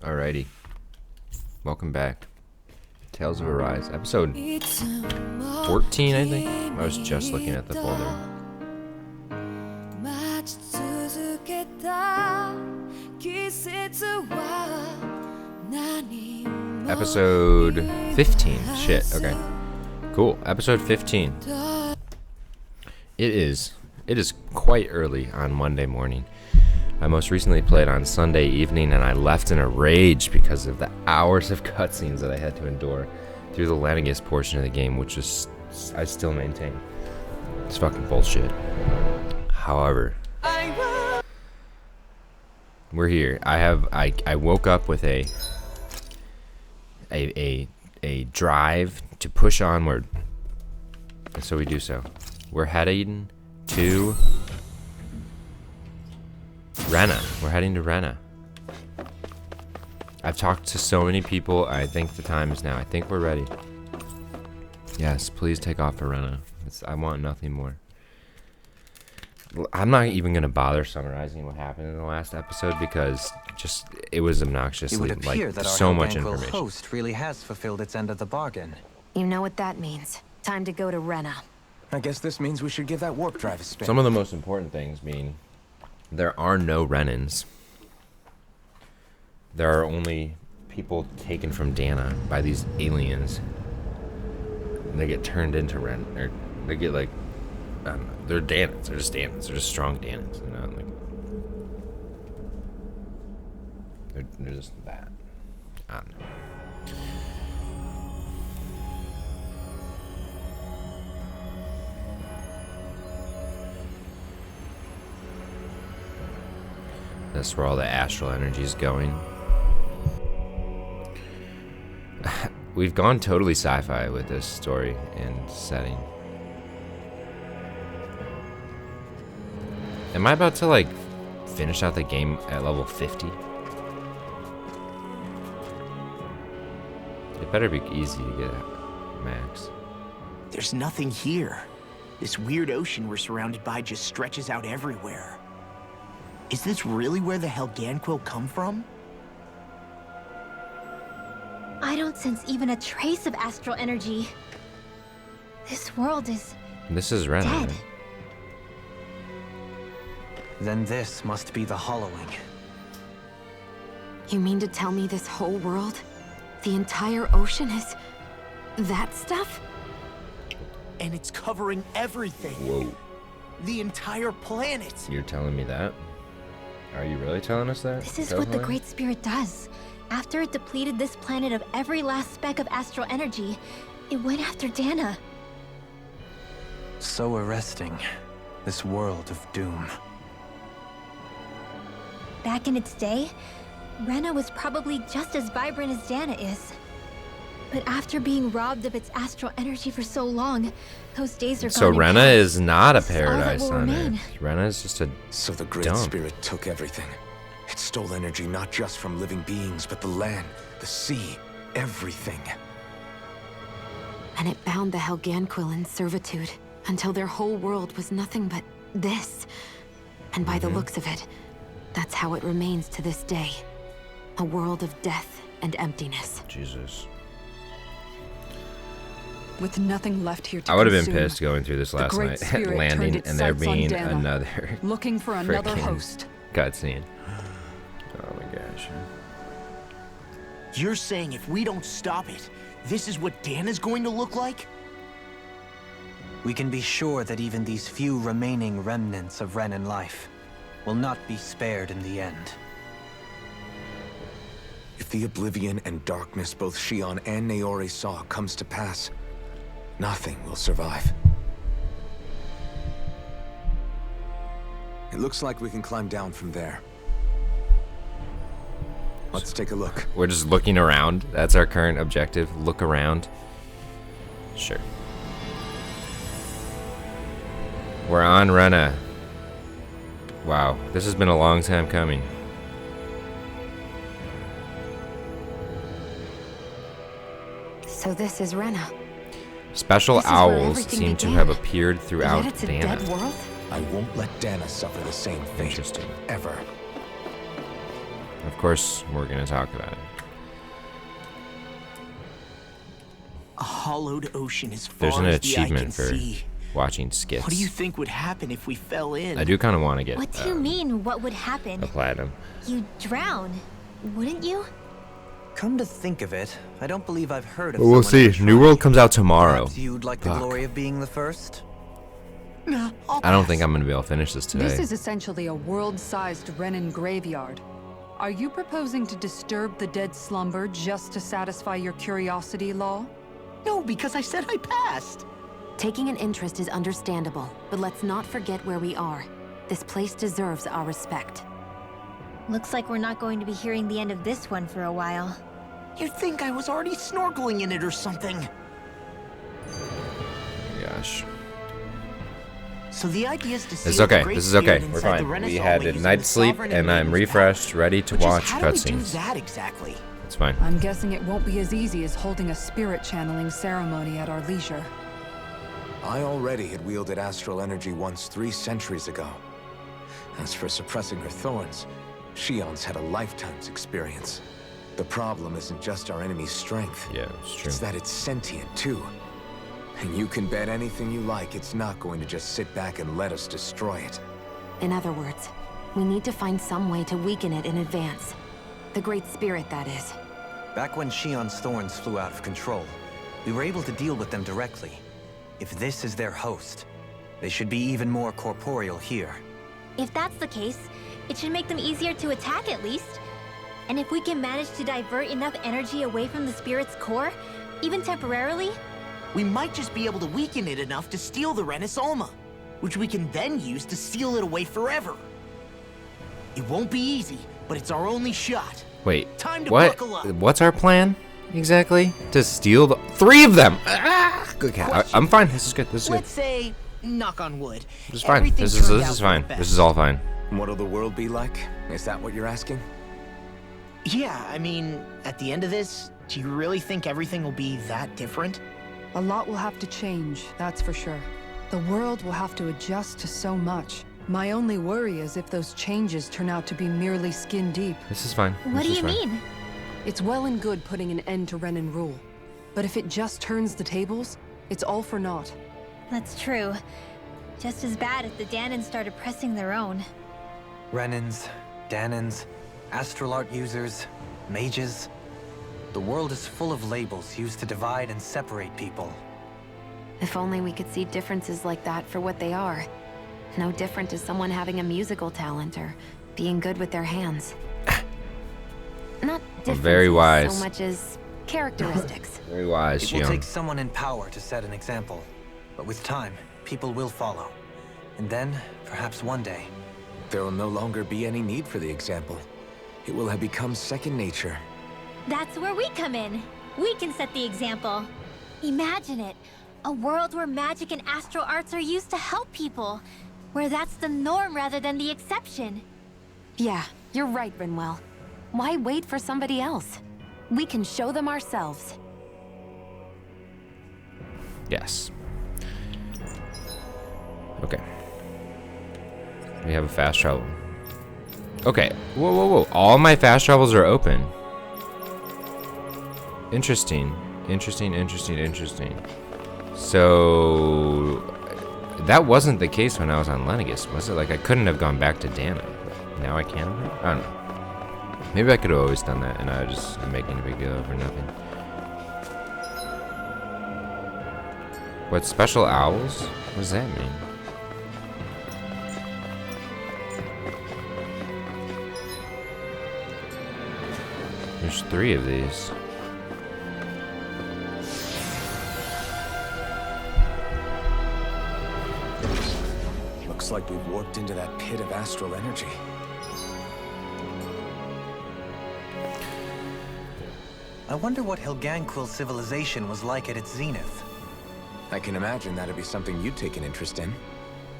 Alrighty. Welcome back. Tales of Arise. Episode 14, I think. I was just looking at the folder. Episode 15. Shit, okay. Cool. Episode 15. It is quite early on Monday morning. I most recently played on Sunday evening, and I left in a rage because of the hours of cutscenes that I had to endure through the Lanigus portion of the game, which is, I still maintain, it's fucking bullshit. However, we're here. I woke up with a drive to push onward, and so we do so. We're heading to Rena. We're heading to Rena. I've talked to so many people. I think the time is now. I think we're ready. Yes, please take off for Rena. I want nothing more. I'm not even going to bother summarizing what happened in the last episode because it was obnoxious. It would appear that so our much Helganquil information. host really has fulfilled its end of the bargain. You know what that means. Time to go to Rena. I guess this means we should give that warp drive a spin. Some of the most important things being there are no Renans. There are only people taken from Dana by these aliens. And they get turned into Ren. Or they get like, I don't know. They're Danans. They're just Danans. They're just strong Danans. You know, like they're just that. I don't know. That's where all the astral energy is going. We've gone totally sci-fi with this story and setting. Am I about to like finish out the game at level 50? It better be easy to get at max. There's nothing here. This weird ocean we're surrounded by just stretches out everywhere. Is this really where the Helganquil come from? I don't sense even a trace of astral energy. This world is This is Rena. dead. Right? Then this must be the Hollowing. You mean to tell me this whole world, the entire ocean is that stuff? And it's covering everything. Whoa. The entire planet. You're telling me that? Are you really telling us that? This is what the Tohoi? Great Spirit does. After it depleted this planet of every last speck of astral energy, it went after Dana. So arresting. This world of doom. Back in its day, Rena was probably just as vibrant as Dana is. But after being robbed of its astral energy for so long, those days are gone. So and Rena past. is not a This is all that paradise will on remain. Earth. Rena is just a So the Great dump. Spirit took everything. It stole energy not just from living beings, but the land, the sea, everything. And it bound the Helganquil in servitude until their whole world was nothing but this. And by the looks of it, that's how it remains to this day. A world of death and emptiness. Jesus. With nothing left here to I would have been consume, pissed going through this the last Great night, Spirit landing, turned its and there sights on being Dana, another looking for another frickin' host. cutscene. Oh my gosh. You're saying if we don't stop it, this is what Dana's going to look like? We can be sure that even these few remaining remnants of Renan life will not be spared in the end. If the oblivion and darkness both Shion and Naori saw comes to pass, nothing will survive. It looks like we can climb down from there. Let's take a look. We're just looking around. That's our current objective. Look around. Sure. We're on Rena. Wow, this has been a long time coming. So this is Rena. Special This is where owls everything seem to began. have appeared throughout Yet it's a Dana. dead world? I won't let Dana suffer the same fate. Interesting. Ever. Of Of course, we're gonna talk about it. A hollowed ocean as far There's an as the eye can achievement for see. watching skits. What do you think would happen if we fell in? I do kind of want to get What do you mean, what would happen? a platinum. You'd drown, wouldn't you? Come to think of it, I don't believe I've heard of Well, we'll someone see. who New tried. World comes out tomorrow. Perhaps you'd like the Fuck. glory of being the first? Nah, I'll I don't pass. think I'm gonna be able to finish this today. This is essentially a world-sized Renan graveyard. Are you proposing to disturb the dead slumber just to satisfy your curiosity, Law? No, because I said I passed. Taking an interest is understandable, but let's not forget where we are. This place deserves our respect. Looks like we're not going to be hearing the end of this one for a while. You'd think I was already snorkeling in it or something. Gosh. So the idea is to see It's if the okay. Great This is okay. Spirit We're inside the fine. We Renaissance had a using night's the sleep, sovereign and I'm Maiden's refreshed, power. ready to But just watch how do we do cutscenes. that exactly? It's fine. I'm guessing it won't be as easy as holding a spirit channeling ceremony at our leisure. I already had wielded astral energy once 3 centuries ago. As for suppressing her thorns, Shion's had a lifetime's experience. The problem isn't just our enemy's strength. Yeah, it's true. It's that it's sentient, too. And you can bet anything you like it's not going to just sit back and let us destroy it. In other words, we need to find some way to weaken it in advance. The Great Spirit, that is. Back when Shion's thorns flew out of control, we were able to deal with them directly. If this is their host, they should be even more corporeal here. If that's the case, it should make them easier to attack at least. And if we can manage to divert enough energy away from the spirit's core, even temporarily, We might just be able to weaken it enough to steal the Renis Alma, which we can then use to seal it away forever. It won't be easy, but it's our only shot. Wait, Time to what? buckle up. What's our plan exactly? To steal the 3 of them? Ah! Okay, I'm fine. This is good. This is good. Let's say, knock on wood. This is fine. everything This is turned out fine. for the This is best. all fine. What'll the world be like? Is that what you're asking? Yeah, I mean, at the end of this, do you really think everything will be that different? A lot will have to change, that's for sure. The world will have to adjust to so much. My only worry is if those changes turn out to be merely skin deep. This is fine. what do This is you fine. mean? It's well and good putting an end to Renan rule. But if it just turns the tables, it's all for naught. That's true. Just as bad if the Danans started pressing their own. Renans, Danans, astral art users, mages. The world is full of labels used to divide and separate people. If only we could see differences like that for what they are. No different to someone having a musical talent or being good with their hands. Not differences very wise. so much as characteristics. Very wise, It will Shion. take someone in power to set an example. But with time, people will follow. And then, perhaps one day, There will no longer be any need for the example. It will have become second nature. That's where we come in. We can set the example. Imagine it. A world where magic and astral arts are used to help people. Where that's the norm rather than the exception. Yeah, you're right, Rinwell. Why wait for somebody else? We can show them ourselves. Yes. Okay. We have a fast travel. Okay. Whoa, whoa, whoa. All my fast travels are open. Interesting. Interesting, interesting, interesting. So... that wasn't the case when I was on Lenegus, was it? Like, I couldn't have gone back to Dana. But now I can? I don't know. Maybe I could have always done that, and I was just making a big deal over nothing. What, special owls? What does that mean? There's 3 of these. Looks like we've warped into that pit of astral energy. I wonder what Helganquil civilization was like at its zenith. I can imagine that'd be something you'd take an interest in.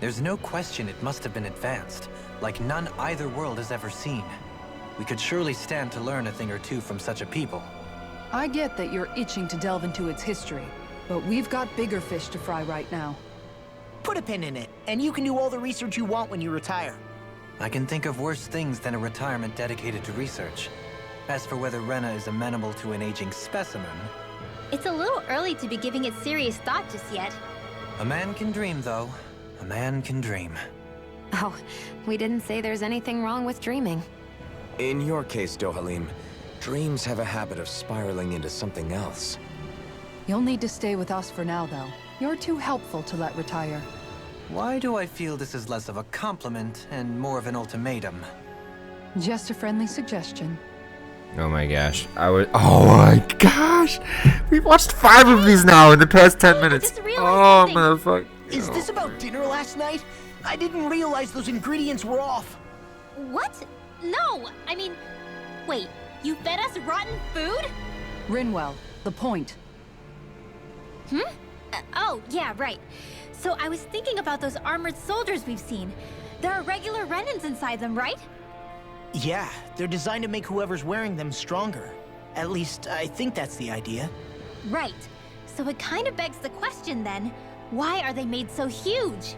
There's no question it must have been advanced, like none either world has ever seen. We could surely stand to learn a thing or two from such a people. I get that you're itching to delve into its history, but we've got bigger fish to fry right now. Put a pin in it, and you can do all the research you want when you retire. I can think of worse things than a retirement dedicated to research. As for whether Rena is amenable to an aging specimen... It's a little early to be giving it serious thought just yet. A man can dream, though. A man can dream. Oh, we didn't say there's anything wrong with dreaming. In your case, Dohalim, dreams have a habit of spiraling into something else. You'll need to stay with us for now, though. You're too helpful to let retire. Why do I feel this is less of a compliment and more of an ultimatum? Just a friendly suggestion. Oh my gosh. Oh my gosh! We've watched 5 of these now in the past 10 minutes. just realized Oh, something. motherfucker. Is this about dinner last night? I didn't realize those ingredients were off. What? No, I mean, wait, you fed us rotten food? Rinwell, the point. Oh, yeah, right. So I was thinking about those armored soldiers we've seen. There are regular Renans inside them, right? Yeah, they're designed to make whoever's wearing them stronger. At least, I think that's the idea. Right. So it kind of begs the question then, why are they made so huge?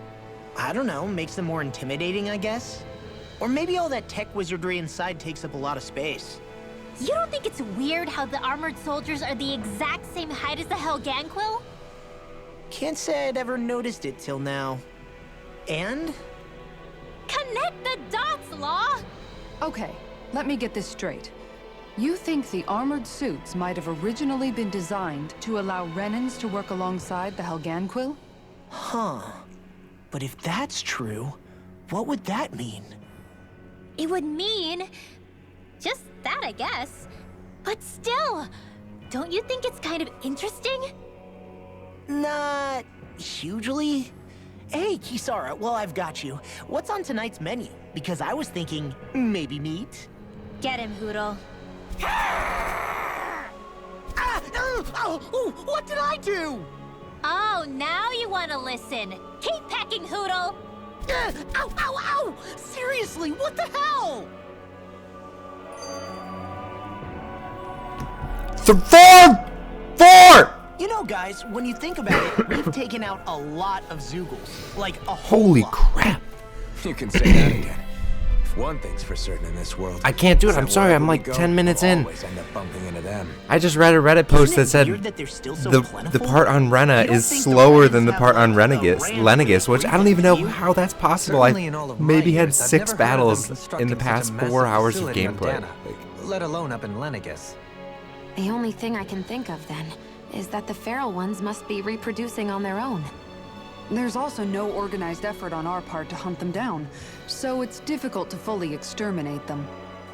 I don't know, makes them more intimidating, I guess? Or maybe all that tech wizardry inside takes up a lot of space. You don't think it's weird how the armored soldiers are the exact same height as the Helganquil? Can't say I'd ever noticed it till now. And? Connect the dots, Law! Okay, let me get this straight. You think the armored suits might have originally been designed to allow Renans to work alongside the Helganquil? Huh. But if that's true, what would that mean? It would mean... just that, I guess. But still, don't you think it's kind of interesting? Not hugely. Hey, Kisara, well, I've got you. What's on tonight's menu? Because I was thinking, maybe meat? Get him, Hootle. What did I do? Oh, now you want to listen. Keep pecking, Hootle! Ow, ow, ow! Seriously, what the hell? Four! You know, guys, when you think about it, we've taken out a lot of Zeugles. Like, a whole Holy lot. crap. You can say that again. If one thing's for certain in this world, I can't do it. is I'm that sorry. I'm wherever we like go, 10 minutes we'll in. always end up bumping into them. I just read a Reddit post Isn't it that said weird that they're still so the plentiful? part on Rena You don't is think the slower Renans than the have, part on like, a Lenegus, which I don't even know how that's possible. Certainly in all I of my maybe had years, I've 6 never heard of them battles in constructing the such a past massive 4 hours of facility on gameplay. Dana, let alone up in Lenegus. The only thing I can think of, then, is that the feral ones must be reproducing on their own. There's also no organized effort on our part to hunt them down, so it's difficult to fully exterminate them.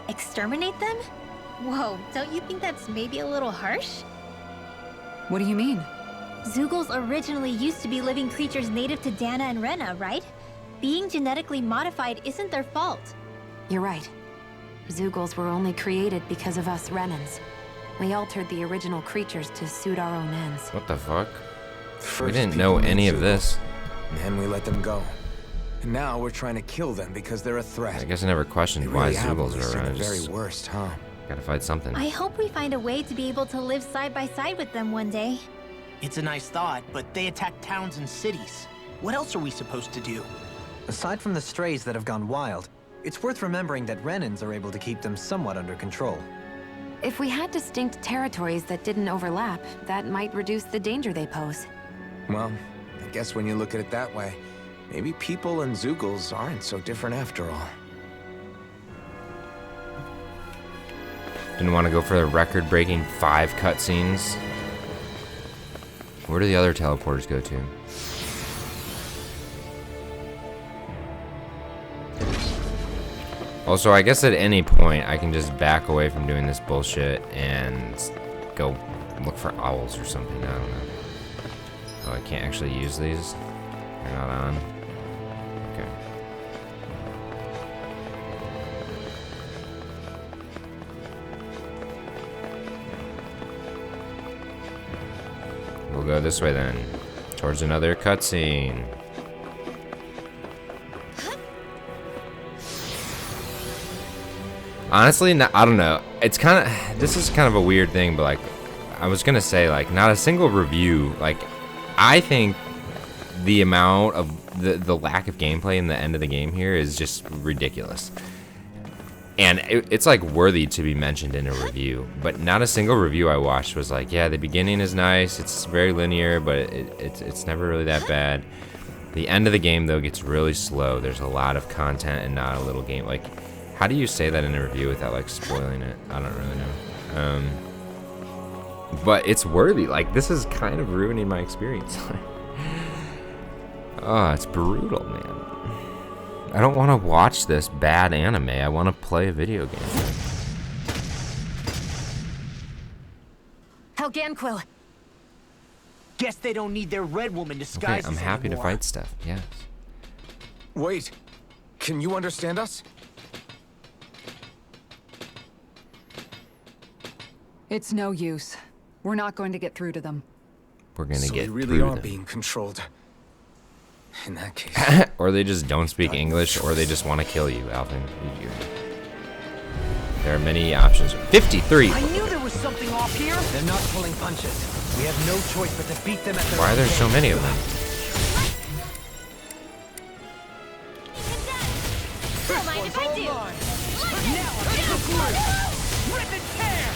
Exterminate them? Whoa, don't you think that's maybe a little harsh? What do you mean? Zeugles originally used to be living creatures native to Dana and Rena, right? Being genetically modified isn't their fault. You're right. Zeugles were only created because of us Renans. We altered the original creatures to suit our own ends. What the fuck? We First didn't know people any made of this. And then we let them go. And now we're trying to kill them because they're a threat. I guess I never They questioned why really have Zeugles only are seen around. the very Just worst, huh? gotta fight something. I hope we find a way to be able to live side by side with them one day. It's a nice thought, but they attack towns and cities. What else are we supposed to do? Aside from the strays that have gone wild, it's worth remembering that Renans are able to keep them somewhat under control. If we had distinct territories that didn't overlap, that might reduce the danger they pose. Well, I guess when you look at it that way, maybe people and Zeugles aren't so different after all. Didn't want to go for the record-breaking 5 cutscenes. Where do the other teleporters go to? Also, I guess at any point I can just back away from doing this bullshit and go look for owls or something. I don't know. Oh, I can't actually use these? They're not on? Okay. We'll go this way then. Towards another cutscene. Honestly, I don't know. It's kind of, this is kind of a weird thing, but like, I was gonna say, like, not a single review. Like, I think the amount of the lack of gameplay in the end of the game here is just ridiculous. And it's like worthy to be mentioned in a review, but not a single review I watched was like, yeah, the beginning is nice, it's very linear, but it's never really that bad. The end of the game though gets really slow. There's a lot of content and not a little game. Like, how do you say that in a review without like spoiling it? I don't really know. But it's worthy. Like, this is kind of ruining my experience. Oh, it's brutal, man. I don't want to watch this bad anime. I want to play a video game. Helganquil! Guess they don't need their Red Woman disguises Okay, I'm happy anymore. to fight stuff. Yes. Wait, can you understand us? It's no use. We're not going to get through to them. We're gonna So get we really through are them. being controlled. In that case, Or they just don't speak English, or they just want to kill you, Alvin. There are many options. 53! I knew there was something off here. They're not pulling punches. We have no choice but to beat them at their Why are own there game. so many of them? Don't mind if I do. Rip and tear.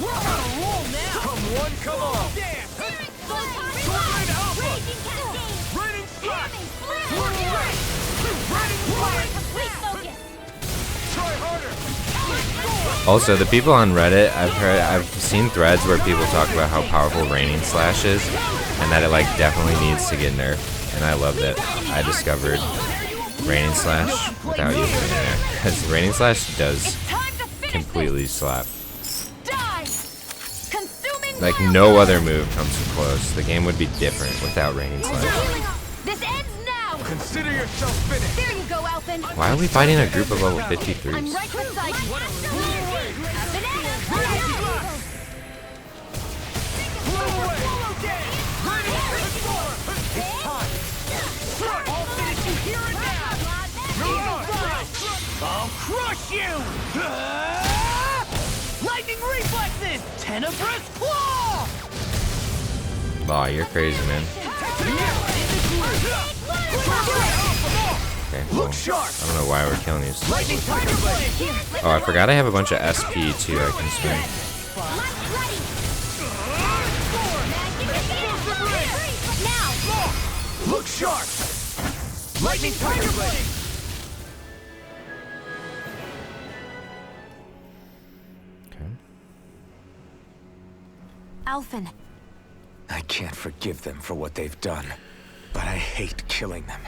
We're on a roll now. come one, come on! Raining strike. Try harder! Also, the people on Reddit, I've seen threads where people talk about how powerful Raining Slash is, and that it like definitely needs to get nerfed. And I love that I discovered Raining Slash without using it there, because Raining Slash does completely slap. Like no other move comes close. The game would be different without Raining Slash. This ends now! Consider yourself finished! There you go, Alphen! Why are we fighting a group of level I'm 53s? right beside you! I'll crush you! Lightning reflexes! Tenebrous claw! Aw, you're crazy, man. Okay, well, I don't know why we're killing these. Lightning tiger blade! Oh, I forgot I have a bunch of SP too I can spend. Look sharp! Lightning tiger blade! Okay. Alphen, I can't forgive them for what they've done, but I hate killing them.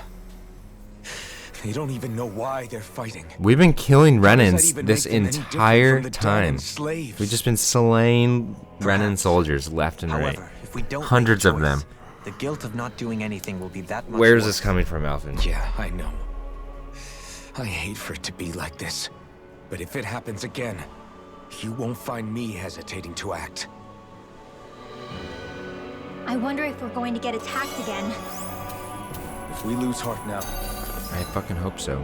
They don't even know why they're fighting. We've been killing How does that Renans even this make them any different entire from the dead time. and slaves? We've just been slaying Renan soldiers left and right. However, if we don't make Hundreds a of them. choice, the guilt of not doing anything will be that much Where's worse. this coming from, Alvin? Yeah, I know. I hate for it to be like this. But if it happens again, you won't find me hesitating to act. I wonder if we're going to get attacked again. If we lose heart now, I fucking hope so.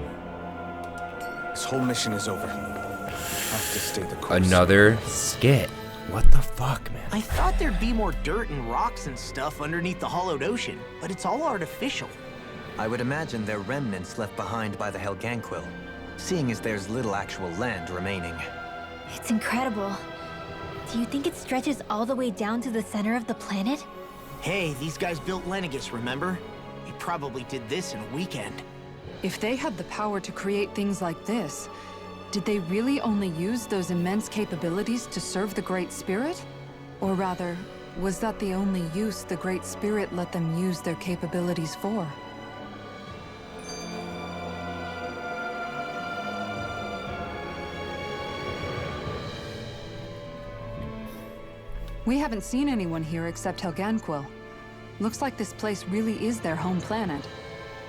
this whole mission is over. We have to stay the course. Another skit. What the fuck, man? I thought there'd be more dirt and rocks and stuff underneath the hollowed ocean, but it's all artificial. I would imagine they're remnants left behind by the Helganquil, seeing as there's little actual land remaining. It's incredible. Do you think it stretches all the way down to the center of the planet? Hey, these guys built Lenegus, remember? They probably did this in a weekend. If they had the power to create things like this, did they really only use those immense capabilities to serve the Great Spirit? Or rather, was that the only use the Great Spirit let them use their capabilities for? We haven't seen anyone here except Helganquil. Looks like this place really is their home planet.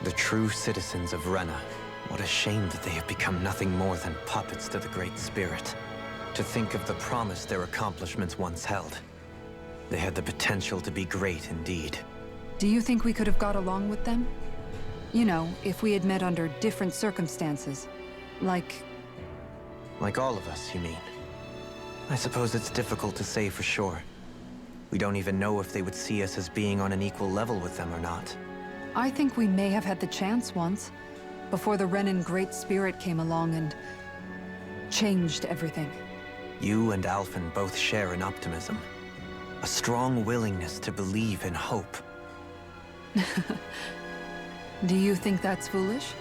The true citizens of Rena. What a shame that they have become nothing more than puppets to the Great Spirit. To think of the promise their accomplishments once held. They had the potential to be great indeed. Do you think we could have got along with them? You know, if we had met under different circumstances. Like Like all of us, you mean? I suppose it's difficult to say for sure. We don't even know if they would see us as being on an equal level with them or not. I think we may have had the chance once, before the Renan Great Spirit came along and changed everything. You and Alphen both share an optimism. A strong willingness to believe in hope. Do you think that's foolish?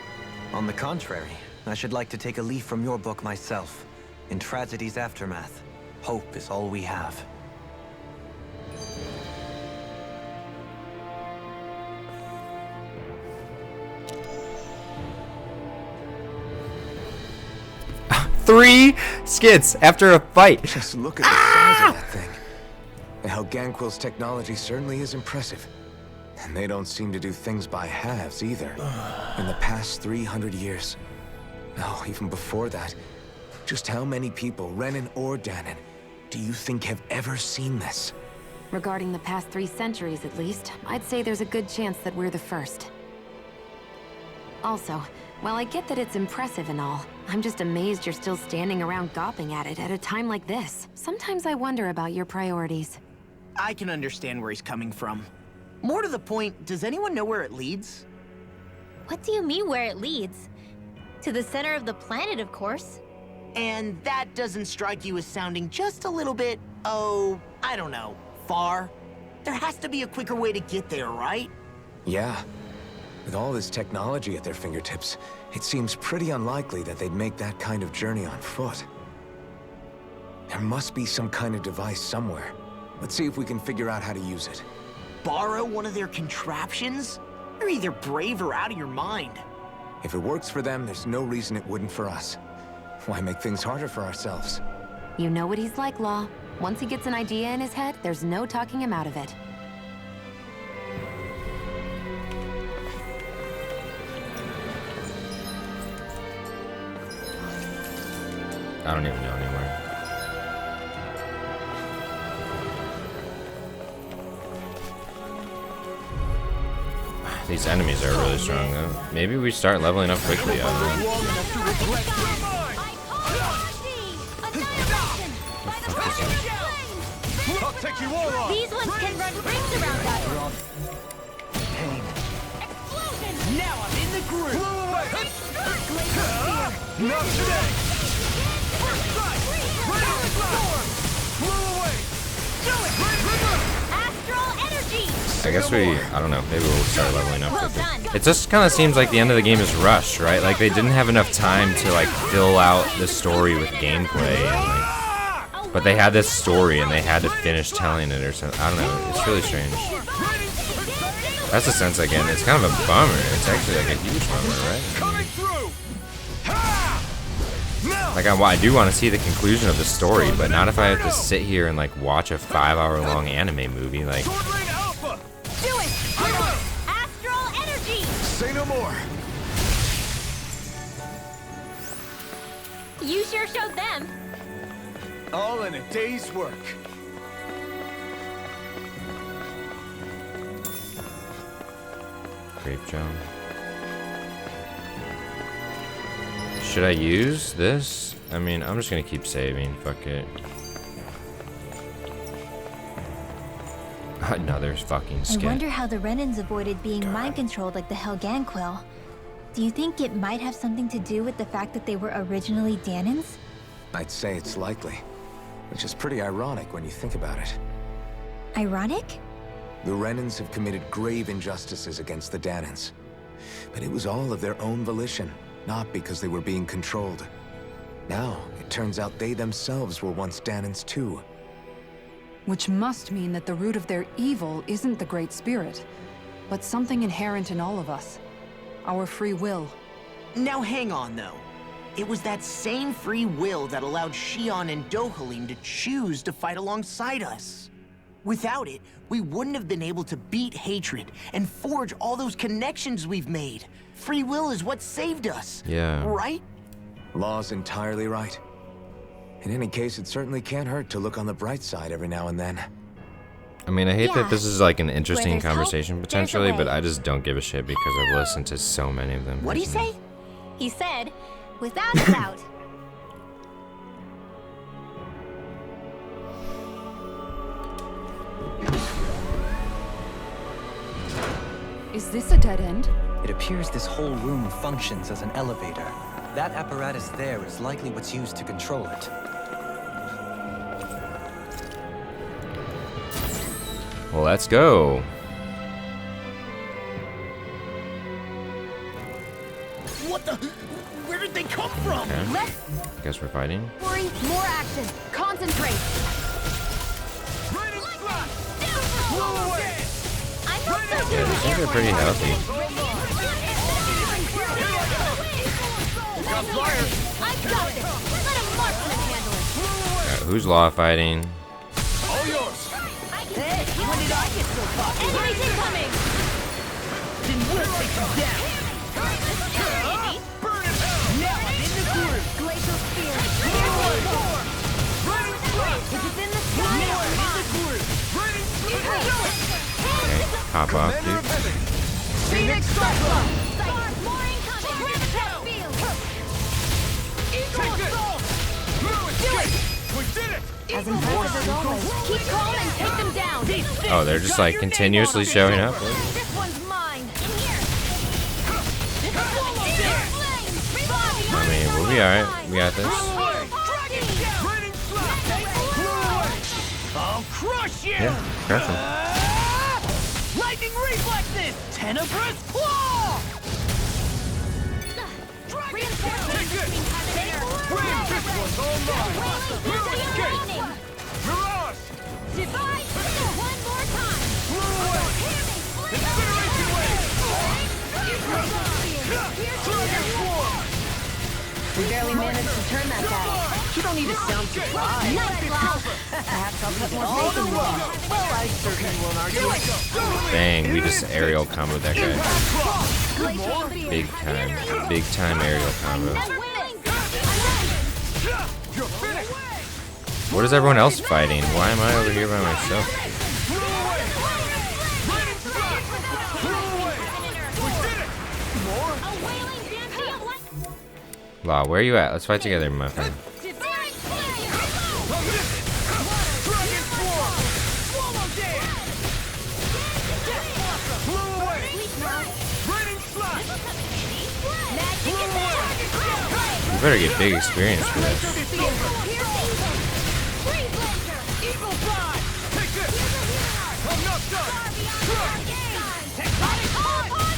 On the contrary, I should like to take a leaf from your book myself. In tragedy's aftermath, hope is all we have. Three skits after a fight. Just look at the size of that thing. The Helganquil's technology certainly is impressive. And they don't seem to do things by halves either. In the past 300 years. No, even before that. Just how many people, Renan or Dahnan, do you think have ever seen this? Regarding the past 3 centuries at least, I'd say there's a good chance that we're the first. Also, while I get that it's impressive and all, I'm just amazed you're still standing around gawping at it at a time like this. Sometimes I wonder about your priorities. I can understand where he's coming from. More to the point, does anyone know where it leads? What do you mean where it leads? To the center of the planet, of course. And that doesn't strike you as sounding just a little bit, oh, I don't know, far? There has to be a quicker way to get there, right? Yeah. With all this technology at their fingertips, it seems pretty unlikely that they'd make that kind of journey on foot. There must be some kind of device somewhere. Let's see if we can figure out how to use it. Borrow one of their contraptions? You're either brave or out of your mind. If it works for them, there's no reason it wouldn't for us. Why make things harder for ourselves? You know what he's like, Law. Once he gets an idea in his head, there's no talking him out of it. I don't even know anymore. These enemies are really strong though. Maybe we start leveling up quickly. I don't know. These ones can run rings around us. Pain. Now I'm in the groove. Not today! Astral energy. I guess I don't know, maybe we'll start leveling up Well quickly. done. It just kind of seems like the end of the game is rushed, right? Like they didn't have enough time to like fill out the story with gameplay and like, but they had this story and they had to finish telling it or something. I don't know, it's really strange. That's the sense I get. It's kind of a bummer. It's actually like a huge bummer, right? Coming through! Like I do want to see the conclusion of the story, but not if I have to sit here and like watch a 5-hour-long anime movie. Like, Sword Rain Alpha! Do it. Astral energy. Say no more! You sure showed them. All in a day's work. grape jump. Should I use this? I mean, I'm just gonna keep saving. Fuck it. Another fucking skin. I wonder how the Renans avoided being mind-controlled like the Helganquil. Do you think it might have something to do with the fact that they were originally Dahnans? I'd say it's likely. Which is pretty ironic when you think about it. Ironic? The Renans have committed grave injustices against the Dahnans. But it was all of their own volition, not because they were being controlled. Now, it turns out they themselves were once Dahnans too. Which must mean that the root of their evil isn't the Great Spirit, but something inherent in all of us. Our free will. Now hang on, though. It was that same free will that allowed Xion and Dohalim to choose to fight alongside us. Without it, we wouldn't have been able to beat hatred and forge all those connections we've made. Free will is what saved us. Yeah. Right? Law's entirely right. In any case, it certainly can't hurt to look on the bright side every now and then. I mean, I hate Yeah. that this is like an interesting there's hope, conversation there's a potentially, but way. I just don't give a shit because I've listened to so many of them. What'd he recently. say? He said, without a doubt. Is this a dead end? It appears this whole room functions as an elevator. That apparatus there is likely what's used to control it. Well, let's go. What the? Where did they come from? Okay. Guess we're fighting. Worry, more action. Concentrate. Lightning strike! Blow away! Yeah, these things are pretty healthy. Got fire! I've got this. Let a marksman handle it. Who's law fighting? All yours! Hey, when did I get so popular? Enemies incoming! Then we'll take you down. Burn in hell! Now I'm in the groove. Glacial spear. Lightning strike! If it's in the sky, Now I'm in the groove. Lightning strike! Okay, pop off, Commander of dude. Heaven! Phoenix Cyclone. More incoming! Gravitas field! Take this! No escape! We did it! as impressive as always. Keep calm and take them down! Oh, they're just like continuously showing up. This one's mine! In here! I mean, we'll be alright. We got this. Lightning strike! Blow away! I'll crush you! Yeah, crush them. Lightning reflexes. Tenebrous claw. Take this! Win! This one's all mine! No escape! Mirage! Divide! One more time! Blow away! Incineration wave! Transform! We barely managed to turn that battle. You don't need to sound surprised. Perhaps I'll put more faith in you. Well, I certainly won't argue. Dang, we just aerial comboed that guy. Glacial spear. Big time aerial combo. You're finished! What is everyone else fighting? Why am I over here by myself? Blow away! Lightning strike! Blow away! We did it! Law, where are you at? Let's fight together, my friend. Dragon Swarm! Swallow dance! Blow away! Raining slash! You better get big experience for this. Eagle Fly! Take this! I'm not done!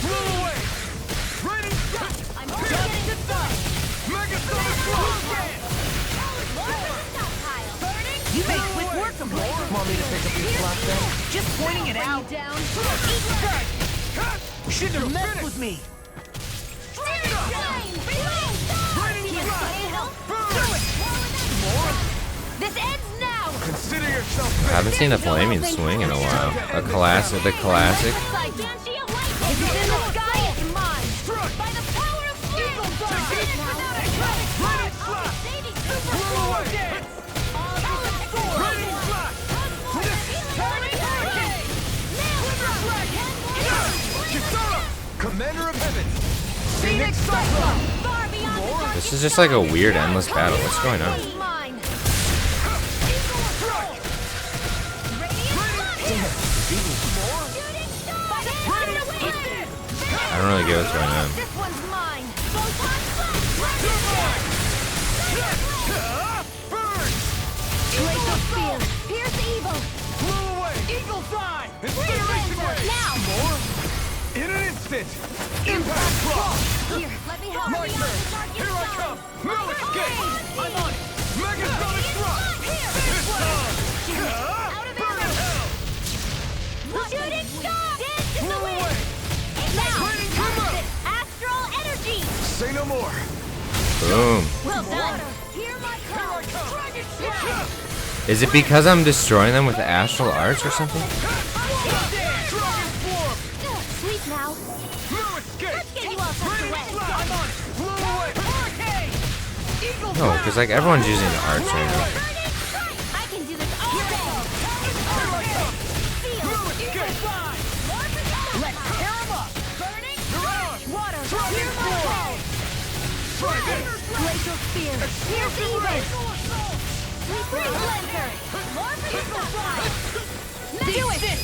Blow away! Raining slash! Megasonic Blast! You make quick work of it. Want me to pick up your slot then? Just pointing it out. Down. Shouldn't have messed with me. This ends now! Consider yourself I haven't seen a flaming swing in a while. The classic. If it's in the sky, it's mine! By the power of flame! Raining slash! Blow away! Raining slash! Kitara! Commander of Heaven! Phoenix Cyclone! This is just like a weird endless battle. What's going on? Mine! I don't really get what's going on. This one's mine! Burn! Glacial spear! Pierce evil! Blow away! Eagle Fly. Incineration wave! Now! In an instant! Impact Block! Here, let me help My you. turn! Here I come! No escape! I'm on it! Megasonic Thrust! This time! Out of Burn in hell! Shooting star! Dance in the Blow wind! away! Now! Raining Timber! Astral energy! Say no more! Boom. Well done! Hear my call! Dragon Slash! Is it because I'm destroying them with astral arts or something? Dragon Swarm! Sleep now! No escape! Get you all tucked Raining away! Slash! I'm on it! Blow away! Hurricane! Eagle No, because like everyone's using the arts right now. I can do this all day! No escape! Let's tear 'em up. Burning! Mirage! Water! Dragon Hear my Swarm! call! Try this! Glacial spear! Pierce evil! Free cleanser! More for the top! Do it!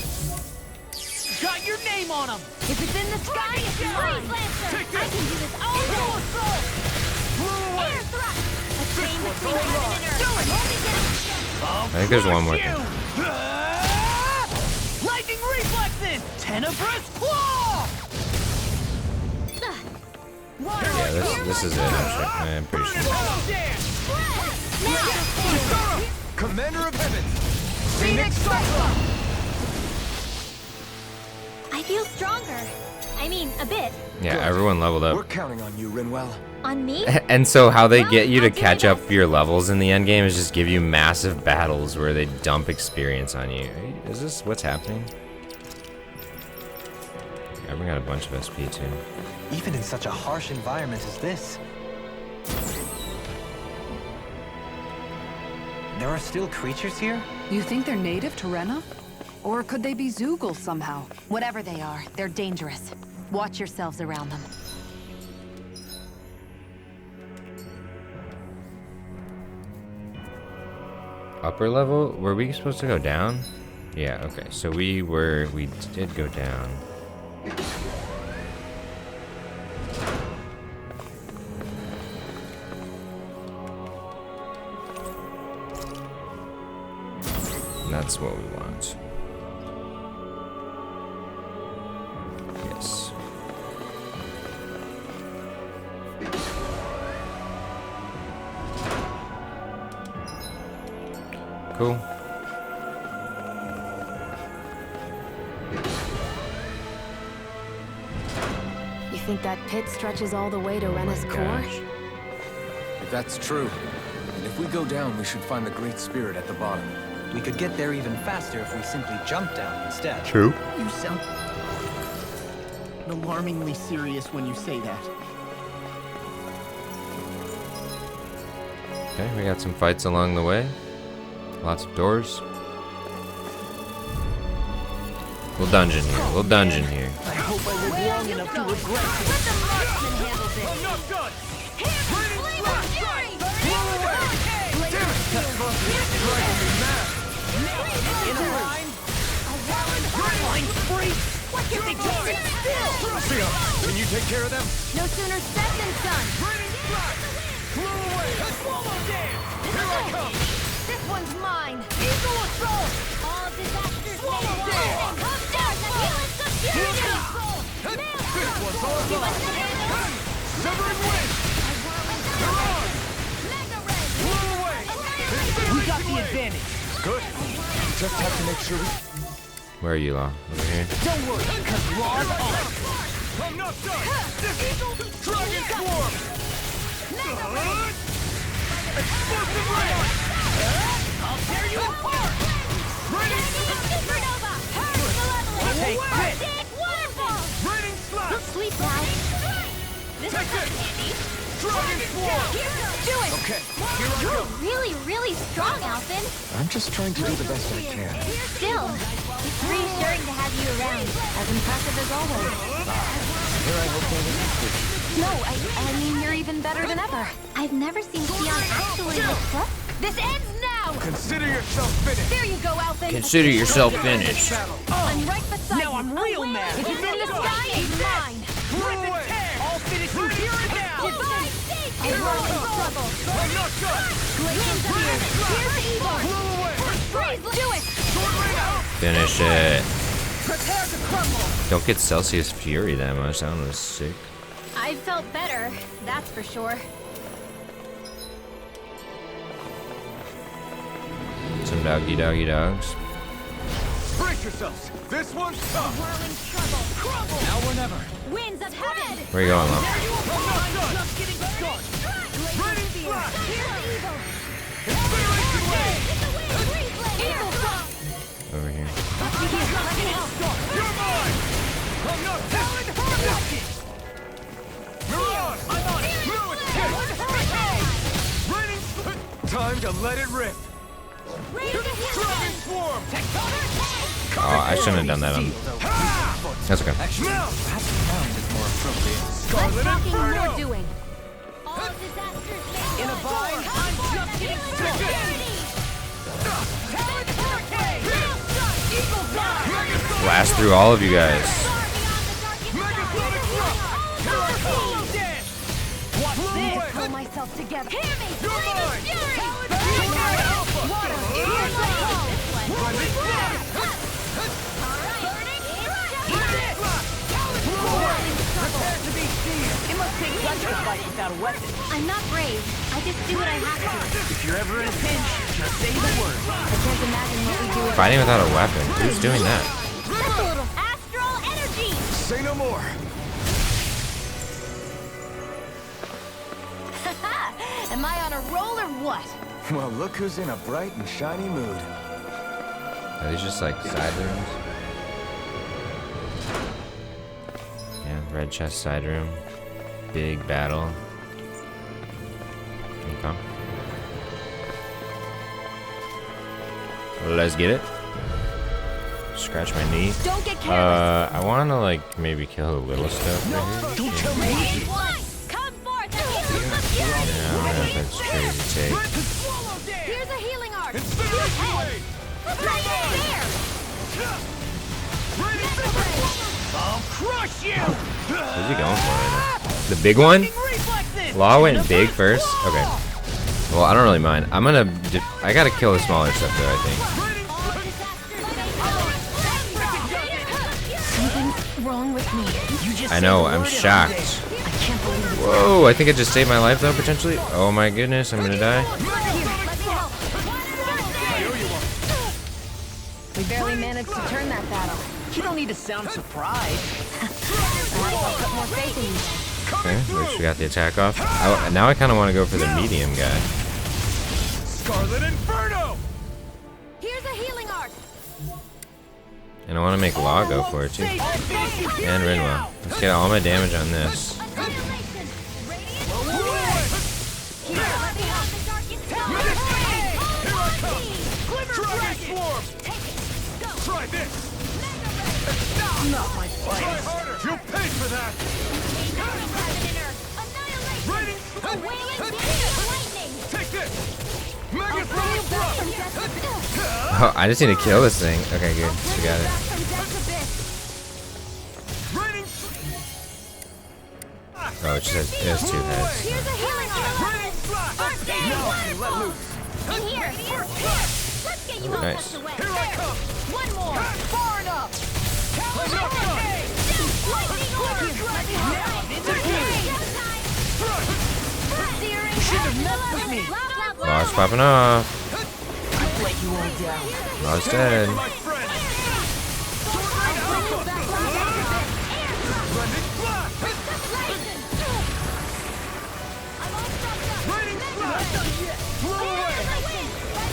got your name on them! If it's in the sky, it's mine! Lancer! I can do this all day! Air thrust! A chain between heaven and earth! Only get I think there's one more thing. Lightning reflexes! Tenebrous claw! Yeah, this is it. I'm pretty sure. Commander of Heavens! Phoenix Cyclone! I feel stronger. I mean, a bit. Yeah, everyone leveled We're up. counting on you, Rinwell. On me? And so how they Well, get you to I'll do my catch up best. your levels in the end game is just give you massive battles where they dump experience on you. Is this what's happening? Everyone got a bunch of SP too. Even in such a harsh environment as this. There are still creatures here? You think they're native to Rena? Or could they be Zoogle somehow? Whatever they are, they're dangerous. Watch yourselves around them. Upper level? Were we supposed to go down? Yeah, okay. So we did go down. And that's what we want. Yes. Cool. You think that pit stretches all the way to Rena's core? Gosh. If that's true, and if we go down, we should find the Great Spirit at the bottom. We could get there even faster if we simply jump down instead. True. You sound alarmingly serious when you say that. Okay, we got some fights along the way. Lots of doors. Little dungeon here. Little dungeon here. I hope I live long enough to regret it. Let the marksman handle this! I'm not done! In a line? Line free? What can they do? Sit still! Sia, can you take care of them? No sooner said than done! This one's mine! Eagle assault! All disasters may one! Come down, Nihilus Security! This one's all mine! Severing wind! You're on! Blow away! We got the advantage. Good. Just have to make sure we... Where are you, Law? Over here? Don't worry, because Law's on. I'm not done! Dragon Swarm! Explosive ray! I'll tear you apart! Supernova! Malevolent! Take this! Big waterfall! Raining slash! Sweet now! This Take is this! handy! Dragon Swarm! Do it! Okay, You're really, really strong, Alphen. I'm just trying to do the best I can. Still, it's reassuring to have you around. As impressive as always. Here I hope that isn't true. No, I mean, you're even better than ever. I've never seen Xion actually look plus. This ends now! Consider yourself finished. There you go, Alphen. Consider yourself finished. I'm right beside Now I'm real mad. If it's in the sky, it's mine. Rip and tear! I'll finish you here and now! Goodbye. I'm rolling trouble. I'm not done! Glaciers appear. Here's evil. Blow away! Freeze, do it. Finish it. Prepare to crumble! Don't get Celsius Fury that much. That was sick. I felt better, that's for sure. Some doggy dogs. Brace yourselves! This one's tough! Whirling trouble. Crumble. Now or never! Winds of heaven. Where you going, Law? I'm not done! Just getting started! Raining slash! Here's evil. Inspiration ray! Evil frost. Over here. You're mine! I'm not done! You're on! I'm on it! Blue escape! Raining slash! Time to let it rip! Dragon Swarm! Oh, I shouldn't have done that. That's okay. Now! Less Scarlet talking, Inferno! more doing. All disasters may In a bind, I'm just getting started! Talent Hurricane! Eagle Fly! Blast blast through all of you guys. Pull myself together. It must take guts to fight without a weapon. I'm not brave. I just do what I have to. If you're ever in a pinch, just say the word. I can't imagine what we do with Fighting without a weapon. Who's doing that? That's a little astral energy. Say no more. Am I on a roll or what? Well, look who's in a bright and shiny mood. Are these just like side rooms? Yeah, red chest side room. Big battle. Okay. Let's get it. Scratch my knee. Don't get careless. I want to like maybe kill the little stuff right here. Come forth and heal the fury. Yeah, I don't know if that's crazy take. Here's a healing art. Right there. I'll crush you! What's he going for right now? The big one? Reflexes! Law went big first? Okay. Well, I don't really mind. I gotta kill the smaller stuff though, I think. Something's wrong with me. You just I said know, the I'm word and shocked. I'm I can't believe it. Whoa, I think it just saved my life though, potentially. Oh my goodness, I'm gonna die. We barely managed to turn that battle. You don't need to sound surprised. I'll put more faith in you. Okay, at least we got the attack off. Now I kind of want to go for the medium guy. Scarlet Inferno! Here's a healing art. And I want to make Law go for it too. And Rinwell. Let's get all my damage on this. Dragon Swarm! Try this! Not my fight. Try harder! You'll pay for that! Raining! Take this! Mega Thrust! Oh, I just need to kill this thing. Okay, good. We got it. Raining! Oh, it just has two heads. Here's a healing art. Raining Slash! Let loose. In here. Let's get you Oh, all nice. tucked away. Here I come! One more. Far enough. Enough done! Lightning order. Should have messed with me. Law's popping off. I'll let you all down. Law's dead. My friend! Blending Flash! Raining Flash! Blow away!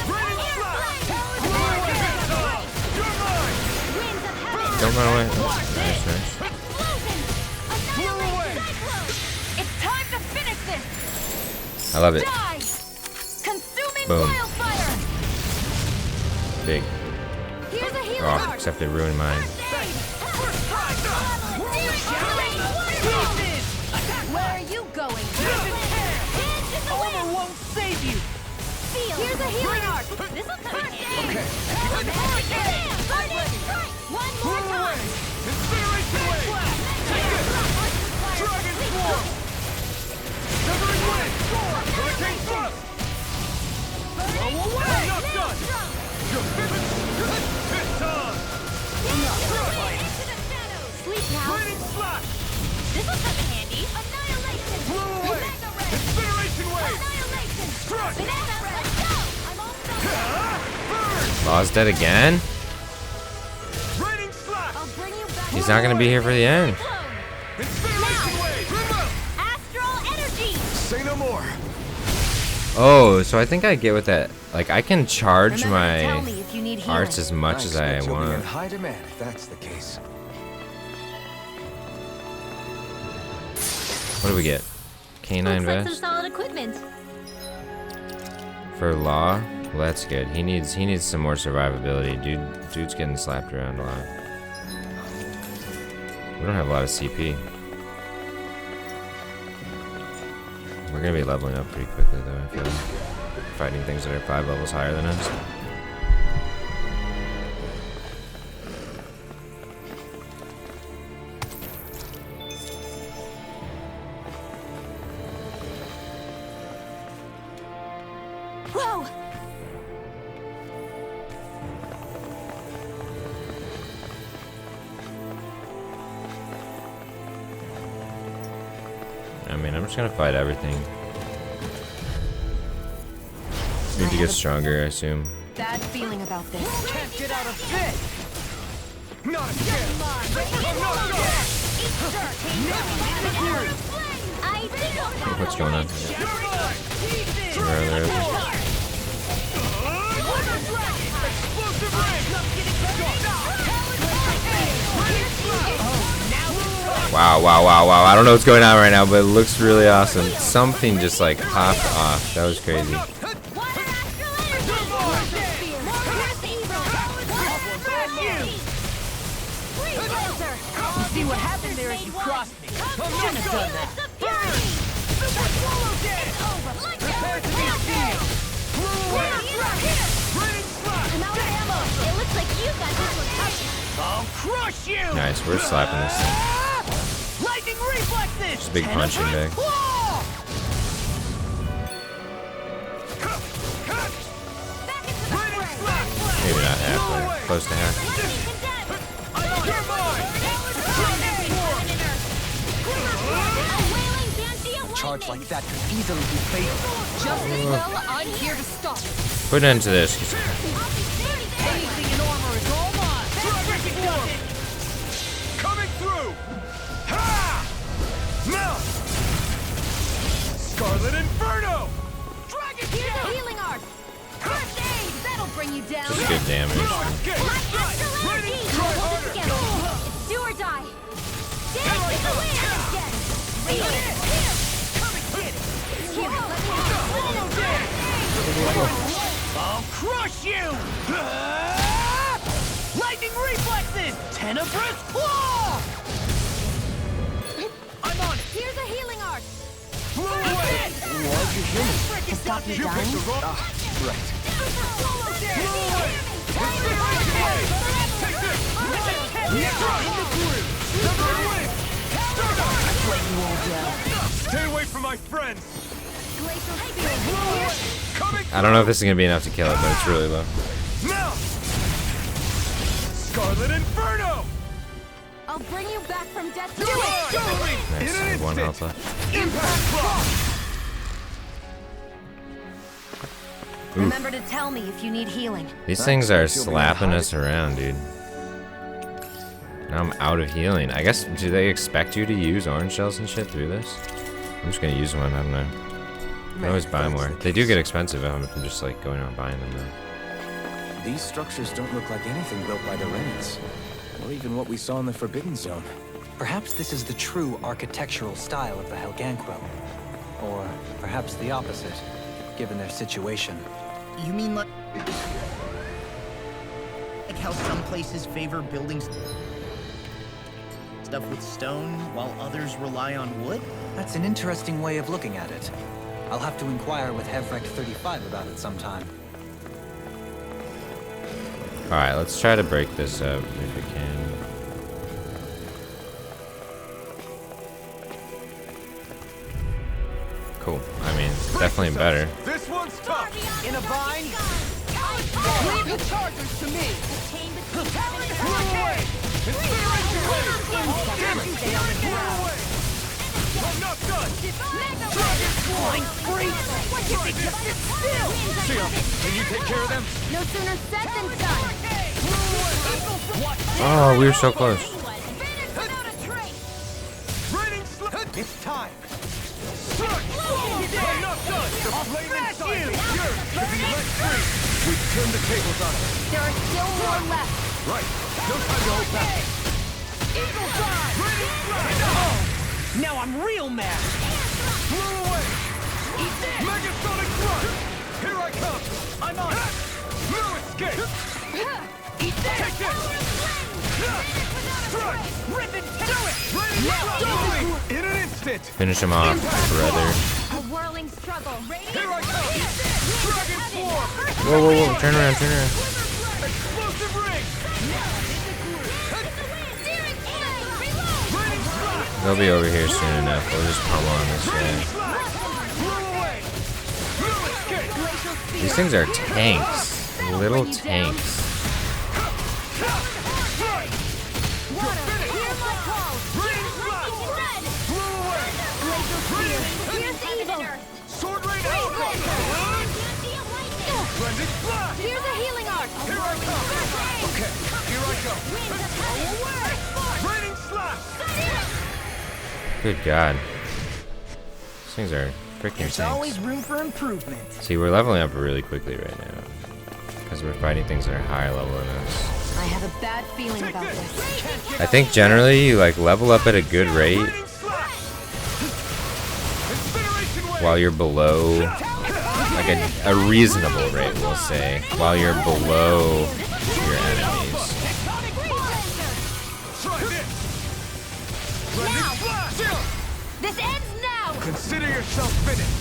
Raining Flash! Blow away! You're mine! Don't run away. Oh, nice, nice. Blow away! It's time to finish this. I love it. Die. Consuming Boom. wildfire. Big. Here's a healing Oh, art. except it ruined mine. Where are you going? Armor won't save you. Here's a healing art. This'll come in handy. One more time. Incineration Wave! Dragon Swarm! Severing Wind! Hurricane Thrust! Enough done! You're finished! It's on! Sleep now. Raining Slash! This'll come in handy. Blow away! Incineration Wave! Strike! Burn! Law's dead again? Raining Slash! He's not gonna be here for the end. Incineration Wave! Astral energy. Say no more! Oh, so I think I get with that. Like, I can charge Tell my me if you need healing. arts as much as I expect you'll be in want. high demand if that's the case. What do we get? Canine Looks like some vest solid equipment. for Law. Well, that's good. He needs some more survivability. Dude's getting slapped around a lot. We don't have a lot of CP. We're gonna be leveling up pretty quickly though, I feel like. Fighting things that are 5 levels higher than us. I mean, I'm just gonna fight everything. Need to get stronger, I assume. Bad feeling about this. Can't get out of bed! Not again! What's going on? Where are they? Wow, wow, wow, wow. I don't know what's going on right now, but it looks really awesome. Something just like popped off. That was crazy. See what happened there as you crossed me. Shouldn't have done that. Prepare to be sealed. I'm out of ammo. It looks like you got this one covered. I'll crush you! Nice, we're slapping this thing. Lightning reflexes! Just a big punching bag. Maybe not halfway. Close to half. A charge like that could easily be fatal. Just as well, I'm here to stop it. Put an end to this. Anything in armor is all mine! Coming through! Ha! Now! Scarlet Inferno! Dragon Here's a healing art. First aid, that'll bring you down. Just good damage. Hold it together. It's do or die. Dance is the way again. I'll crush you! Lightning reflexes! Tenebrous claw! I'm on it! Here's a healing art. To stop you dying? Right. Stay away from my friends! I don't know if this is gonna be enough to kill it, but it's really low. Now! Scarlet Inferno! I'll bring you back from death. Do it! Nice, I have 1 health left. Impact block! Remember to tell me if you need healing. These things are slapping us around, dude. Now I'm out of healing. I guess, do they expect you to use orange shells and shit through this? I'm just gonna use one, I don't know. I always buy more. They do get expensive if I'm just like going out buying them though. These structures don't look like anything built by the Renans, or even what we saw in the Forbidden Zone. Perhaps this is the true architectural style of the Helganquil. Or perhaps the opposite, given their situation. You mean like how some places favor building stuff with stone while others rely on wood? That's an interesting way of looking at it. I'll have to inquire with Hevrecht 35 about it sometime. Alright, let's try to break this up if we can. Cool. I mean, definitely better. This one's tough! In a bind? Leave the chargers to me! Away! Incineration ready! Damn it! Away! I'm not done! Dragon Swarm! Seal, can you take care of them? No sooner said than done. Oh, we were so close. Raining it's time! I'm not done! The flame inside me yearns to be let free! We've turned the tables on it. There are still more left. Right! No time to hold back! Eagle dive! Raining strike! Now I'm real mad! Blew away! Megasonic thrust! Here I come! I'm on it! No escape! Eat that! Take this! Strike! Rip and do it! Raining strike! In an instant! Finish him off, brother. A whirling struggle. Here I come! Dragon Swarm! Whoa, whoa, whoa. Turn around, turn around. Explosive ring! Raining strike! They'll be over here soon enough. We'll just pummel on this guy. Blew away! No escape! These things are tanks. Little tanks. Blended flash! Here's a healing arc. Here I come! Okay, here I go! Raining slash! Good God. These things are freaking There's always tanks. room for improvement. See, we're leveling up really quickly right now. Because we're fighting things that are higher level than us. I have a bad feeling about this. I think generally you like level up at a good rate Raining slash! Incineration wave! while you're below, like a reasonable rate, we'll say, while you're below your enemies. Try this! Blended flash! This ends now. Consider yourself finished!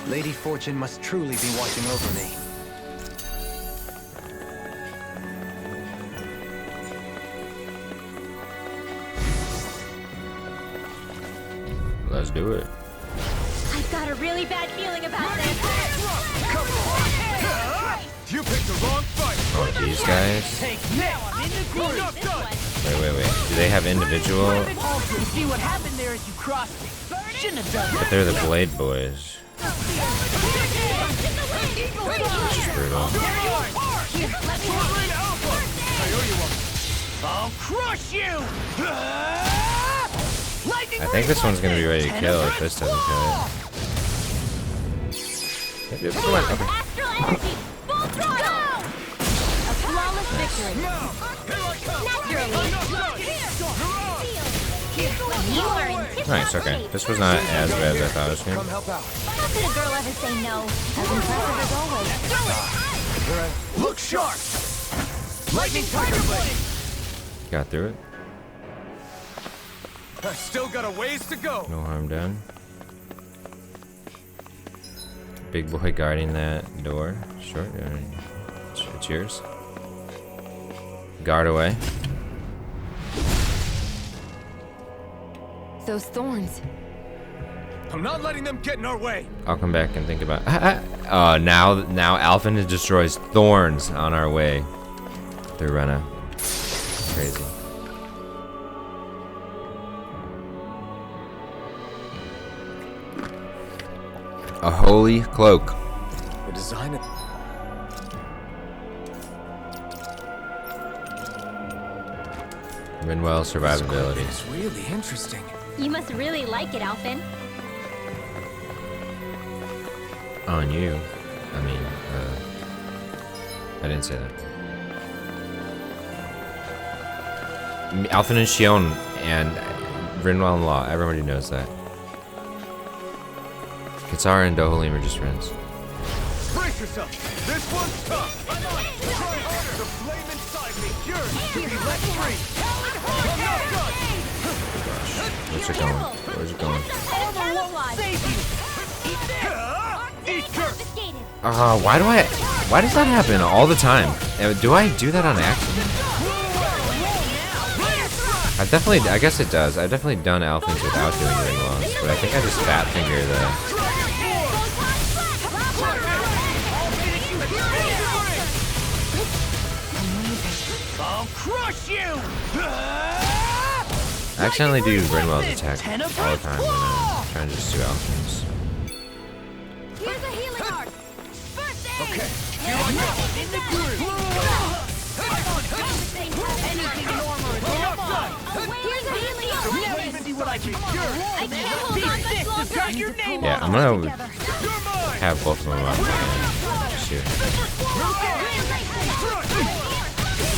Lady Fortune must truly be watching over me. Let's do it. I've got a really bad feeling about this. You picked the wrong fight! Oh, these guys? Wait. Do they have individual? You see what happened there as you crossed me. Shouldn't have done But they're the Blade Boys. Which is brutal. I'll crush you! I think this one's gonna be ready to kill if this doesn't kill it. Yep, come on, okay. Astral energy. Full throttle. A flawless victory. Naturally. You are in tip-top Nice, okay. shape. This was not as bad as I thought it was gonna be. Help out. How could a girl ever say no? As impressive as always. Look sharp! Lightning Tiger Blade! Got through it. I still got a ways to go. No harm done. Big boy guarding that door. Short. It's yours. Guard away. Those thorns. I'm not letting them get in our way. I'll come back and think about. Now Alphen destroys thorns on our way through Rena. Crazy. A holy cloak. The design of... Rinwell survivability. It's really interesting. You must really like it, Alphen. On you. I mean, I didn't say that. Alphen and Shion and Rinwell and Law. Everybody knows that. Katsara and Dohalim are just friends. Brace yourself. This one's tough. I'm on it. Try harder. The flame inside me. Yours to be let free. I'm not done. Where's it going? Where's it going? Armor won't save you. Eat curse. Why does that happen all the time? Do I do that on accident? I guess it does. I've definitely done Alphins without doing Ringwalls, but I think I just fat finger the... I'll crush you! I accidentally do Rinwell's attack all the time when I'm trying to just do Alphins. Here's a healing arc. First aid. Okay, here I go. In the groove! Anything in armor is done! Here's a healing arc. Now you see what I can do! I can't hold on much longer. Got your name Yeah, on I'm it. gonna You're mine. have both of them up. Shoot.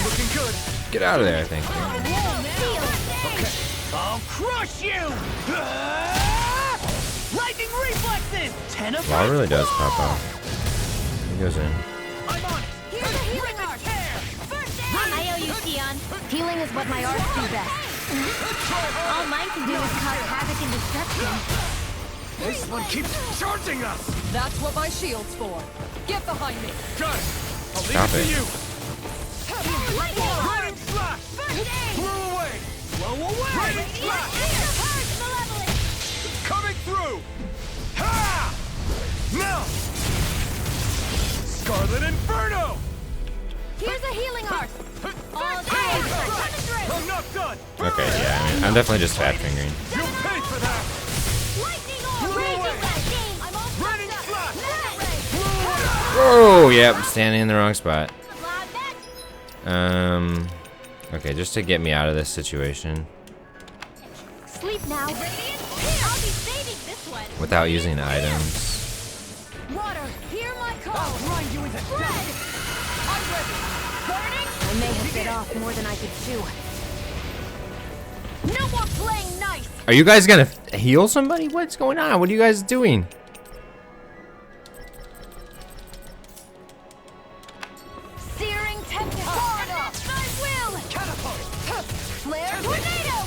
Looking good. Get out of there, thank you. I'll crush you! Lightning reflexes! 10 of Law really does pop off. He goes in. I'm on it! Here's a healing arc. First aid. I owe you, Sion. Healing is what my arts do best. All mine can do is cause havoc and destruction. This one keeps charging us. That's what my shield's for. Get behind me. Got it. I'll leave Stop it to it. you. Lightning arc. Raining slash. Blow away. Blow away! Raining slash. Malevolent. Coming through. Ha! Now. Scarlet Inferno. Here's a healing arc. All day. I'm not done. Okay, yeah, I mean, I'm definitely just fat fingering. You'll pay for that. Lightning arc. Oh, yep, I'm standing in the wrong spot. Okay, just to get me out of this situation. Sleep now. I'll be saving this one. Without using items. Water, hear my call. I'll grind you into dust. I'm ready. Burning. I may have bit off more than I could chew. No more playing nice. Are you guys gonna heal somebody? What's going on? What are you guys doing? Searing tempest. That's my will. Catapult. Flare tornado.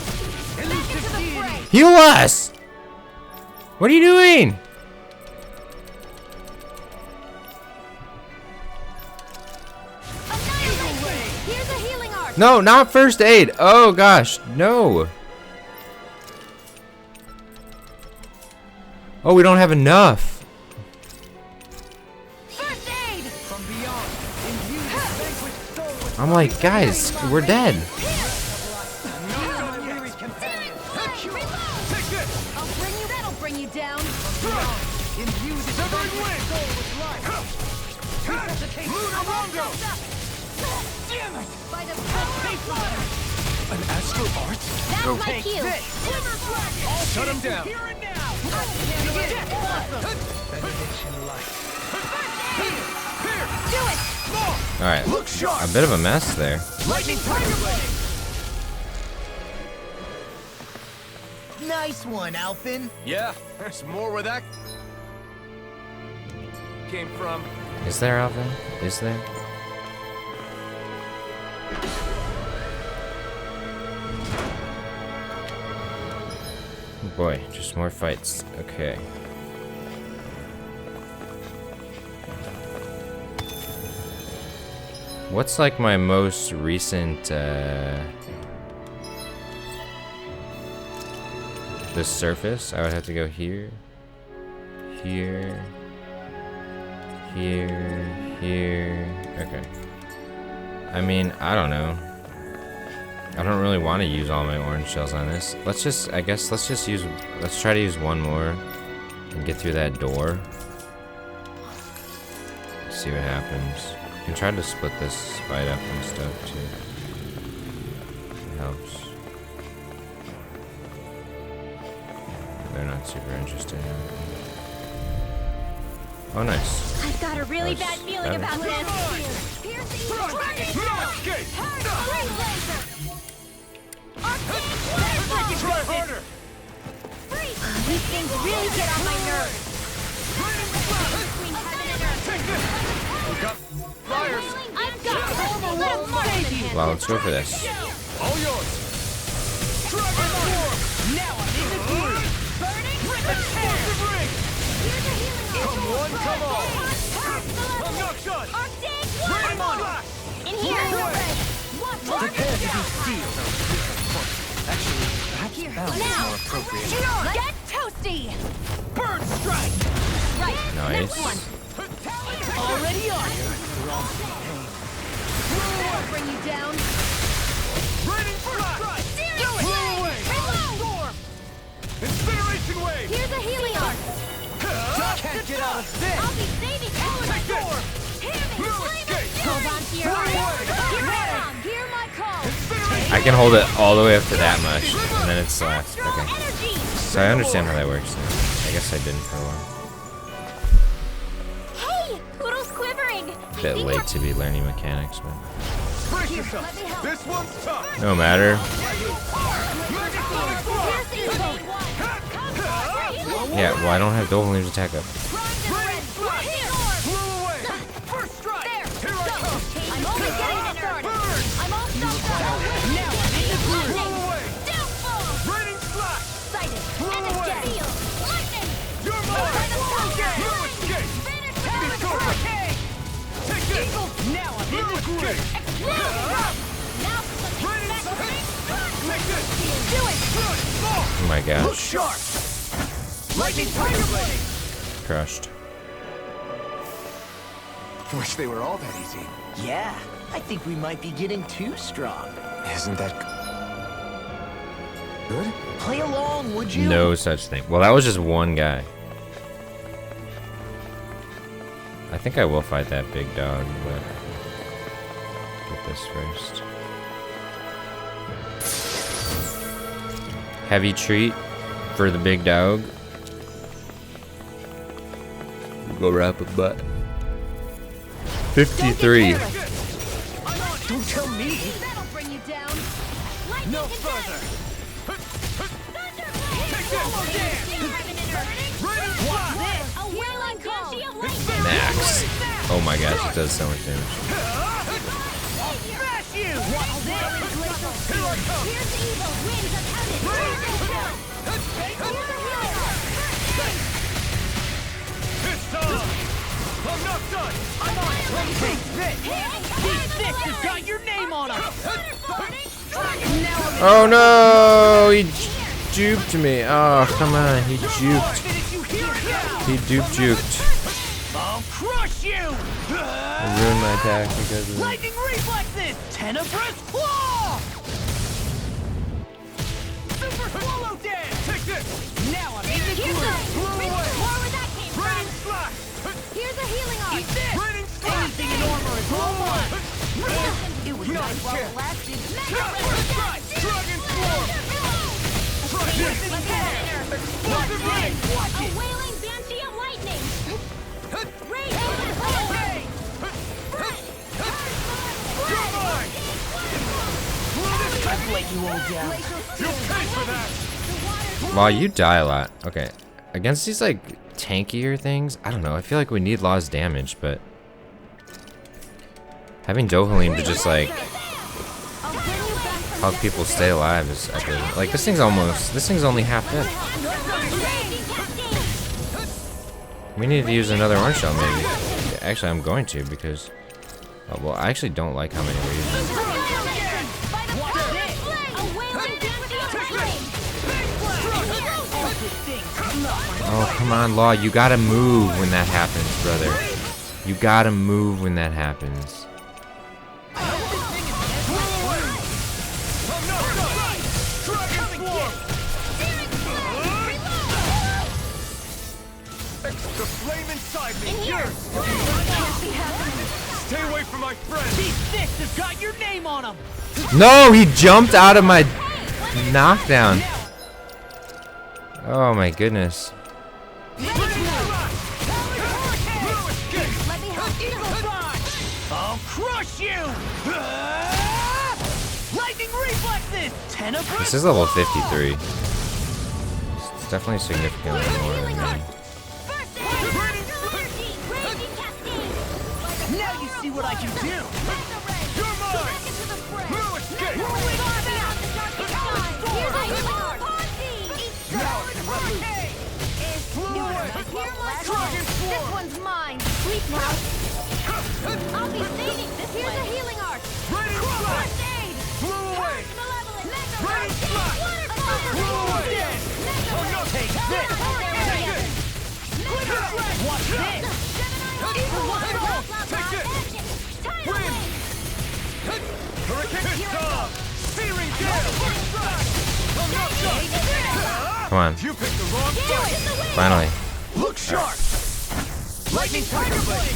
Back into the fray. Heal us! What are you doing? Annihilation. Here's a healing art. No, not first aid. Oh gosh, no. Oh, we don't have enough. First aid. From beyond, imbue this vanquished soul with I'm like, guys, we're dead. my weary companion. Take this! I'll bring you. That'll bring you down. Imbue this vanquished soul with life. Lunar Rondo! Damn it! By the power of An astral art? That's my cue. Shut him down. Here and now. Benediction light. Do it. All right, Look sharp. a bit of a mess there. Lightning Tiger Blade. Nice one, Alphen. Yeah, there's more where that came from. Is there, Alvin? Is there? Oh boy, just more fights. Okay. What's like my most recent, this surface? I would have to go here, here, here. Okay. I mean, I don't know. I don't really want to use all my orange shells on this. Let's just try to use one more and get through that door. See what happens. You can try to split this fight up and stuff too. It helps. They're not super interested in it. Oh, nice. I've got a really That's bad feeling better. about this. Here's the evil. Escape! Flame laser. Try harder! These things really get on my nerves. Between heaven and earth. Take this! We got fires! I've got a little more than him. Well, let's go for this. All yours! Dragon Form! Now I'm in the groove. Burning. Explosive ring! Here's a healing art. Come one, come all! I'm not done! Arctic Rain on it! in here. Prepare to be sealed. Actually, perhaps bound is Now. more appropriate. Get toasty. Bird strike! Right. Nice. Already on. That'll bring you down. Raining first strike! Do it. Blow away! Storm! Incineration wave! Here's a healing art. Can't get out of this! I'll be saving you. Take this! No escape! Hold on to your Blow heart. away! Hear my call. Incineration! I can hold it all the way up to that much, and then it's last. Astral Okay. energy. So I understand how that works now. I guess I didn't for a while. Hey, Poodle's quivering. Bit late to be learning mechanics, but Brace yourself! This one's tough! no matter. Here's the evade one. Yeah, well, I don't have double range attack up. Blow away! First strike! Here I come! I'm only getting started. Burn! I'm all stuffed up. Now I'm in the Blow groove. away! Downfall. Raining slash! Sighted. Blow And away! again. Lightning. You're mine! No escape! Be cobra! Take this! Now I'm in No the groove. escape! Now for some Raining spectrum. Take this! Do it. Good! Ball! Oh my Look gosh. sharp! Lightning Tiger Blade! Crushed. Wish they were all that easy. Yeah, I think we might be getting too strong. Isn't that good? Play along, would you? No such thing. Well, that was just one guy. I think I will fight that big dog, but get this first. Heavy treat for the big dog. Go wrap a butt. 53. Don't tell me. That'll bring you down. No further. A wailing banshee of lightning. Max. Oh my gosh, it does so much damage. Smash you! Here's the evil winds of heaven. It's on! I'm not done! I'm on! Take this! These six has got your name on them! Oh no! He duped me. Oh, come on. He duped. He juked. I'll crush you! I ruined my attack because of it. Lightning reflexes! Tenebrous claw! Super swallow dance! Take this! Now I'm in the Here's groove! Blow away! more where that came Raining from. slash! Here's a healing arc. Eat this! Raining slash! Anything in armor is all mine! It was nice while it lasted. Dragon form! Try this! Watch it! Watch A it! wailing banshee of lightning. Rage Come on! I've let you all down. You'll pay for that! Law, you die a lot. Okay. Against these, like, tankier things, I don't know. I feel like we need Law's damage, but having Dohalim to just, like, help people stay alive is epic. Like, this thing's only half dead. We need to use another orange shell, maybe. Actually, I'm going to, because... Oh, well, I actually don't like how many we're using. Oh, come on, Law. You gotta move when that happens, brother. You gotta move when that happens. The flame inside me! Yours! Stay away from my friend! These six has got your name on them! No, he jumped out of my knockdown. Oh my goodness. I'll crush you! Lightning reflexes! Tenebrous! This is level 53. It's definitely significantly more than me. Now you see what I can do! You're mine! No escape! Dragon This form! one's mine. Sleep now. I'll be saving this. Here's a healing arc. Raining slash! First aid. Blow away! Malevolent. Mega Raining slash! Waterfall. Blow away! I'm not take this! Take this! Watch this! Take this! Wind! Hurricane Storm! Searing gale! I'm not done! Come on. You picked the wrong fight! Finally. Look sharp! Lightning Tiger Blade!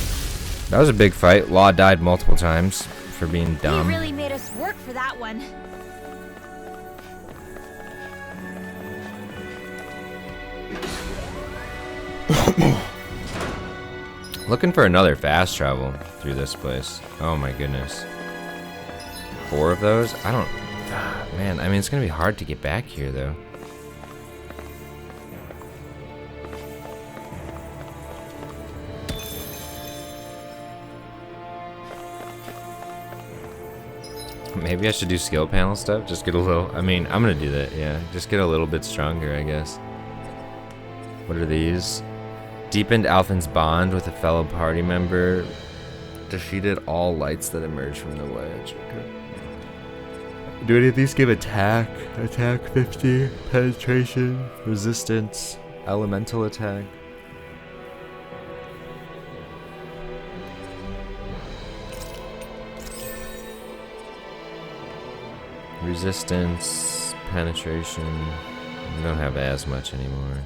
That was a big fight. Law died multiple times for being You dumb. really made us work for that one. Looking for another fast travel through this place. Oh my goodness. 4 of those? I don't... Man, I mean, it's going to be hard to get back here, though. Maybe I should do skill panel stuff. Just get a little... I mean, I'm going to do that, yeah. Just get a little bit stronger, I guess. What are these? Deepened Alphen's bond with a fellow party member. Defeated all lights that emerge from the wedge. Okay. Do any of these give attack? Attack 50, penetration, resistance, elemental attack. Resistance, penetration. We don't have as much anymore.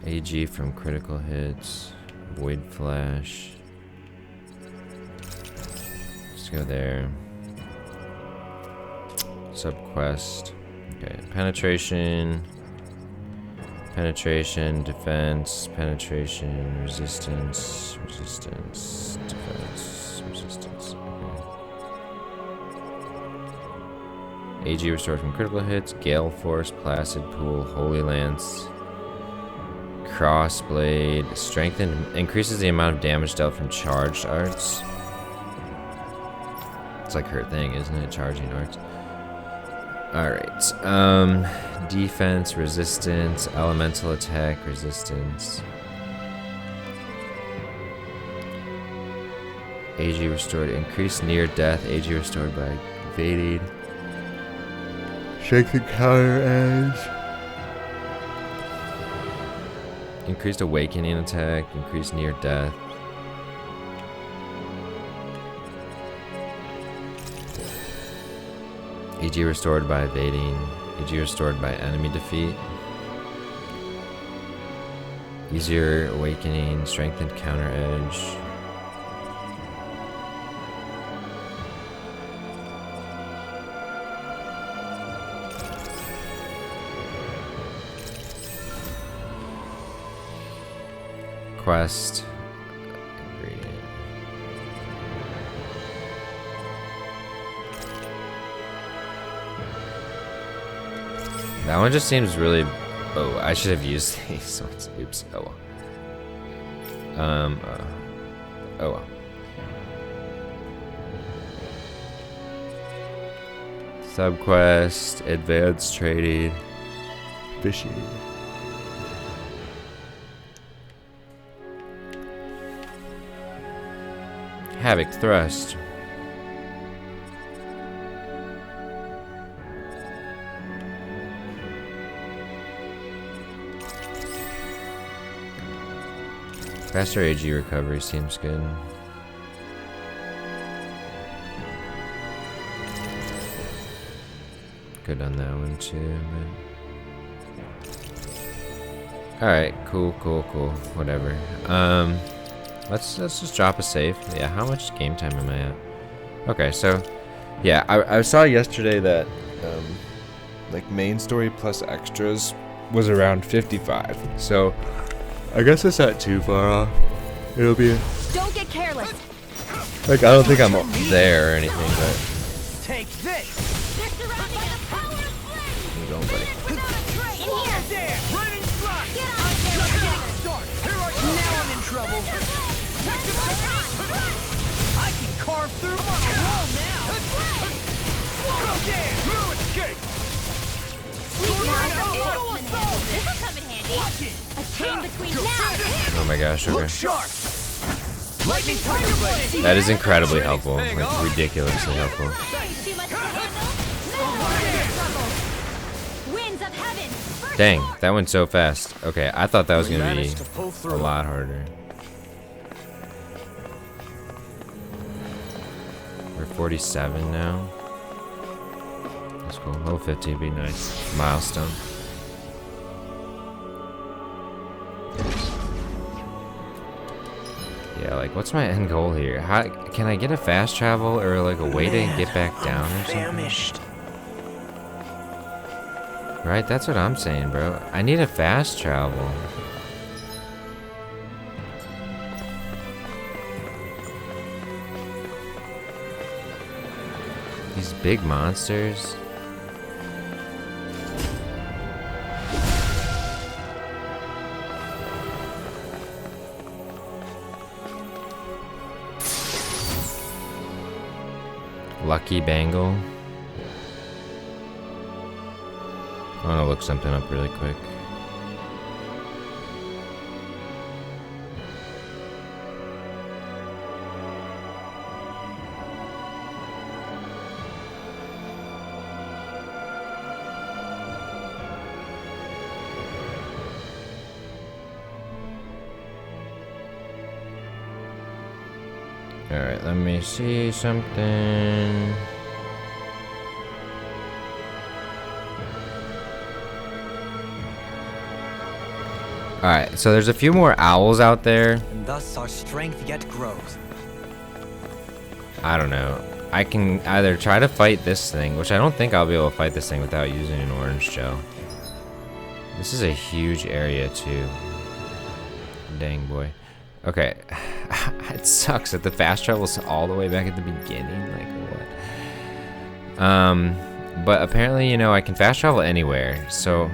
AG from critical hits. Void Flash. Let's go there. Subquest. Okay, penetration. Penetration, defense, penetration, resistance, resistance, defense, resistance. Okay. AG restored from critical hits. Gale Force, Placid Pool, Holy Lance. Crossblade, strengthened, increases the amount of damage dealt from charged arts. It's like her thing, isn't it? Charging arts. Alright. Defense, resistance, elemental attack, resistance. AG restored, increased near death, AG restored by evading. Strength and counter edge. Increased awakening attack, increased near death. AG restored by evading. AG restored by enemy defeat. Easier awakening, strengthened counter edge. Quest. Ingredient. That one just seems really. Oh, I should have used these ones. Oops. Oh well. Oh well. Subquest, advanced trading, fishing. Havoc Thrust. Faster AG recovery seems good. Good on that one too. Alright, cool. Whatever. Let's just drop a save. Yeah, how much game time am I at? Okay, so yeah, I saw yesterday that like main story plus extras was around 55. So I guess it's not too far off. It'll be Don't get careless. like I don't think I'm there or anything, but Take this! They're surrounded by the power of flame. you go, buddy. In here. There! Running slot! Get out there. Start! Here I go! Now I'm in trouble! I can carve through! I'm on a roll now! Go there! You escape! This'll come in handy. A chain between now. Oh my gosh, okay. Look sharp! Lightning tiger blade! That is incredibly helpful. Like ridiculously helpful. Too much to handle. Winds of heaven. Dang, that went so fast. Okay, I thought that was gonna be Managed to pull a through. lot harder. We're 47 now. That's cool. Level 50 would be nice. Milestone. Yeah, like, what's my end goal here? How can I get a fast travel or like a way to get back down or something? Famished. Right, that's what I'm saying, bro. I need a fast travel. These big monsters. Lucky Bangle. I want to look something up really quick. Alright, let me see something. Alright, so there's a few more owls out there. And thus our strength yet grows. I don't know. I can either try to fight this thing, which I don't think I'll be able to fight this thing without using an orange gel. This is a huge area too. Dang boy. Okay. It sucks that the fast travel's all the way back at the beginning. Like what? But apparently, you know, I can fast travel anywhere, so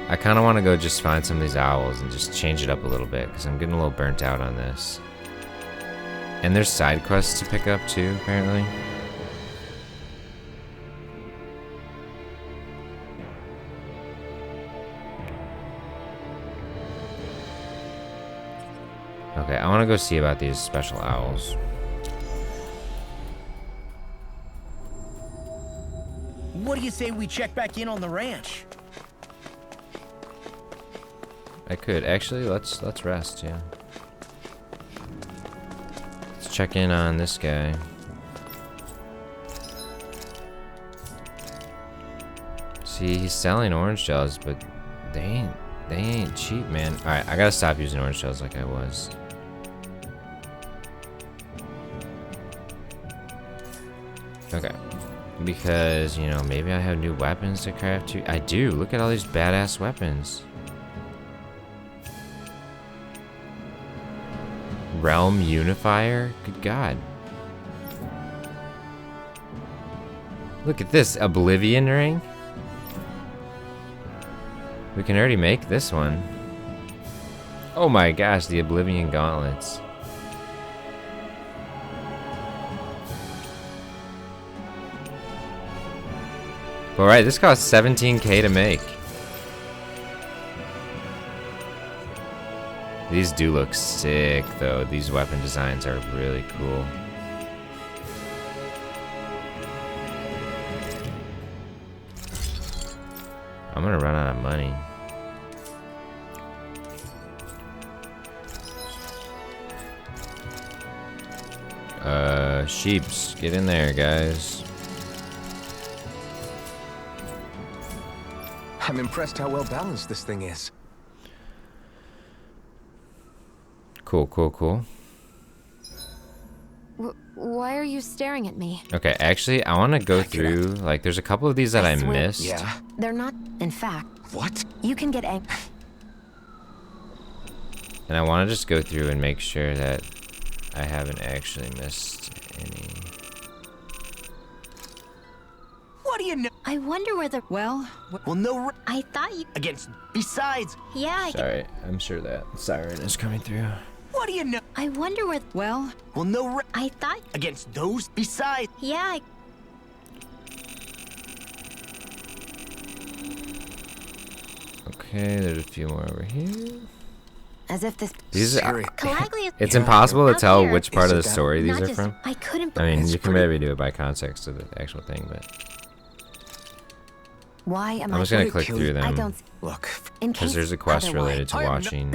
I kind of want to go just find some of these owls and just change it up a little bit, because I'm getting a little burnt out on this. And there's side quests to pick up too, apparently. Okay, I want to go see about these special owls. What do you say we check back in on the ranch? I could actually. Let's rest. Yeah. Let's check in on this guy. See, he's selling orange gels, but they ain't cheap, man. All right, I gotta stop using orange gels like I was. Okay. Because, you know, maybe I have new weapons to craft too. I do. Look at all these badass weapons. Realm Unifier? Good God. Look at this. Oblivion Ring? We can already make this one. Oh my gosh, the Oblivion Gauntlets. Alright, this costs 17k to make. These do look sick, though. These weapon designs are really cool. I'm gonna run out of money. Sheeps, get in there, guys. I'm impressed how well balanced this thing is. Cool, cool, cool. Why are you staring at me? Okay, actually, I want to go through, like, there's a couple of these that I swear- missed. Yeah. They're not, in fact. What? You can get And I want to just go through and make sure that I haven't actually missed any. What do you know? I wonder where the... Well, Well, no. I thought you... Against. Besides, Yeah, Sorry, I'm sure that siren is coming through. what do you know? I wonder where... well, Well, no. I thought... Against those. Besides. Yeah, Okay, there's a few more over here. as if this. These are, Siri. Calaglia... it's impossible to Out tell here. which part of Is the it that- story these Not are just... from. I couldn't... I mean, It's you can pretty- maybe do it by context of the actual thing, but Why am I'm I? just gonna Would it click kill through you? I them don't. Look, In because case there's a quest otherwise- related to I am watching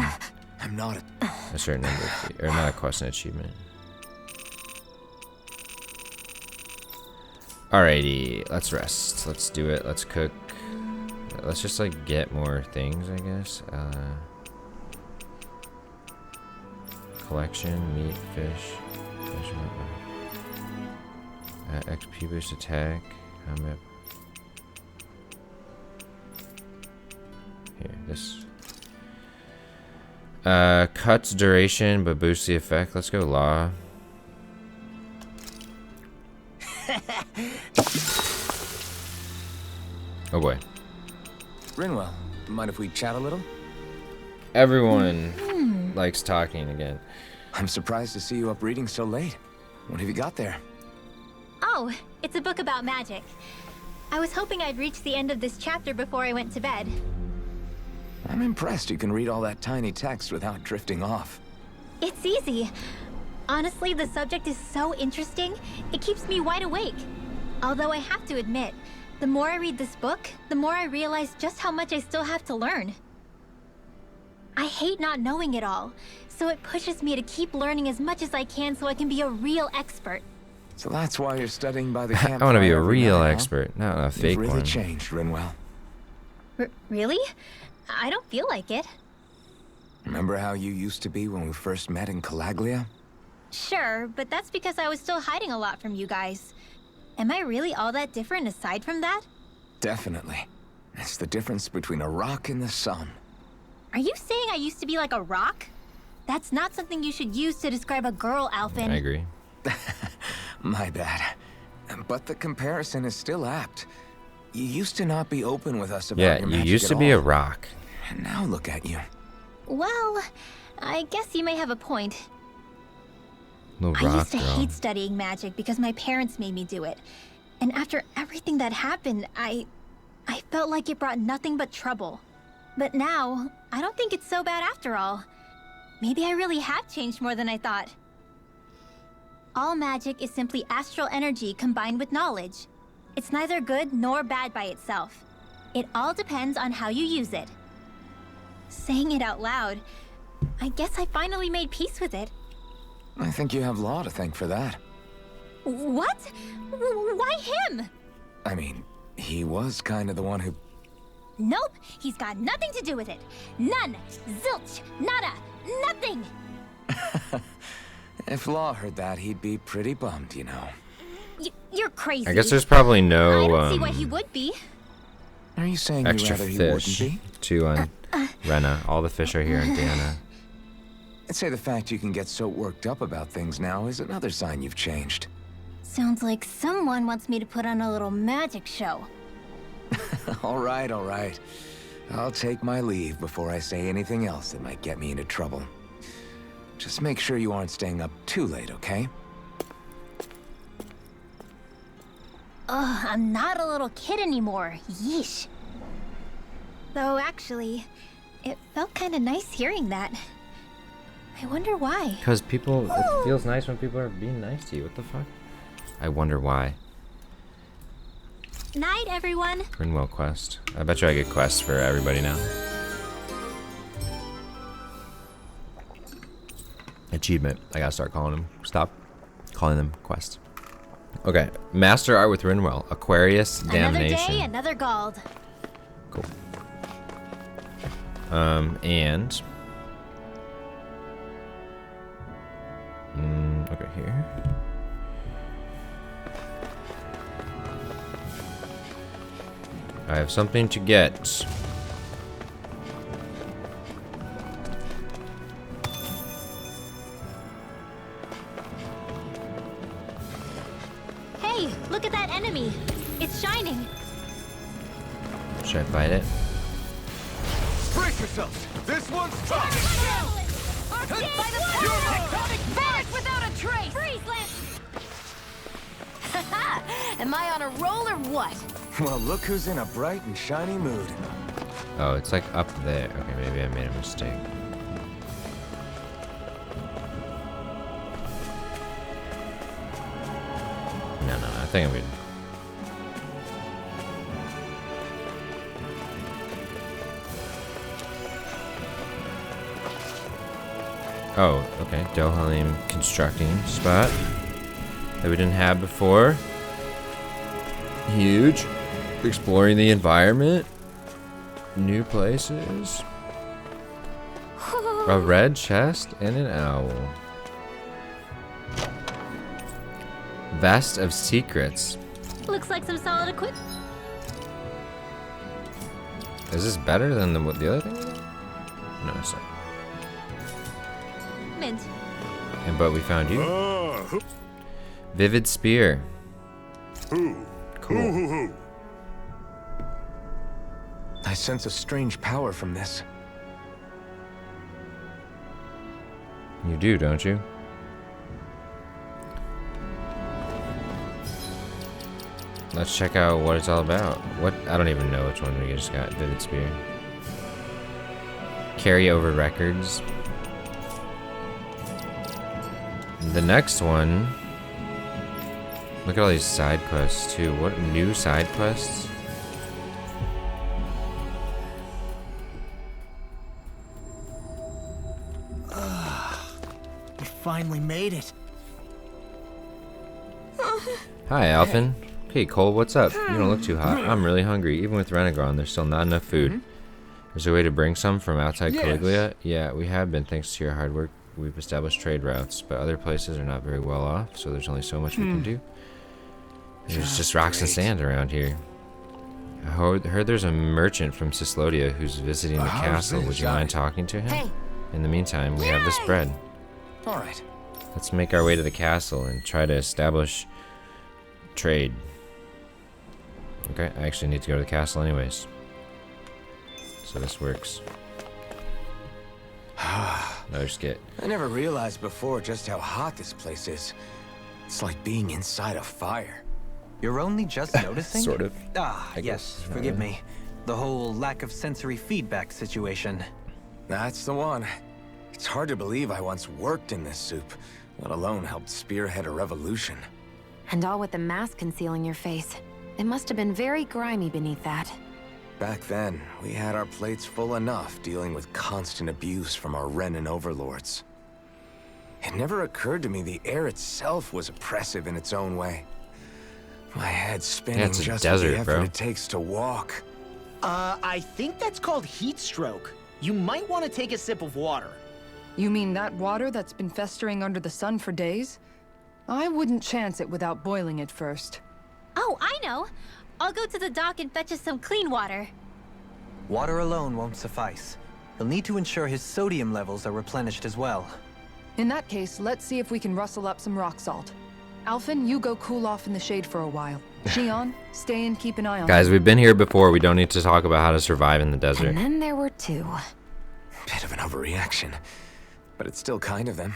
I'm not a... a certain number of, or not a quest, an achievement. Alrighty, let's rest. Let's do it. Let's cook. Let's just like get more things, I guess. Collection, meat, fish, XP boost attack. Combat. Here, this. Cuts duration but boosts the effect. Let's go law. Oh boy. Rinwell, mind if we chat a little? Everyone likes talking again. I'm surprised to see you up reading so late. What have you got there? Oh, it's a book about magic. I was hoping I'd reach the end of this chapter before I went to bed. I'm impressed you can read all that tiny text without drifting off. It's easy. Honestly, the subject is so interesting, it keeps me wide awake. Although I have to admit, the more I read this book, the more I realize just how much I still have to learn. I hate not knowing it all, so it pushes me to keep learning as much as I can so I can be a real expert. So that's why you're studying by the I campfire. want to be a every real night, huh? expert, not a You've fake really one. changed, Rinwell. Really? I don't feel like it. Remember how you used to be when we first met in Calaglia? Sure, but that's because I was still hiding a lot from you guys. Am I really all that different aside from that? Definitely. It's the difference between a rock and the sun. Are you saying I used to be like a rock? That's not something you should use to describe a girl, Alphen. I agree. My bad. But the comparison is still apt. You used to not be open with us about Yeah, your you magic used to at be a all. rock. And now look at you. Well, I guess you may have a point. Little I rock used to girl. hate studying magic because my parents made me do it. And after everything that happened, I felt like it brought nothing but trouble. But now, I don't think it's so bad after all. Maybe I really have changed more than I thought. All magic is simply astral energy combined with knowledge. It's neither good nor bad by itself. It all depends on how you use it. Saying it out loud, I guess I finally made peace with it. I think you have Law to thank for that. What? Why him? I mean, he was kind of the one who... Nope, he's got nothing to do with it. None. Zilch. Nada. Nothing. If Law heard that, he'd be pretty bummed, you know. You're crazy. I guess there's probably I no don't see why he would be. Are you saying you'd extra rather he wouldn't fish be? to Rena. All the fish are here in Diana. I'd say the fact you can get so worked up about things now is another sign you've changed. Sounds like someone wants me to put on a little magic show. All right, all right. I'll take my leave before I say anything else that might get me into trouble. Just make sure you aren't staying up too late, okay? Ugh, I'm not a little kid anymore. Yeesh. Though actually, it felt kind of nice hearing that. I wonder why. Because people, it feels nice when people are being nice to you. What the fuck? I wonder why. Night, everyone. Grinwell quest. I bet you I get quests for everybody now. Achievement. I gotta start calling them. Stop calling them quests. Okay. Master art with Rinwell. Aquarius Damnation. Another day, another Gald. Cool. And okay, here. I have something to get. Hey, look at that enemy. It's shining. Should I fight it? Brace yourselves! This one's tough! Vanish without a trace! Freeze, Lance! Am I on a roll or what? Well, look who's in a bright and shiny mood. Oh, it's like up there. Okay, maybe I made a mistake. No, I think I'm good. Oh, okay. Dohalim constructing spot that we didn't have before. Huge. Exploring the environment. New places. A red chest and an owl. Vest of secrets. Looks like some solid equipment. Is this better than the other thing? No, it's not. But we found you. Vivid spear. Cool. I sense a strange power from this. You do, don't you? Let's check out what it's all about. What? I don't even know which one we just got. Vivid spear. Carry over records. The next one. Look at all these side quests too. What new side quests? We finally made it. Hi, Alphen. Hey, Cole, what's up? You don't look too hot. I'm really hungry. Even with Renegron, there's still not enough food. Is there a way to bring some from outside Caligula? Yeah, we have been, thanks to your hard work. We've established trade routes, but other places are not very well off, so there's only so much we can do. There's just rocks and sand around here. I heard there's a merchant from Cyslodia who's visiting the castle. Would you mind talking to him? Hey. In the meantime, we have this bread. Alright. Let's make our way to the castle and try to establish trade. Okay, I actually need to go to the castle anyways. So this works. Another skit. I never realized before just how hot this place is. It's like being inside a fire. You're only just noticing? Sort of. Ah, I yes, guess. forgive me. The whole lack of sensory feedback situation. That's the one. It's hard to believe I once worked in this soup, let alone helped spearhead a revolution. And all with the mask concealing your face. It must have been very grimy beneath that. Back then, we had our plates full enough dealing with constant abuse from our Renan overlords. It never occurred to me the air itself was oppressive in its own way. My head's spinning it's a just desert, with the effort bro. it takes to walk. I think that's called heat stroke. You might want to take a sip of water. You mean that water that's been festering under the sun for days? I wouldn't chance it without boiling it first. Oh, I know. I'll go to the dock and fetch us some clean water. Water alone won't suffice. You'll need to ensure his sodium levels are replenished as well. In that case, let's see if we can rustle up some rock salt. Alphen, you go cool off in the shade for a while. Shion, stay and keep an eye on Guys, we've been here before. We don't need to talk about how to survive in the desert. And then there were two. Bit of an overreaction, but it's still kind of them.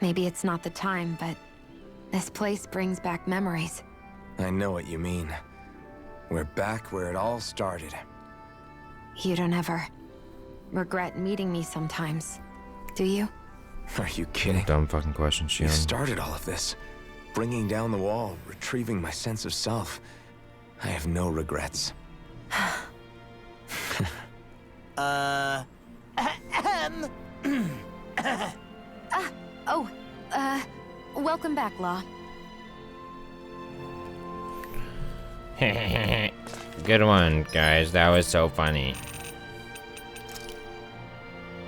Maybe it's not the time, but this place brings back memories. I know what you mean. We're back where it all started. You don't ever regret meeting me sometimes, do you? Are you kidding? Dumb fucking question, You Shion. started all of this. Bringing down the wall, retrieving my sense of self. I have no regrets. Welcome back, Law. Good one, guys. That was so funny.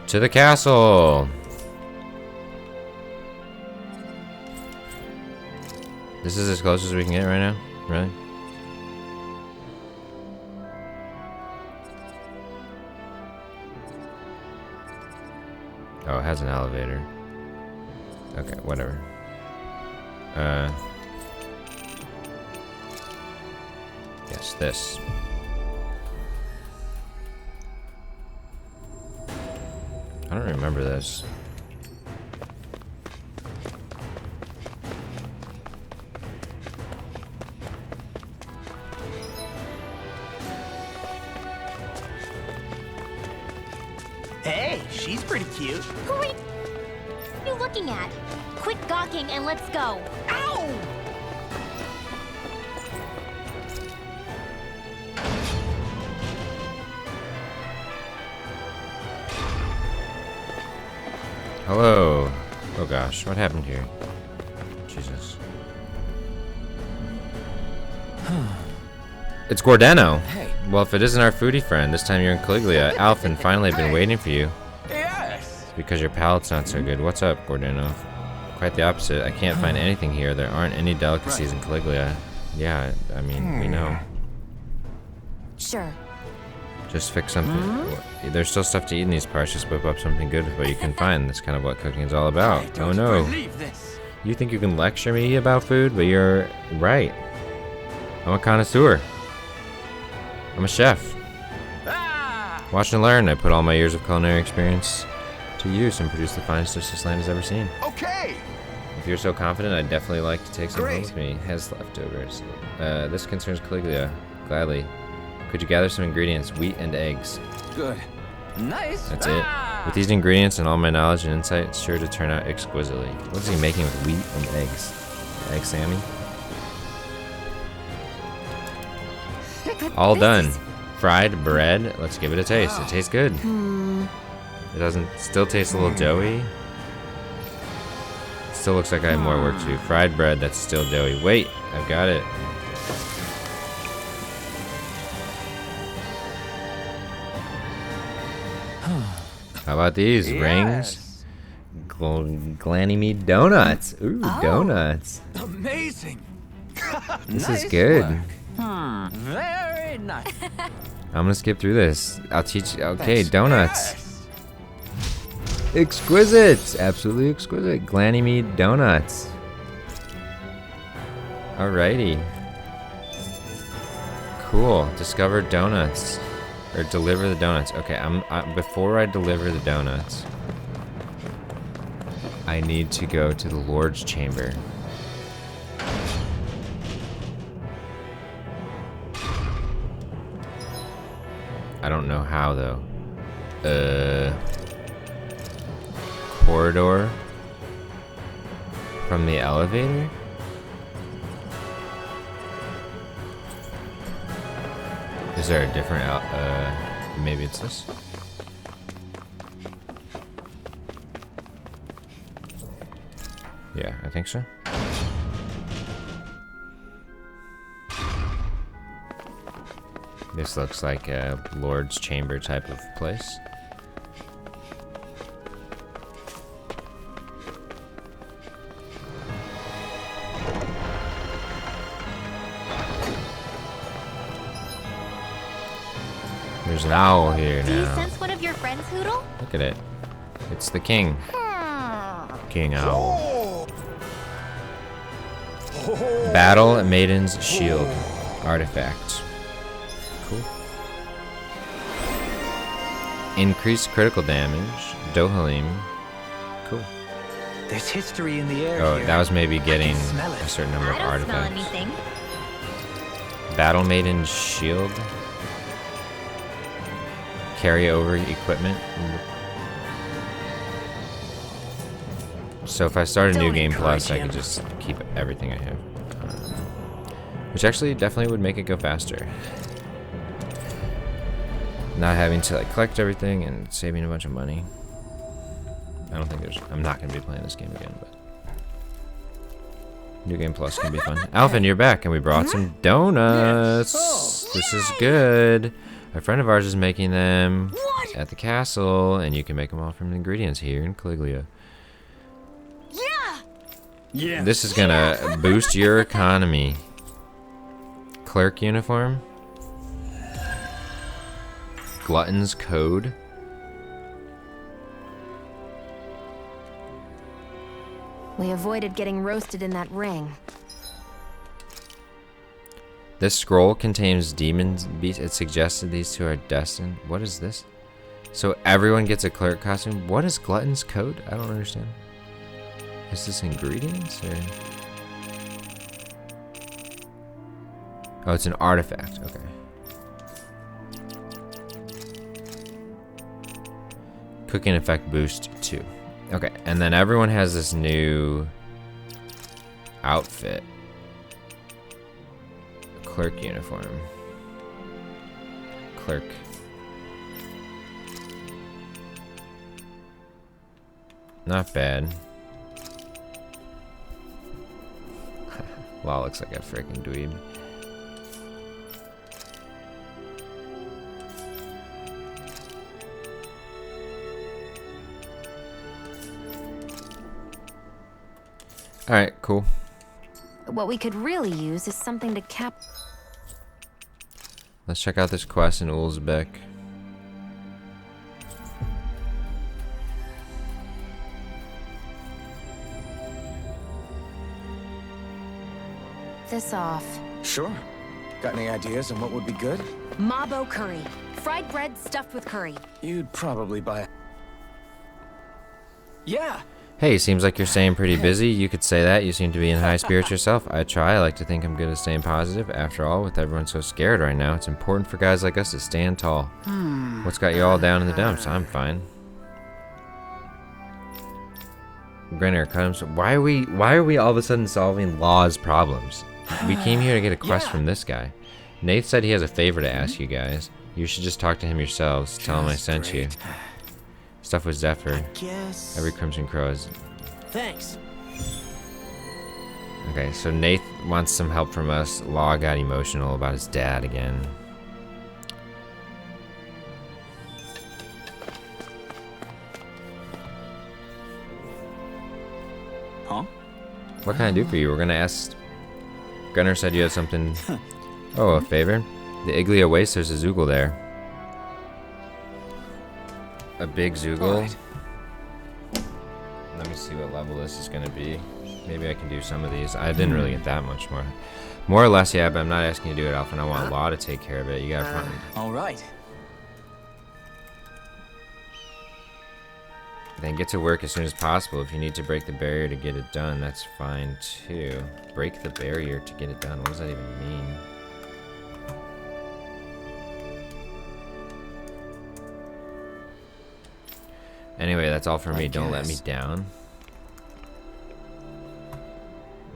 To the castle. This is as close as we can get right now? Really? Oh, it has an elevator. Okay, whatever. Yes, this. I don't remember this. Hey, she's pretty cute. Who are you looking at? Quit gawking and let's go. Ow! Hello. Oh gosh, what happened here? Jesus. It's Gordeno. Hey. Well, if it isn't our foodie friend, this time you're in Caligula. Alphen, finally I've been waiting for you. Yes! It's because your palate's not so good. What's up, Gordeno? Quite the opposite. I can't find anything here. There aren't any delicacies in Caligula. Yeah, I mean, we know. Sure. Just fix something. There's still stuff to eat in these parts. Just whip up something good with what you can find. That's kind of what cooking is all about. Oh no. You think you can lecture me about food, but you're right. I'm a connoisseur. I'm a chef. Watch and learn. I put all my years of culinary experience to use and produce the finest dish this land has ever seen. Okay! If you're so confident, I'd definitely like to take some home Great. with me. Has leftovers. This concerns Caligula. Gladly. Could you gather some ingredients? Wheat and eggs. Good. Nice! That's it. With these ingredients and all my knowledge and insight, it's sure to turn out exquisitely. What is he making with wheat and eggs? Egg Sammy? All done. Fried bread. Let's give it a taste. It tastes good. It doesn't still taste a little doughy. Still looks like I have more work to do. Fried bread, that's still doughy. Wait, I've got it. How about these rings? Glanymede donuts. Ooh, donuts. Amazing. This is good. Very nice. I'm gonna skip through this. I'll teach. Okay, donuts. Exquisite. Absolutely exquisite. Glanymede donuts. Alrighty. Cool. Discover donuts. Or deliver the donuts. Okay, before I deliver the donuts, I need to go to the Lord's Chamber. I don't know how though. Corridor from the elevator? Is there a different maybe it's this? Yeah, I think so. This looks like a Lord's Chamber type of place. There's an owl here Do you now. sense one of your friends, Hoodle? Look at it. It's the king. King Owl. Battle Maiden's Shield. Artifact. Cool. Increased critical damage. Dohalim. Cool. There's history in the air Oh, here. that was maybe getting smell it. a certain number of I don't smell artifacts. anything. Battle Maiden's Shield. Carry over equipment. So if I start a new Don't game plus, I encourage can him. just keep everything I have. Which actually definitely would make it go faster. Not having to like collect everything and saving a bunch of money. I don't think I'm not gonna be playing this game again, but New Game Plus can be fun. Alvin, you're back, and we brought some donuts. This is good. A friend of ours is making them at the castle, and you can make them all from the ingredients here in Caligula. Yeah. This is gonna boost your economy. Clerk uniform. Glutton's Code. We avoided getting roasted in that ring. This scroll contains demons beasts. It suggested these two are destined. What is this? So everyone gets a cleric costume. What is Glutton's Code? I don't understand. Is this ingredients or? Oh, it's an artifact. Okay. Cooking effect boost 2. Okay, and then everyone has this new outfit. Clerk uniform. Clerk. Not bad. Wow, looks like a freaking dweeb. Alright, cool. What we could really use is something to cap. Let's check out this quest in Ulzbek. This off. Sure. Got any ideas on what would be good? Mabo curry. Fried bread stuffed with curry. You'd probably buy. Yeah. Hey, seems like you're staying pretty busy. You could say that. You seem to be in high spirits yourself. I try. I like to think I'm good at staying positive. After all, with everyone so scared right now, it's important for guys like us to stand tall. What's got you all down in the dumps? I'm fine. Grinner comes. Why are we all of a sudden solving Law's problems? We came here to get a quest from this guy. Nate said he has a favor to ask you guys. You should just talk to him yourselves. Tell him I sent you. Stuff with Zephyr. Guess. Every Crimson Crow is. Thanks. Okay, so Nath wants some help from us. Law got emotional about his dad again. Huh? What can I do for you? We're gonna ask. Gunnar said you had something. Oh, a favor? The Iglia Waste, there's a Zoogle there. A big Zoogle. Right. Let me see what level this is gonna be. Maybe I can do some of these. I didn't really get that much more. More or less, yeah, but I'm not asking you to do it, Alphen. I want Law to take care of it. You gotta find. All right. Then get to work as soon as possible. If you need to break the barrier to get it done, that's fine too. Break the barrier to get it done. What does that even mean? Anyway, that's all for me. Don't let me down.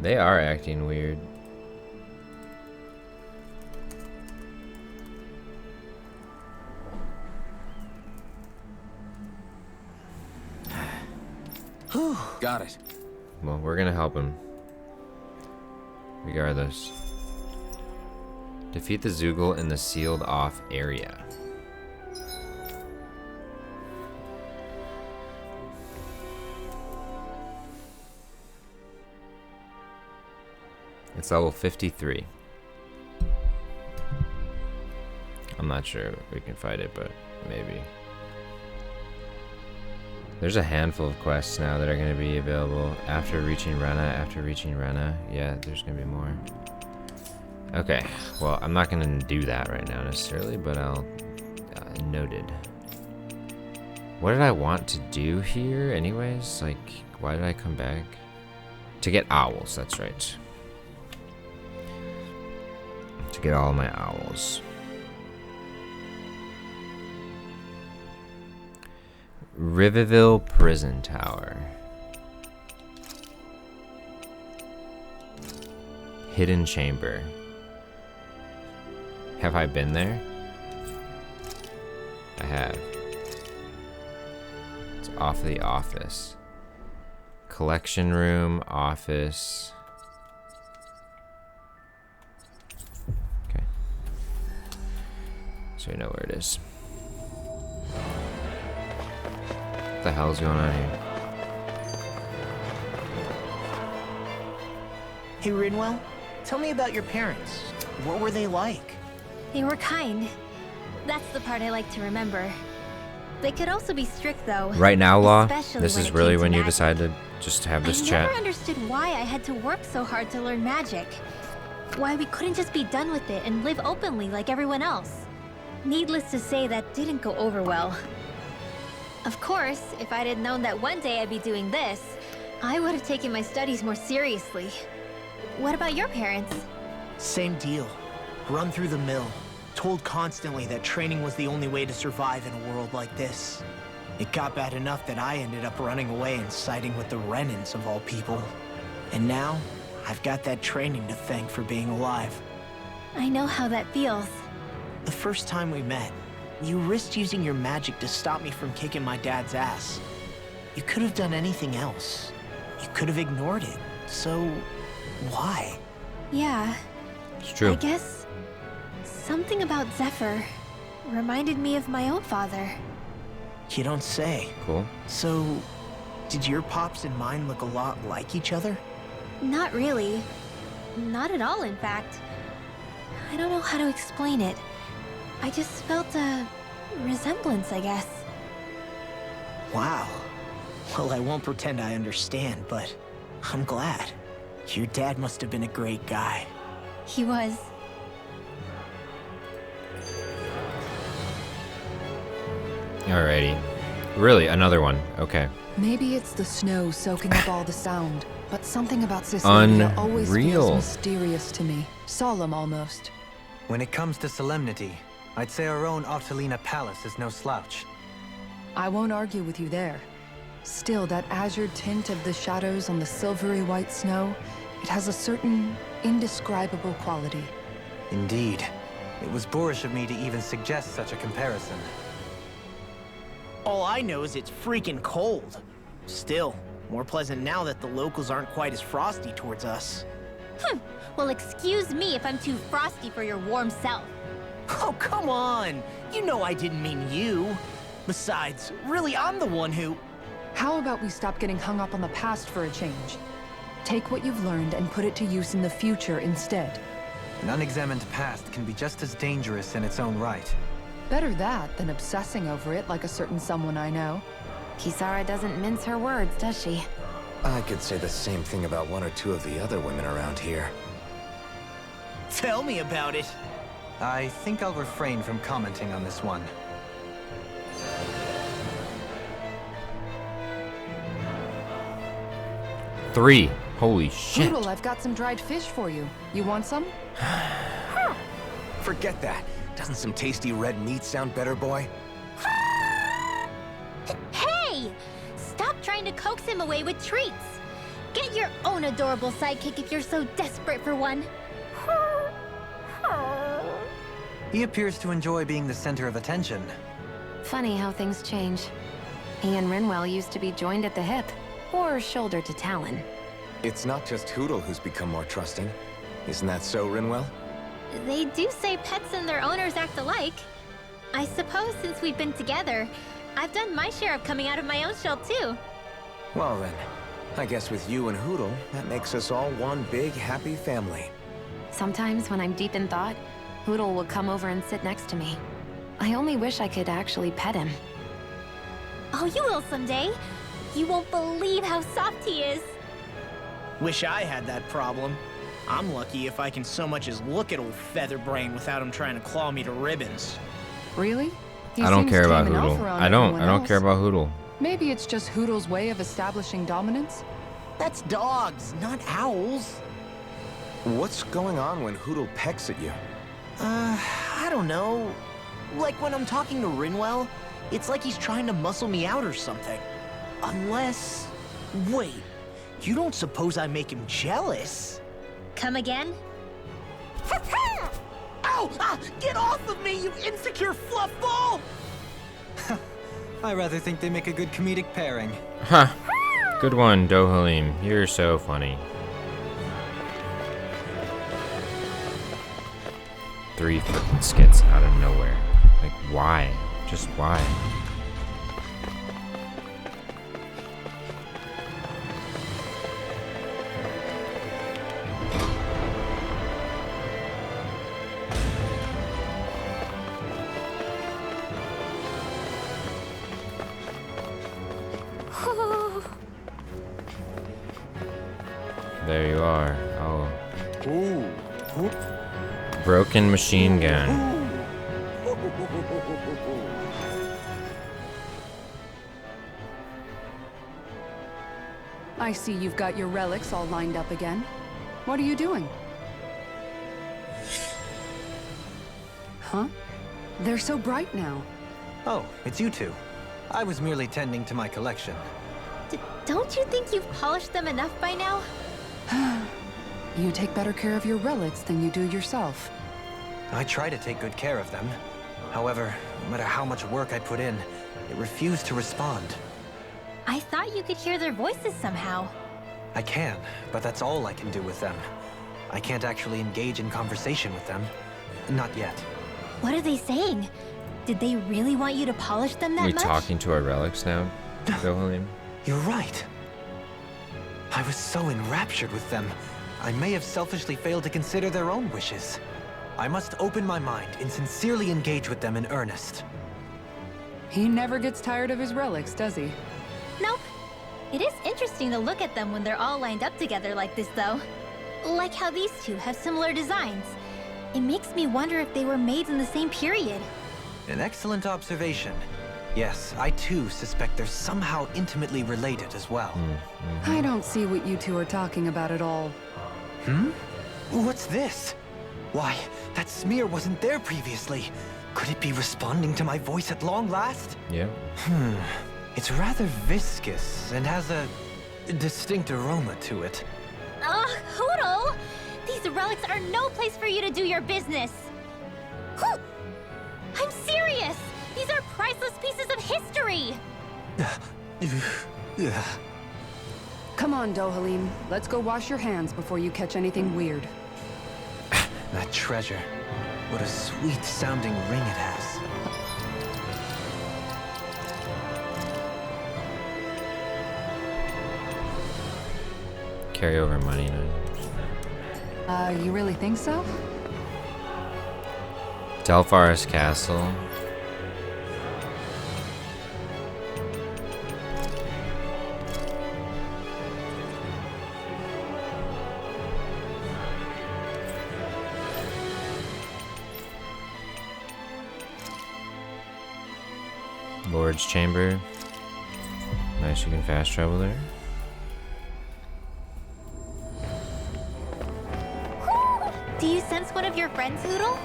They are acting weird. Got it. Well, we're gonna help him. Regardless. Defeat the Zoogle in the sealed off area. It's level 53. I'm not sure we can fight it, but maybe. There's a handful of quests now that are going to be available after reaching Rena. Yeah, there's going to be more. Okay, well, I'm not going to do that right now necessarily, but I'll noted. What did I want to do here anyways? Like, why did I come back? To get owls, that's right. To get all my owls. Riverville Prison Tower. Hidden Chamber. Have I been there? I have. It's off the office. Collection room, office. Okay. So you know where it is. What the hell's going on here? Hey, Rinwell, tell me about your parents. What were they like? They were kind. That's the part I like to remember. They could also be strict, though. Right now, Law, especially this when is it really came to when you magic. decide to just have this I chat. never understood why I had to work so hard to learn magic. Why we couldn't just be done with it and live openly like everyone else. Needless to say, that didn't go over well. Of course, if I'd had known that one day I'd be doing this, I would have taken my studies more seriously. What about your parents? Same deal. Run through the mill. Told constantly that training was the only way to survive in a world like this. It got bad enough that I ended up running away and siding with the Renans of all people. And now, I've got that training to thank for being alive. I know how that feels. The first time we met, you risked using your magic to stop me from kicking my dad's ass. You could have done anything else. You could have ignored it. So, why? Yeah. It's true. I guess something about Zephyr reminded me of my own father. You don't say. Cool. So, did your pops and mine look a lot like each other? Not really. Not at all, in fact. I don't know how to explain it. I just felt a resemblance, I guess. Wow. Well, I won't pretend I understand, but I'm glad. Your dad must have been a great guy. He was. Alrighty. Really, another one. Okay. Maybe it's the snow soaking up all the sound, but something about Caesarea always Unreal. feels mysterious to me. Solemn almost. When it comes to solemnity, I'd say our own Octalina Palace is no slouch. I won't argue with you there. Still, that azure tint of the shadows on the silvery white snow, it has a certain indescribable quality. Indeed. It was boorish of me to even suggest such a comparison. All I know is it's freaking cold. Still, More pleasant now that the locals aren't quite as frosty towards us. Well, excuse me if I'm too frosty for your warm self. Oh, come on! You know I didn't mean you. Besides, really, I'm the one who... How about we stop getting hung up on the past for a change? Take what you've learned and put it to use in the future instead. An unexamined past can be just as dangerous in its own right. Better that than obsessing over it like a certain someone I know. Kisara doesn't mince her words, does she? I could say the same thing about one or two of the other women around here. Tell me about it. I think I'll refrain from commenting on this one. Three. Holy shit. Poodle, I've got some dried fish for you. You want some? Forget that. Doesn't some tasty red meat sound better, boy? Hey! Stop trying to coax him away with treats. Get your own adorable sidekick if you're so desperate for one. He appears to enjoy being the center of attention. Funny how things change. He and Rinwell used to be joined at the hip, or shoulder to talon. It's not just Hootle who's become more trusting. Isn't that so, Rinwell? They do say pets and their owners act alike. I suppose since we've been together, I've done my share of coming out of my own shell too. Well then, I guess with you and Hootle, that makes us all one big happy family. Sometimes when I'm deep in thought, Hootle will come over and sit next to me. I only wish I could actually pet him. Oh, you will someday. You won't believe how soft he is. Wish I had that problem. I'm lucky if I can so much as look at old Featherbrain without him trying to claw me to ribbons. Really? He I don't seems care about tame enough Hootle. around I don't everyone else. care about Hootle. Maybe it's just Hootle's way of establishing dominance? That's dogs, not owls. What's going on when Hootle pecks at you? I don't know. Like when I'm talking to Rinwell, it's like he's trying to muscle me out or something. Unless... Wait, you don't suppose I make him jealous? Come again? Ow! Ah, get off of me, you insecure fluffball! I rather think they make a good comedic pairing. Huh. Good one, Dohalim. You're so funny. 3 freaking skits out of nowhere. Like, why? Just why? There you are. Oh. Ooh. Broken machine gun. I see you've got your relics all lined up again. What are you doing? Huh? They're so bright now. Oh, it's you two. I was merely tending to my collection. Don't you think you've polished them enough by now? You take better care of your relics than you do yourself. I try to take good care of them. However, no matter how much work I put in, it refused to respond. I thought you could hear their voices somehow. I can, but that's all I can do with them. I can't actually engage in conversation with them. Not yet. What are they saying? Did they really want you to polish them that We much? talking to our relics now, Dohalim? You're right. I was so enraptured with them, I may have selfishly failed to consider their own wishes. I must open my mind and sincerely engage with them in earnest. He never gets tired of his relics, does he? Nope. It is interesting to look at them when they're all lined up together like this, though. Like how these two have similar designs. It makes me wonder if they were made in the same period. An excellent observation. Yes, I too suspect they're somehow intimately related as well. I don't see what you two are talking about at all. What's this? Why, that smear wasn't there previously. Could it be responding to my voice at long last? Yeah. It's rather viscous and has a distinct aroma to it. Ugh, Hootle! These relics are no place for you to do your business. I'm serious! These are priceless pieces of history! on, Dohalim. Let's go wash your hands before you catch anything weird. That treasure. What a sweet-sounding ring it has. Carry over money. You really think so? Telfaris Castle. Lord's Chamber. Nice, you can fast travel there. Do you sense one of your friends, Hoodle?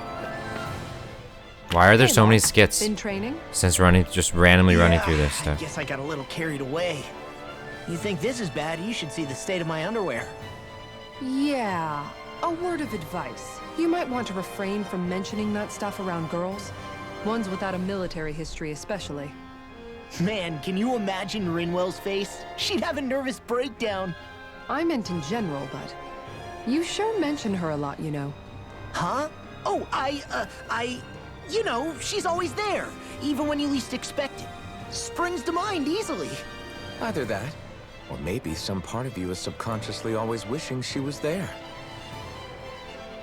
Why are there so many skits? Been training? Since just randomly running through this I stuff. guess I got a little carried away. You think this is bad, you should see the state of my underwear. Yeah. A word of advice. You might want to refrain from mentioning that stuff around girls. Ones without a military history especially. Man, can you imagine Rinwell's face? She'd have a nervous breakdown. I meant in general, but you sure mention her a lot, you know. Huh? Oh, you know, she's always there, even when you least expect it. Springs to mind easily. Either that, or maybe some part of you is subconsciously always wishing she was there.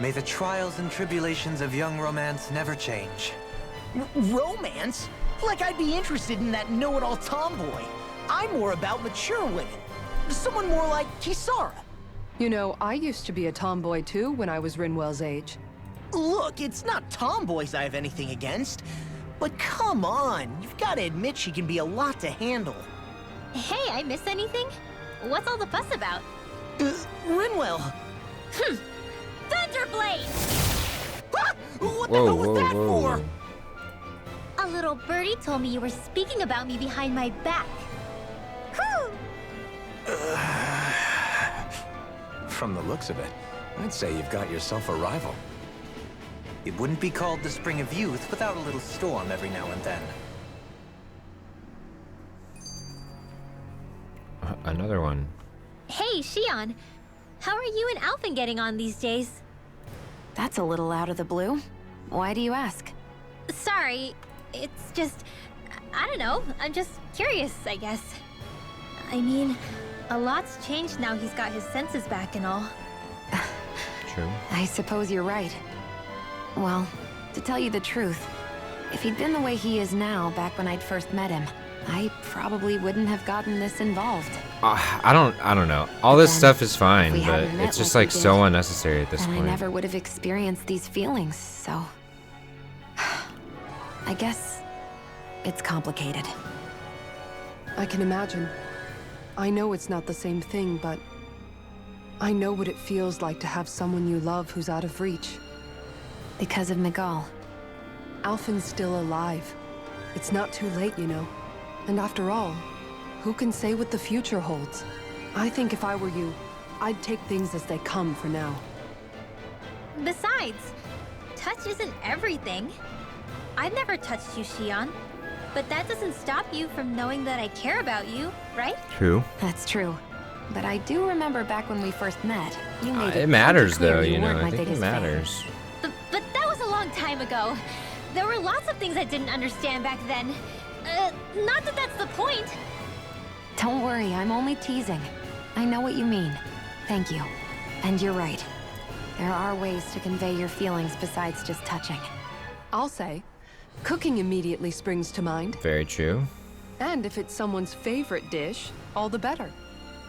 May the trials and tribulations of young romance never change. Romance? Like I'd be interested in that know-it-all tomboy. I'm more about mature women. Someone more like Kisara. You know, I used to be a tomboy too when I was Rinwell's age. Look, it's not tomboys I have anything against. But come on, you've got to admit she can be a lot to handle. Hey, I miss anything? What's all the fuss about? Rinwell. Thunderblade! Ah! What the hell was that for? A little birdie told me you were speaking about me behind my back. From the looks of it, I'd say you've got yourself a rival. It wouldn't be called the Spring of Youth without a little storm every now and then. Another one. Hey, Shion. How are you and Alphen getting on these days? That's a little out of the blue. Why do you ask? Sorry, it's just... I don't know. I'm just curious, I guess. I mean, a lot's changed now he's got his senses back and all. True. I suppose you're right. Well, to tell you the truth, if he'd been the way he is now back when I'd first met him, I probably wouldn't have gotten this involved. I don't know. All this stuff is fine, we but hadn't met it's just like like we so did, unnecessary at this And point. I never would have experienced these feelings, so... I guess it's complicated. I can imagine. I know it's not the same thing, but I know what it feels like to have someone you love who's out of reach. Because of Miguel. Alphen's still alive. It's not too late, you know. And after all, who can say what the future holds? I think if I were you, I'd take things as they come for now. Besides, touch isn't everything. I've never touched you, Shion. But that doesn't stop you from knowing that I care about you, right? True. That's true. But I do remember back when we first met, you made It matters pretty clear though, you you know. weren't my I think it biggest fan. matters. But that was a long time ago. There were lots of things I didn't understand back then. Not that that's the point. Don't worry, I'm only teasing. I know what you mean. Thank you. And you're right. There are ways to convey your feelings besides just touching. I'll say, cooking immediately springs to mind. Very true. And if it's someone's favorite dish, all the better.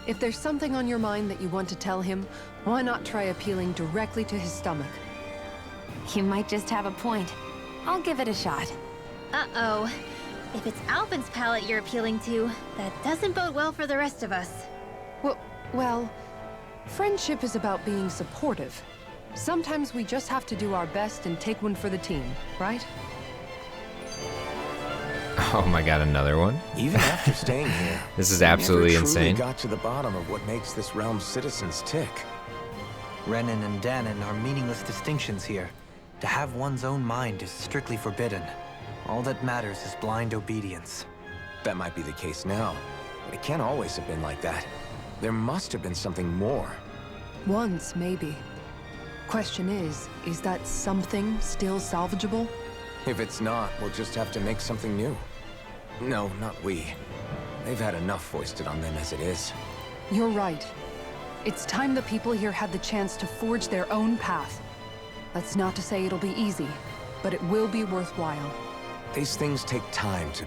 If there's something on your mind that you want to tell him, why not try appealing directly to his stomach? You might just have a point. I'll give it a shot. Uh-oh. If it's Alphen's palate you're appealing to, that doesn't bode well for the rest of us. Well, friendship is about being supportive. Sometimes we just have to do our best and take one for the team, right? Oh my god, another one? Even after staying here, This is we absolutely never truly insane. got to the bottom of what makes this realm's citizens tick. Renan and Danon are meaningless distinctions here. To have one's own mind is strictly forbidden. All that matters is blind obedience. That might be the case now, but it can't always have been like that. There must have been something more. Once, maybe. Question is that something still salvageable? If it's not, we'll just have to make something new. No, not we. They've had enough foisted on them as it is. You're right. It's time the people here had the chance to forge their own path. That's not to say it'll be easy, but it will be worthwhile. These things take time to...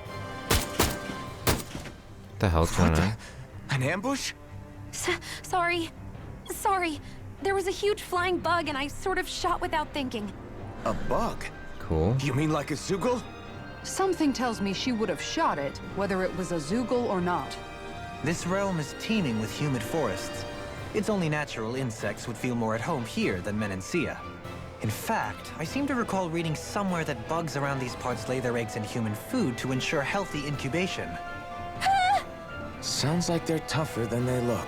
What the hell's going on? An ambush? Sorry. There was a huge flying bug and I sort of shot without thinking. A bug? Cool. You mean like a Zoogle? Something tells me she would have shot it, whether it was a Zoogle or not. This realm is teeming with humid forests. It's only natural insects would feel more at home here than Menancia. In fact, I seem to recall reading somewhere that bugs around these parts lay their eggs in human food to ensure healthy incubation. Sounds like they're tougher than they look.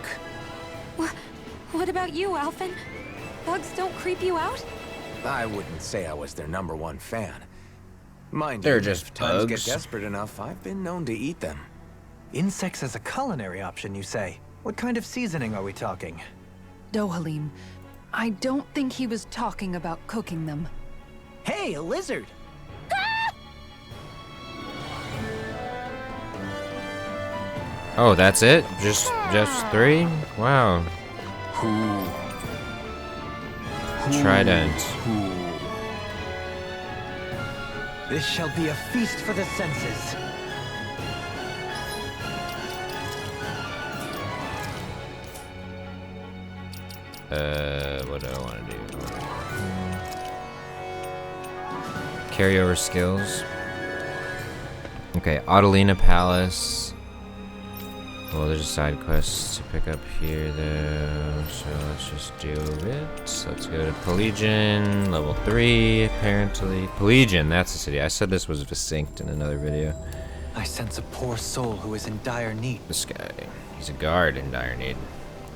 What about you, Alphen? Bugs don't creep you out? I wouldn't say I was their #1 fan. Mind They're you, just if times get bugs. desperate enough, I've been known to eat them. Insects as a culinary option, you say? What kind of seasoning are we talking? Dohalim, I don't think he was talking about cooking them. Hey, a lizard! Oh, that's it? Just 3? Wow. Trident. This shall be a feast for the senses. What do I want to do? Carryover skills. Okay, Adelina Palace. Well, there's a side quest to pick up here, though, so let's just do it. Let's go to Pelegion, level 3, apparently. Pelegion, that's the city. I said this was synced in another video. I sense a poor soul who is in dire need. This guy, he's a guard in dire need.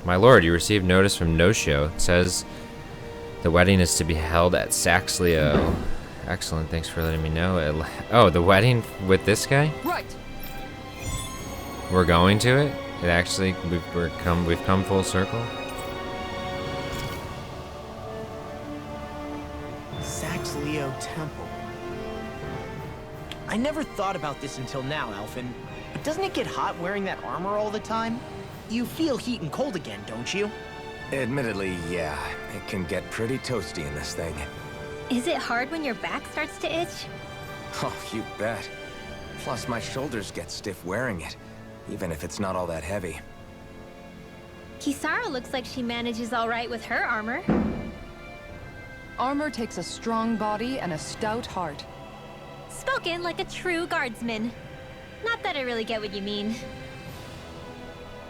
My lord, you received notice from No-Show. It says the wedding is to be held at Saxleo. Excellent, thanks for letting me know. Oh, the wedding with this guy? Right. We're going to it? It actually, we've come full circle? Saxleo Temple. I never thought about this until now, Alphen. But doesn't it get hot wearing that armor all the time? You feel heat and cold again, don't you? Admittedly, yeah. It can get pretty toasty in this thing. Is it hard when your back starts to itch? Oh, you bet. Plus, my shoulders get stiff wearing it, even if it's not all that heavy. Kisara looks like she manages all right with her armor. Armor takes a strong body and a stout heart. Spoken like a true guardsman. Not that I really get what you mean.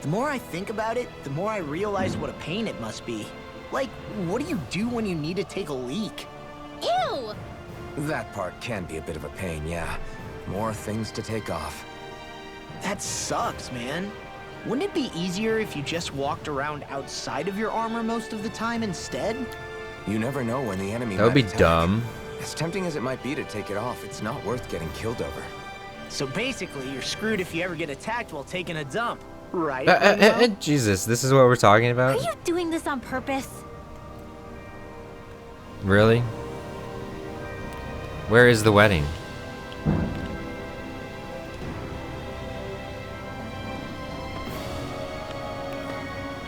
The more I think about it, the more I realize what a pain it must be. Like, what do you do when you need to take a leak? Ew! That part can be a bit of a pain, yeah. More things to take off. That sucks, man. Wouldn't it be easier if you just walked around outside of your armor most of the time instead? You never know when the enemy That would might be attack. dumb. As tempting as it might be to take it off, it's not worth getting killed over. So basically, you're screwed if you ever get attacked while taking a dump, right? Jesus, this is what we're talking Are about? you doing this on purpose? Really? Where is the wedding?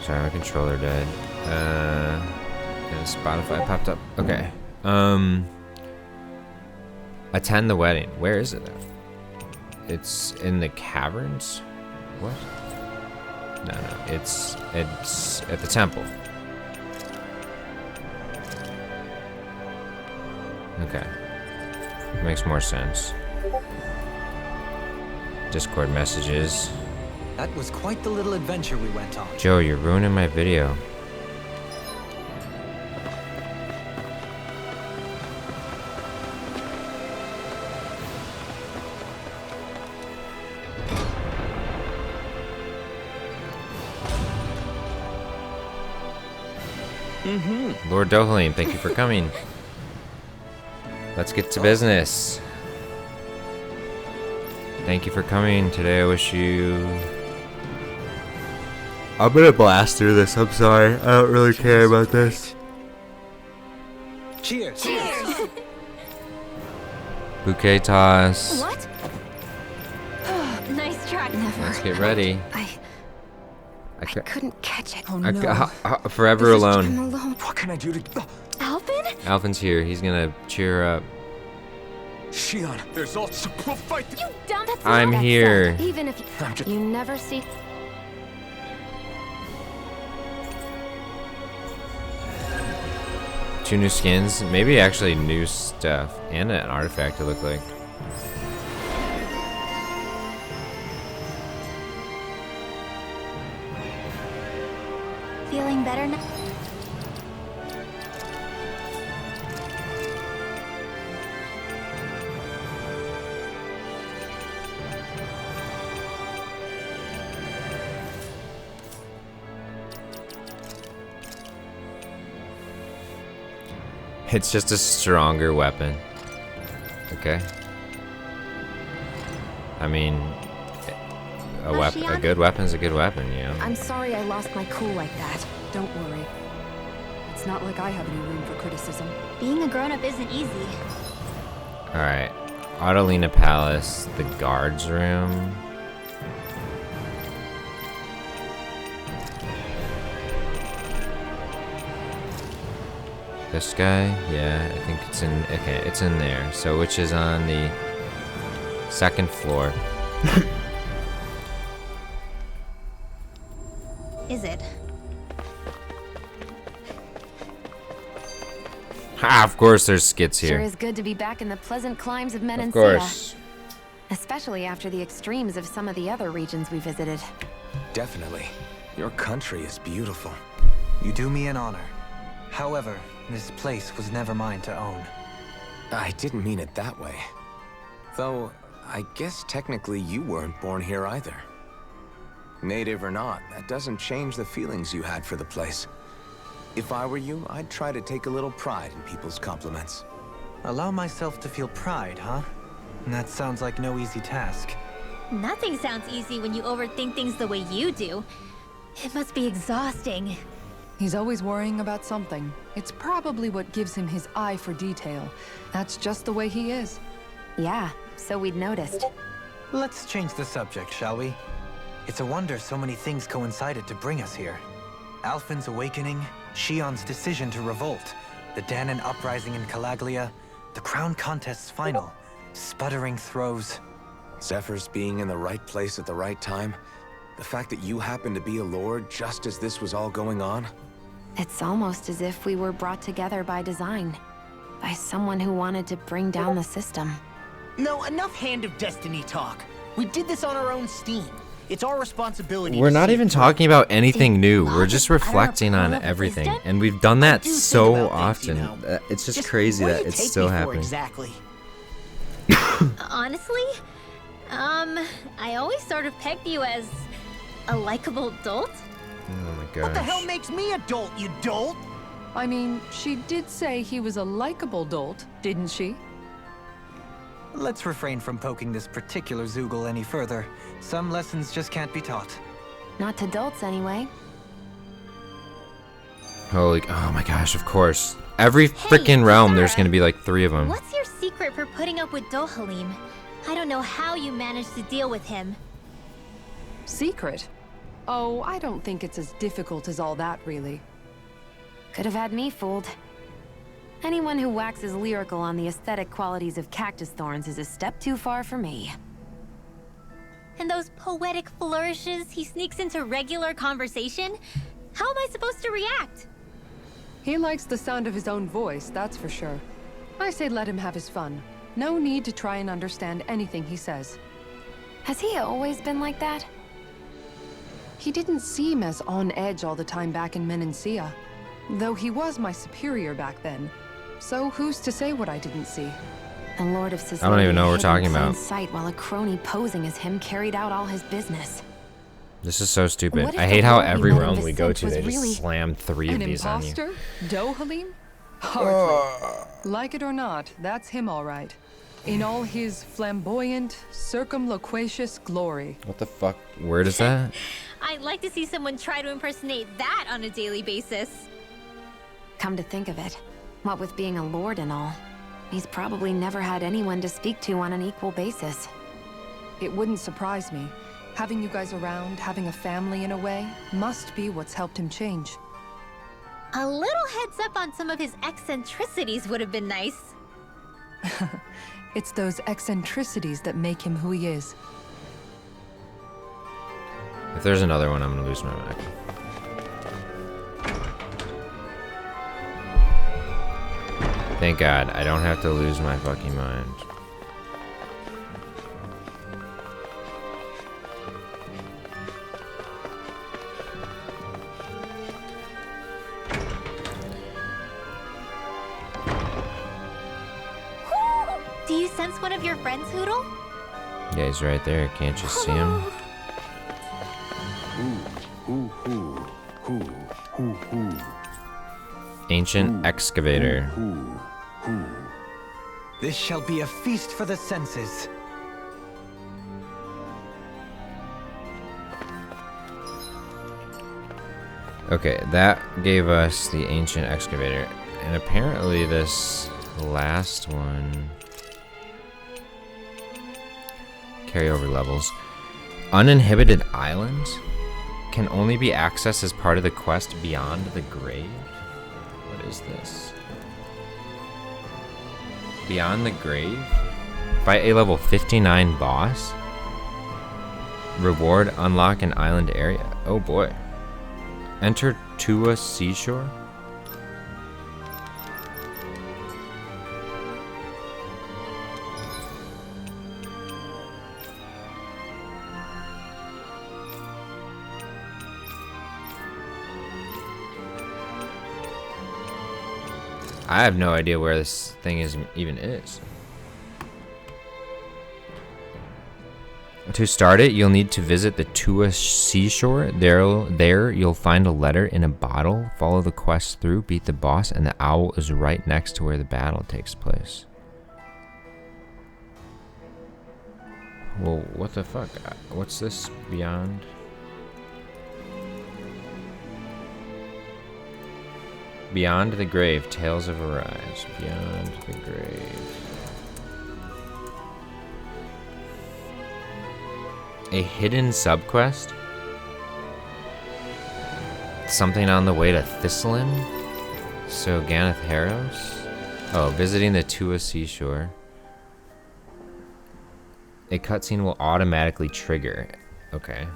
Sorry, my controller died. And Spotify popped up. Okay. Attend the wedding. Where is it at? It's in the caverns? What? No, it's at the temple. Okay. Makes more sense. Discord messages. That was quite the little adventure we went on. Joe, you're ruining my video. Lord Dohalim, thank you for coming. Let's get to business. Thank you for coming. Today I wish you... I'm gonna blast through this. I'm sorry. I don't really care about this. Cheers. Cheers! Bouquet toss. What? Nice try. Never. Let's get ready. I couldn't catch it. Oh no. Forever I'm alone. alone. What can I do to... Alvin? Alvin's here. He's gonna cheer her up. Shion. There's also a fight. You dumb. That's I'm not that here. sad. Even if I'm just... you never see... 2 new skins. Maybe actually new stuff. And an artifact to look like. Feeling better now? It's just a stronger weapon. Okay. I mean, a good weapon's a good weapon, you know? I'm sorry I lost my cool like that. Don't worry. It's not like I have any room for criticism. Being a grown-up isn't easy. Alright. Autolina Palace, the guards room. This guy? Yeah, I think it's in... Okay, it's in there. So which is on the 2nd floor. Is it? Ha! Of course there's skits Sure here. is good to be back in the pleasant climes of Of Menancia. course. Especially after the extremes of some of the other regions we visited. Definitely. Your country is beautiful. You do me an honor. However, this place was never mine to own. I didn't mean it that way. Though, I guess technically you weren't born here either. Native or not, that doesn't change the feelings you had for the place. If I were you, I'd try to take a little pride in people's compliments. Allow myself to feel pride, huh? That sounds like no easy task. Nothing sounds easy when you overthink things the way you do. It must be exhausting. He's always worrying about something. It's probably what gives him his eye for detail. That's just the way he is. Yeah, so we'd noticed. Let's change the subject, shall we? It's a wonder so many things coincided to bring us here. Alphen's awakening, Shion's decision to revolt, the Danon uprising in Calaglia, the crown contest's final, sputtering throws. Zephyr's being in the right place at the right time. The fact that you happened to be a lord just as this was all going on. It's almost as if we were brought together by design. By someone who wanted to bring down the system. No, enough Hand of Destiny talk. We did this on our own steam. It's our responsibility. We're to not see even it through. talking about anything new. We're logic just out of reflecting on political everything. wisdom? And we've done that do think so about things, you often. know. It's just crazy what do that you it's take still me for happening. exactly? Honestly, I always sort of pegged you as a likable dolt. Oh my gosh. What the hell makes me a dolt, you dolt? I mean, she did say he was a likable dolt, didn't she? Let's refrain from poking this particular Zoogle any further. Some lessons just can't be taught. Not to dolts, anyway. Holy, oh my gosh, of course. Every freaking realm, there's Zara. gonna be like 3 of them. What's your secret for putting up with Dohalim? I don't know how you managed to deal with him. Secret? Oh, I don't think it's as difficult as all that, really. Could have had me fooled. Anyone who waxes lyrical on the aesthetic qualities of cactus thorns is a step too far for me. And those poetic flourishes he sneaks into regular conversation? How am I supposed to react? He likes the sound of his own voice, that's for sure. I say let him have his fun. No need to try and understand anything he says. Has he always been like that? He didn't seem as on edge all the time back in Menancia. Though he was my superior back then. So who's to say what I didn't see? The Lord of Society I don't even know what we're hid in talking plain about. sight while a crony posing as him carried out all his business. This is so stupid. What if I the hate how world we every met in realm we go Descent to, was they just really slam 3 of An these on you. imposter? Dohalim? Hardly. Like it or not, that's him all right. in all his flamboyant, circumloquacious glory. What the fuck word is that? I'd like to see someone try to impersonate that on a daily basis. Come to think of it, what with being a lord and all, he's probably never had anyone to speak to on an equal basis. It wouldn't surprise me. Having you guys around, having a family in a way, must be what's helped him change. A little heads up on some of his eccentricities would have been nice. It's those eccentricities that make him who he is. If there's another one, I'm gonna lose my mind. Thank God, I don't have to lose my fucking mind. Do you sense one of your friends, Hootle? Yeah, he's right there. Can't you see him? Ancient excavator. This shall be a feast for the senses. Okay, that gave us the ancient excavator. And apparently this last one... Carryover levels. Uninhibited Island can only be accessed as part of the quest Beyond the Grave. What is this? Beyond the Grave? Fight a level 59 boss? Reward unlock an island area. Oh boy. Enter Tua Seashore? I have no idea where this thing even is. To start it, you'll need to visit the Tua Seashore. There, you'll find a letter in a bottle. Follow the quest through, beat the boss, and the owl is right next to where the battle takes place. Well, what the fuck? What's this beyond? Beyond the Grave, Tales of Arise. Beyond the Grave. A hidden subquest? Something on the way to Thistlein? So Ganeth Harros? Oh, visiting the Tua Seashore. A cutscene will automatically trigger. Okay.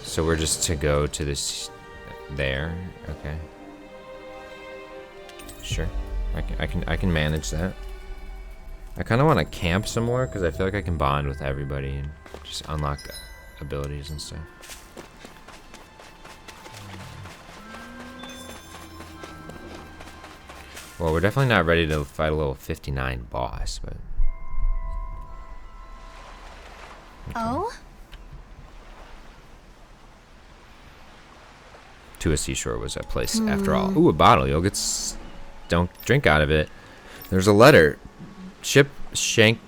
So we're just to go to this there. Okay. Sure. I can manage that. I kind of want to camp some more because I feel like I can bond with everybody and just unlock abilities and stuff. Well, we're definitely not ready to fight a level 59 boss, but... Okay. Oh? Tua Seashore was that place after all. Ooh, a bottle. You'll get... Don't drink out of it. There's a letter. Ship sank.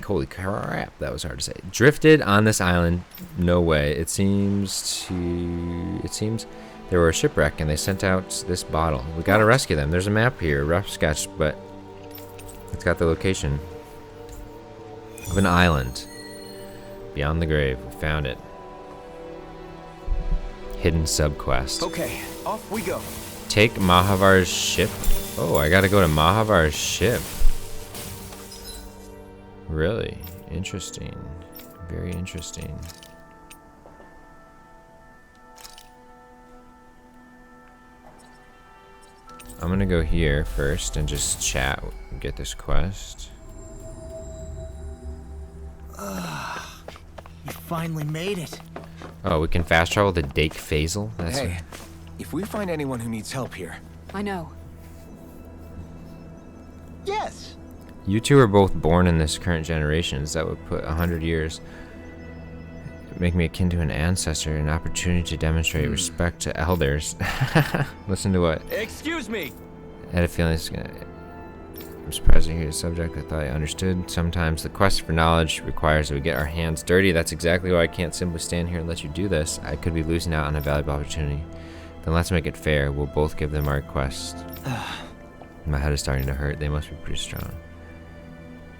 Holy crap, that was hard to say. Drifted on this island. No way. It seems they were a shipwreck and they sent out this bottle. We gotta rescue them. There's a map here, rough sketch, but it's got the location of an island beyond the grave. We found it. Hidden subquest. Okay, off we go. Take Mahavar's ship. Oh, I gotta go to Mahavar's ship. Really interesting. Very interesting. I'm gonna go here first and just chat and get this quest. You finally made it. Oh, we can fast travel to Dake Faisal? That's Hey, if we find anyone who needs help here... I know. Yes. You two are both born in this current generation. That would put 100 years. Make me akin to an ancestor, an opportunity to demonstrate respect to elders. Listen to what? Excuse me. I had a feeling it's gonna... I'm surprised to hear the subject. I thought I understood. Sometimes the quest for knowledge requires that we get our hands dirty. That's exactly why I can't simply stand here and let you do this. I could be losing out on a valuable opportunity. Then let's make it fair. We'll both give them our request. My head is starting to hurt. They must be pretty strong.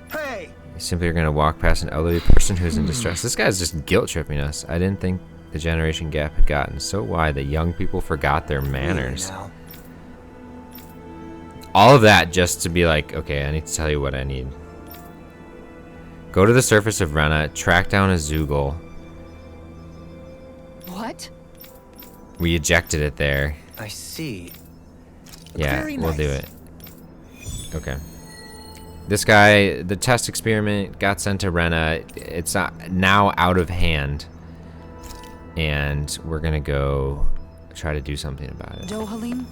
Hey! You simply are going to walk past an elderly person who's in distress. This guy's just guilt-tripping us. I didn't think the generation gap had gotten so wide that young people forgot their manners. All of that just to be like, okay, I need to tell you what I need. Go to the surface of Rena, track down a Zoogle. What? We ejected it there. I see. Yeah, Very we'll nice. do it. Okay. This guy, the test experiment got sent to Rena. It's now out of hand. And we're gonna go try to do something about it. Dohalim?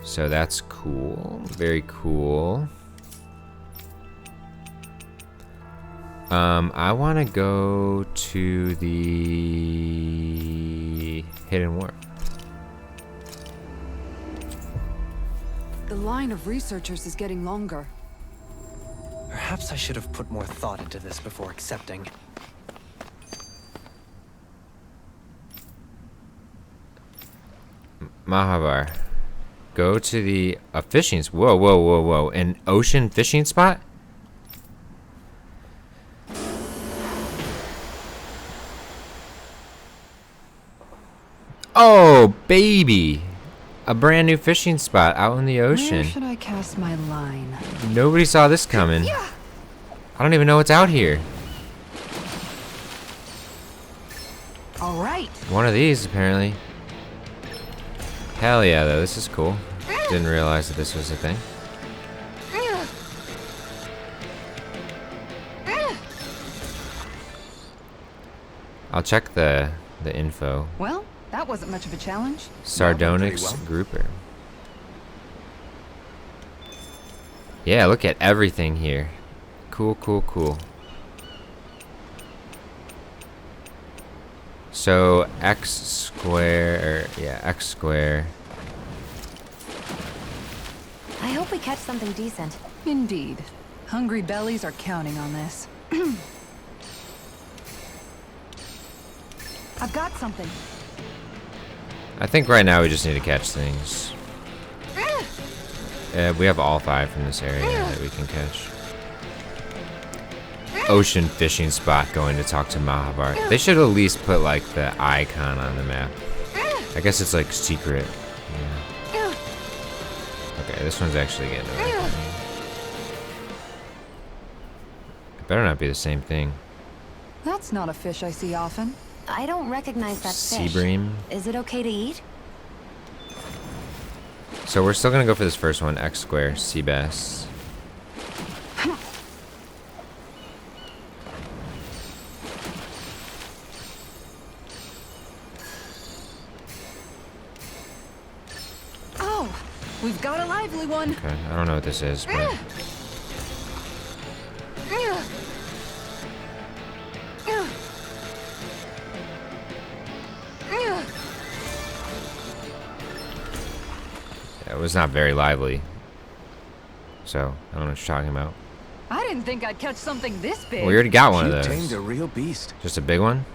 So that's cool. Very cool. I want to go to the Hidden Warp. The line of researchers is getting longer. Perhaps I should have put more thought into this before accepting. Mahavar. Go to the fishing. Whoa, whoa, whoa, whoa! An ocean fishing spot. Oh, baby! A brand new fishing spot out in the Where ocean. should I cast my line? Nobody saw this coming. I don't even know what's out here. All right. One of these, apparently. Hell yeah, though. This is cool. Didn't realize that this was a thing. I'll check the info. Well, that wasn't much of a challenge. Sardonyx grouper. Yeah, look at everything here. Cool, cool, cool. So x square, x square. I hope we catch something decent. Indeed. Hungry bellies are counting on this. I've got something. I think right now we just need to catch things. We have all 5 from this area that we can catch. Ocean fishing spot, going to talk to Mahavar. They should at least put like the icon on the map. I guess it's like secret. Yeah. Okay, this one's actually getting away from me. It better not be the same thing. That's not a fish I see often. I don't recognize that fish. Seabream. Is it okay to eat? So we're still gonna go for this first one, X square, sea bass. Oh, we've got a lively one. Okay, I don't know what this is, but it was not very lively. So I don't know what you're talking about. I didn't think I'd catch something this big. Well, we already got one of You tamed those. a real beast. Just a big one?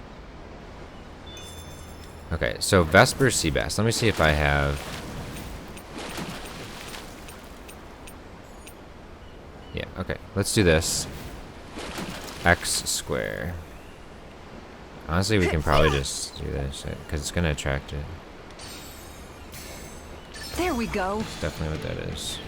Okay, so Vesper sea bass. Let me see if I have. Yeah, okay. Let's do this. X square. Honestly, we can probably just do this because it's gonna attract it. There we go. That's definitely what that is.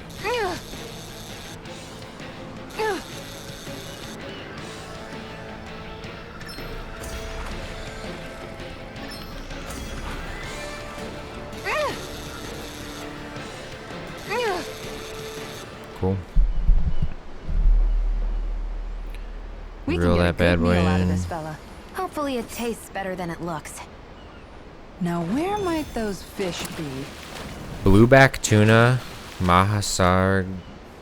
Cool. We Reel can that get a bad good boy meal out of in. this fella. Hopefully it tastes better than it looks. Now where might those fish be? Blueback tuna, Mahasar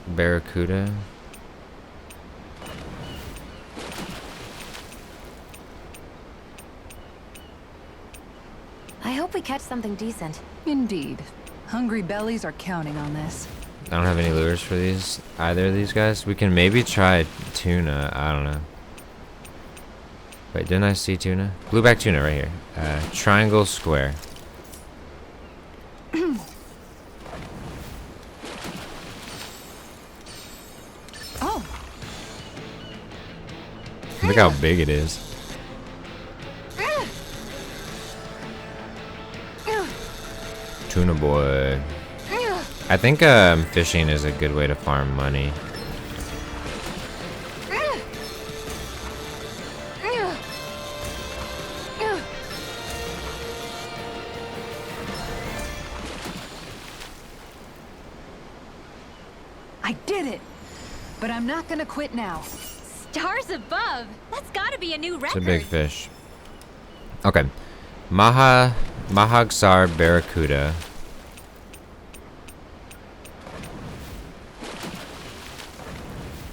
barracuda. I hope we catch something decent. Indeed. Hungry bellies are counting on this. I don't have any lures for either of these guys. We can maybe try tuna. I don't know. Wait, didn't I see tuna? Blueback tuna right here. Triangle square. Oh. Look how big it is. Tuna boy. I think fishing is a good way to farm money. I did it! But I'm not gonna quit now. Stars above! That's gotta be a new record. It's a big fish. Okay. Mahagsar Barracuda.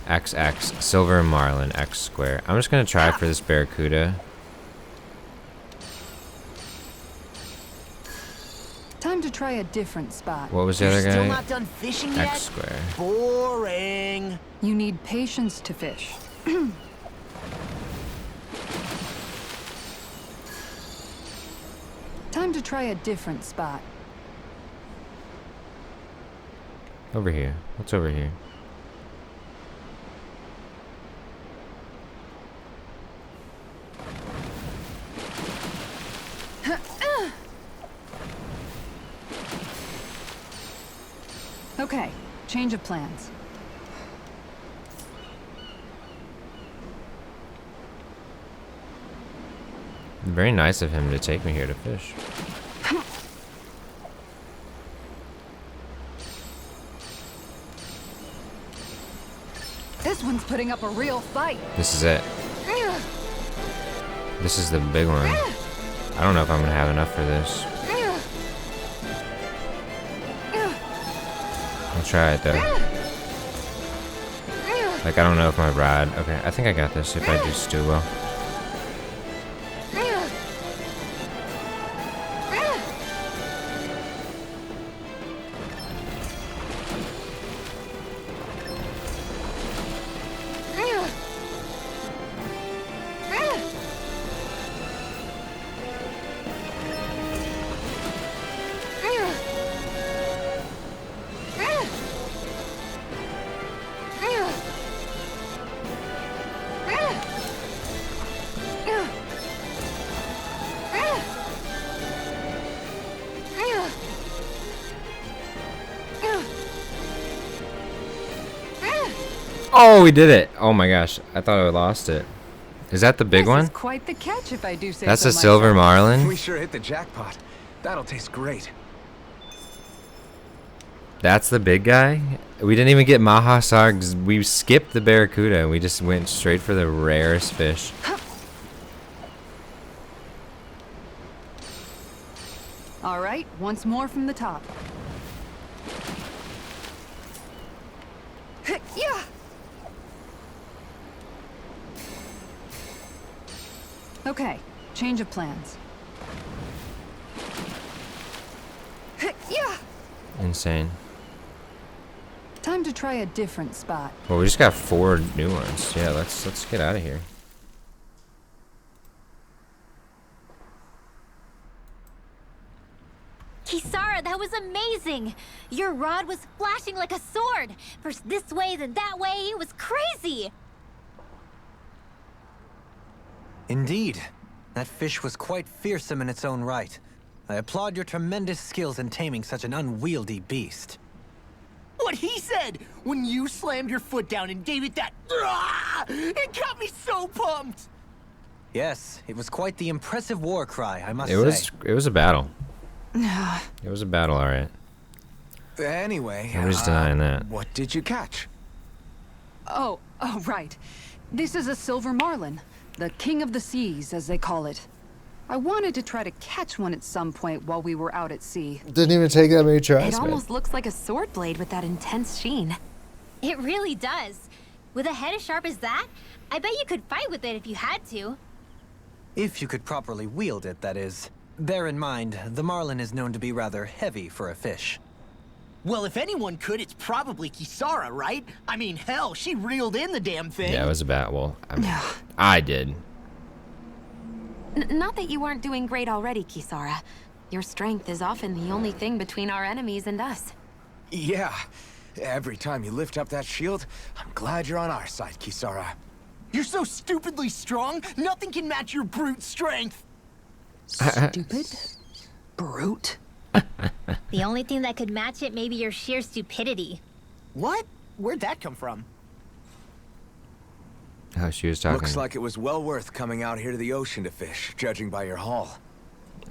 XX. Silver Marlin X square. I'm just gonna try for this Barracuda. Time to try a different spot. What was the other guy? Still not done fishing yet? X square. Boring. You need patience to fish. Time to try a different spot. Over here. What's over here? Okay, change of plans. Very nice of him to take me here to fish. This one's putting up a real fight. This is it. This is the big one. I don't know if I'm gonna have enough for this. I'll try it though. Like, I don't know if my rod... Okay, I think I got this if I just do well. Oh, we did it! Oh my gosh, I thought I lost it. Is that the big one? This is quite the catch, if I do say That's so a silver myself. marlin? We sure hit the jackpot. That'll taste great. That's the big guy? We didn't even get Mahasar. We skipped the barracuda. We just went straight for the rarest fish. All right, once more from the top. Yeah. Okay, change of plans. Yeah. Insane. Time to try a different spot. Well, we just got 4 new ones. Yeah, let's get out of here. Kisara, that was amazing! Your rod was flashing like a sword! First this way, then that way, it was crazy! Indeed. That fish was quite fearsome in its own right. I applaud your tremendous skills in taming such an unwieldy beast. What he said when you slammed your foot down and gave it that... It got me so pumped! Yes, it was quite the impressive war cry, I must say. It was a battle. It was a battle, alright. Anyway, Nobody's denying that. What did you catch? Oh, right. This is a silver marlin. The king of the seas, as they call it. I wanted to try to catch one at some point while we were out at sea. Didn't even take that many tries, It almost looks like a sword blade with that intense sheen. It really does. With a head as sharp as that, I bet you could fight with it if you had to. If you could properly wield it, that is. Bear in mind, the marlin is known to be rather heavy for a fish. Well, if anyone could, it's probably Kisara, right? I mean, hell, she reeled in the damn thing. Yeah, it was about, well, I did. Not that you aren't doing great already, Kisara. Your strength is often the only thing between our enemies and us. Yeah. Every time you lift up that shield, I'm glad you're on our side, Kisara. You're so stupidly strong, nothing can match your brute strength. Stupid? Brute? The only thing that could match it may be your sheer stupidity. What? Where'd that come from? Oh, she was talking. Looks like it was well worth coming out here to the ocean to fish, judging by your haul.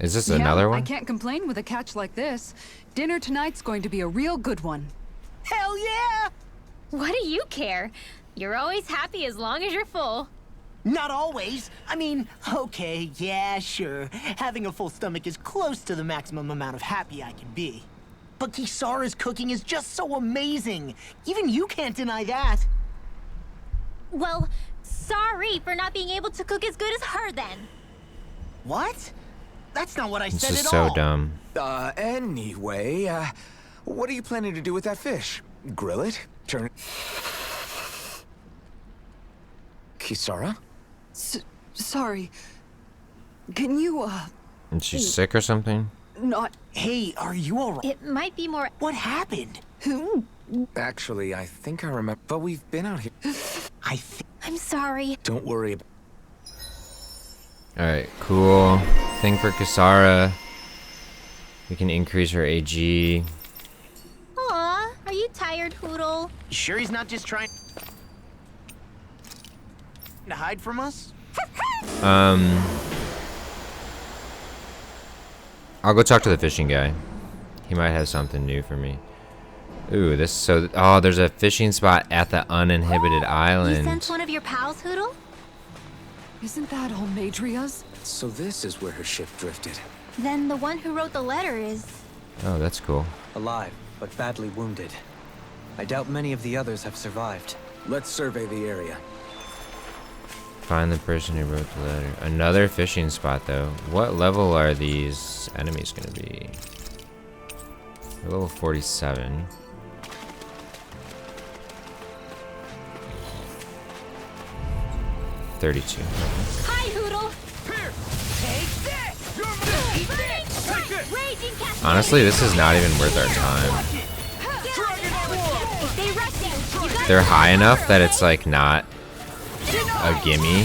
Is this another one? I can't complain with a catch like this. Dinner tonight's going to be a real good one. Hell yeah! What do you care? You're always happy as long as you're full. Not always. I mean, okay, yeah, sure. Having a full stomach is close to the maximum amount of happy I can be. But Kisara's cooking is just so amazing. Even you can't deny that. Well, sorry for not being able to cook as good as her then. What? That's not what I This said is at so all. dumb. Anyway, what are you planning to do with that fish? Grill it? Turn it? Kisara? Sorry. Can you, Is she sick or something? not... Hey, are you alright? It might be more... What happened? Actually, I think I remember, but we've been out here. I'm sorry. Don't worry. Alright, cool. Thing for Kisara. We can increase her AG. Aw, are you tired, Hoodle? You sure he's not just trying to hide from us? I'll go talk to the fishing guy. He might have something new for me. Ooh, this so... Oh, there's a fishing spot at the uninhibited You island. sent one of your pals, Hoodle? Isn't that all Madria's? So this is where her ship drifted. Then the one who wrote the letter is... Oh, that's cool. Alive, but badly wounded. I doubt many of the others have survived. Let's survey the area. Find the person who wrote the letter. Another fishing spot, though. What level are these enemies going to be? They're level 47. $32. Hi, Hoodle! Take this! You're Burning strike! Raging cascade! Honestly, this is not even worth our time. If they rush you, you gotta... They're high enough that it's like not a gimme.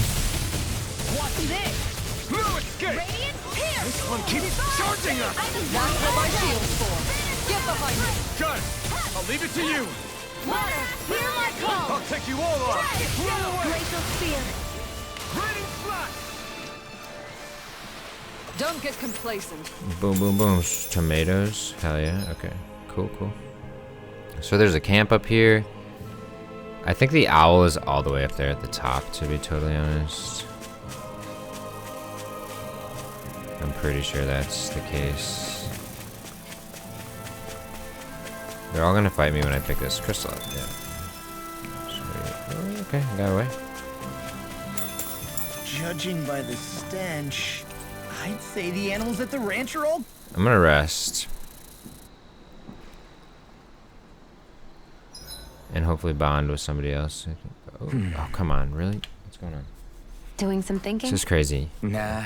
What's this? No escape! Radiant here! This one keeps charging us! That's what my shield's for. Get behind me. Got it! I'll leave it to you! Water, hear my call! I'll take you all on! Run away! Glacial spear. Raining flash! Don't get complacent. Boom, boom, boom. Tomatoes. Hell yeah. Okay. Cool, cool. So there's a camp up here. I think the owl is all the way up there at the top, to be totally honest. I'm pretty sure that's the case. They're all gonna fight me when I pick this crystal up. Yeah. Sweet. Okay, I got away. Judging by the stench, I'd say the animals at the ranch are all... I'm gonna rest. And hopefully bond with somebody else. I think. Oh, come on, really? What's going on? Doing some thinking? This is crazy. Nah.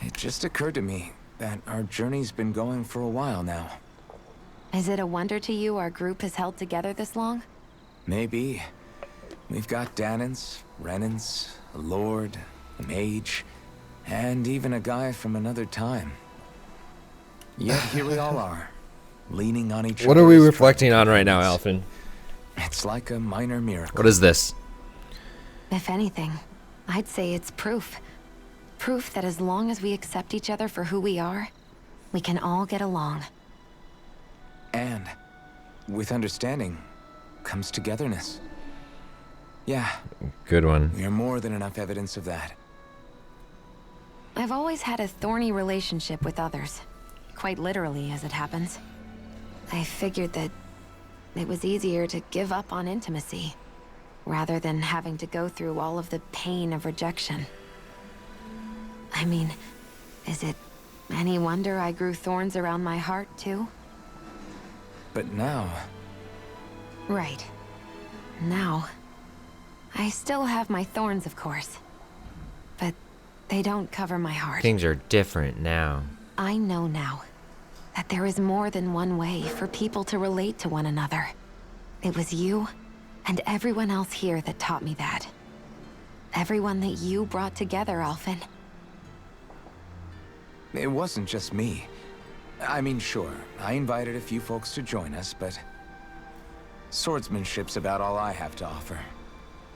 It just occurred to me that our journey's been going for a while now. Is it a wonder to you our group has held together this long? Maybe. We've got Danans, Renans, a lord, a mage, and even a guy from another time. Yet here we all are, leaning on each other. What are we as reflecting on right now, friends. Alphen? It's like a minor miracle. What is this? If anything, I'd say it's proof. Proof that as long as we accept each other for who we are, we can all get along. And with understanding comes togetherness. Yeah, Good one. we are more than enough evidence of that. I've always had a thorny relationship with others. Quite literally, as it happens. I figured that it was easier to give up on intimacy, rather than having to go through all of the pain of rejection. I mean, is it any wonder I grew thorns around my heart, too? But now... Right. Now. I still have my thorns, of course. But they don't cover my heart. Things are different now. I know now that there is more than one way for people to relate to one another. It was you and everyone else here that taught me that. Everyone that you brought together, Alphen. It wasn't just me. I mean, sure, I invited a few folks to join us, but... swordsmanship's about all I have to offer.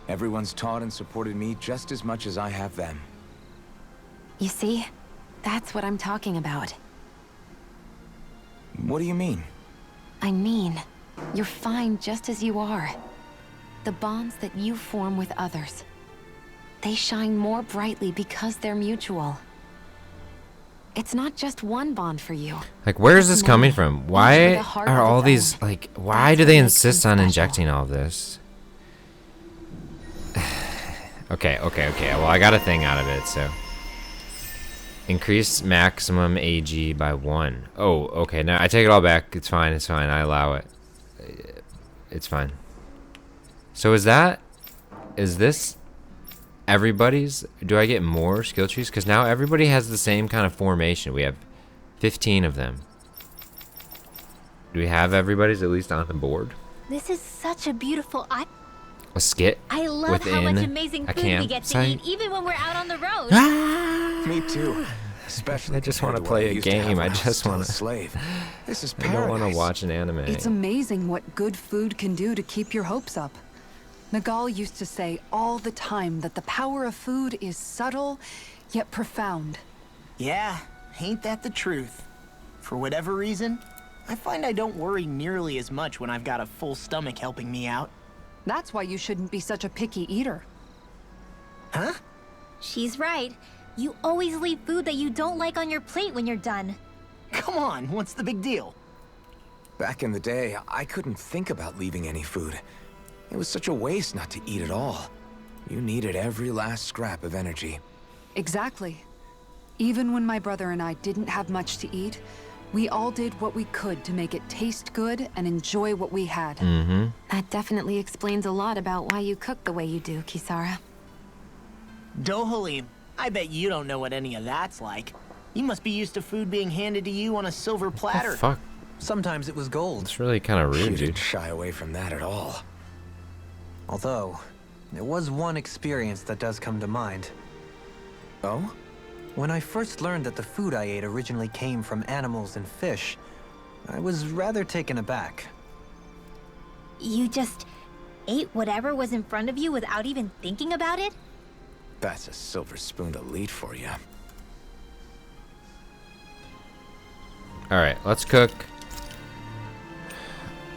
Everyone's taught and supported me just as much as I have them. You see? That's what I'm talking about. What do you mean? I mean, you're fine just as you are. The bonds that you form with others, they shine more brightly because they're mutual. It's not just one bond for you. Like, where is this coming many, from? Why each with a heart are of all its these, own. like, why That's do what they makes them insist on special. injecting all this? Okay. Well, I got a thing out of it, so. Increase maximum AG by 1. Oh, okay. Now I take it all back. It's fine. I allow it. It's fine. So is this everybody's? Do I get more skill trees? Because now everybody has the same kind of formation. We have 15 of them. Do we have everybody's at least on the board? This is such a beautiful A skit I love within how much amazing a food we get to campsite? eat, even when we're out on the road. Me too. Especially I just compared want to what I play a used to have game. when I was just still want a to. slave. This is I paradise. don't want to watch an anime. It's amazing what good food can do to keep your hopes up. Nagal used to say all the time that the power of food is subtle, yet profound. Yeah, ain't that the truth? For whatever reason, I find I don't worry nearly as much when I've got a full stomach helping me out. That's why you shouldn't be such a picky eater. Huh? She's right. You always leave food that you don't like on your plate when you're done. Come on, what's the big deal? Back in the day, I couldn't think about leaving any food. It was such a waste not to eat at all. You needed every last scrap of energy. Exactly. Even when my brother and I didn't have much to eat, we all did what we could to make it taste good and enjoy what we had. Mm-hmm. That definitely explains a lot about why you cook the way you do, Kisara. Dohalim, I bet you don't know what any of that's like. You must be used to food being handed to you on a silver platter. Fuck. Sometimes it was gold. It's really kind of You rude, didn't dude. shy away from that at all. Although, there was one experience that does come to mind. Oh? When I first learned that the food I ate originally came from animals and fish, I was rather taken aback. You just ate whatever was in front of you without even thinking about it? That's a silver spoon elite for you. All right, let's cook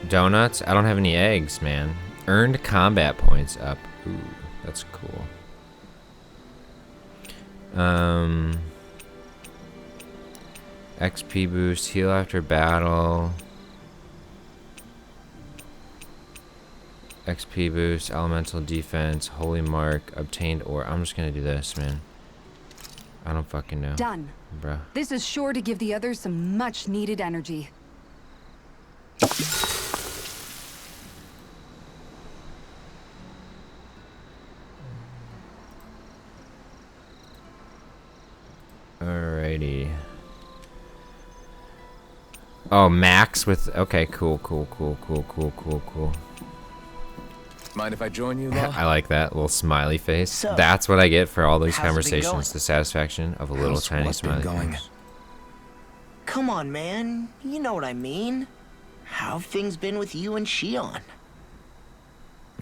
donuts. I don't have any eggs, man. Earned combat points up. Ooh, that's cool. XP boost, heal after battle. XP boost, elemental defense, holy mark, obtained ore. I'm just gonna do this, man. I don't fucking know. Done. Bruh. This is sure to give the others some much needed energy. Alrighty. Oh, max with... Okay, cool. Mind if I join you, Law? I like that little smiley face. So, That's what I get for all these how's it been conversations. going? The satisfaction of a little How's tiny what been smiley going? face. Come on, man. You know what I mean. How have things been with you and Shion?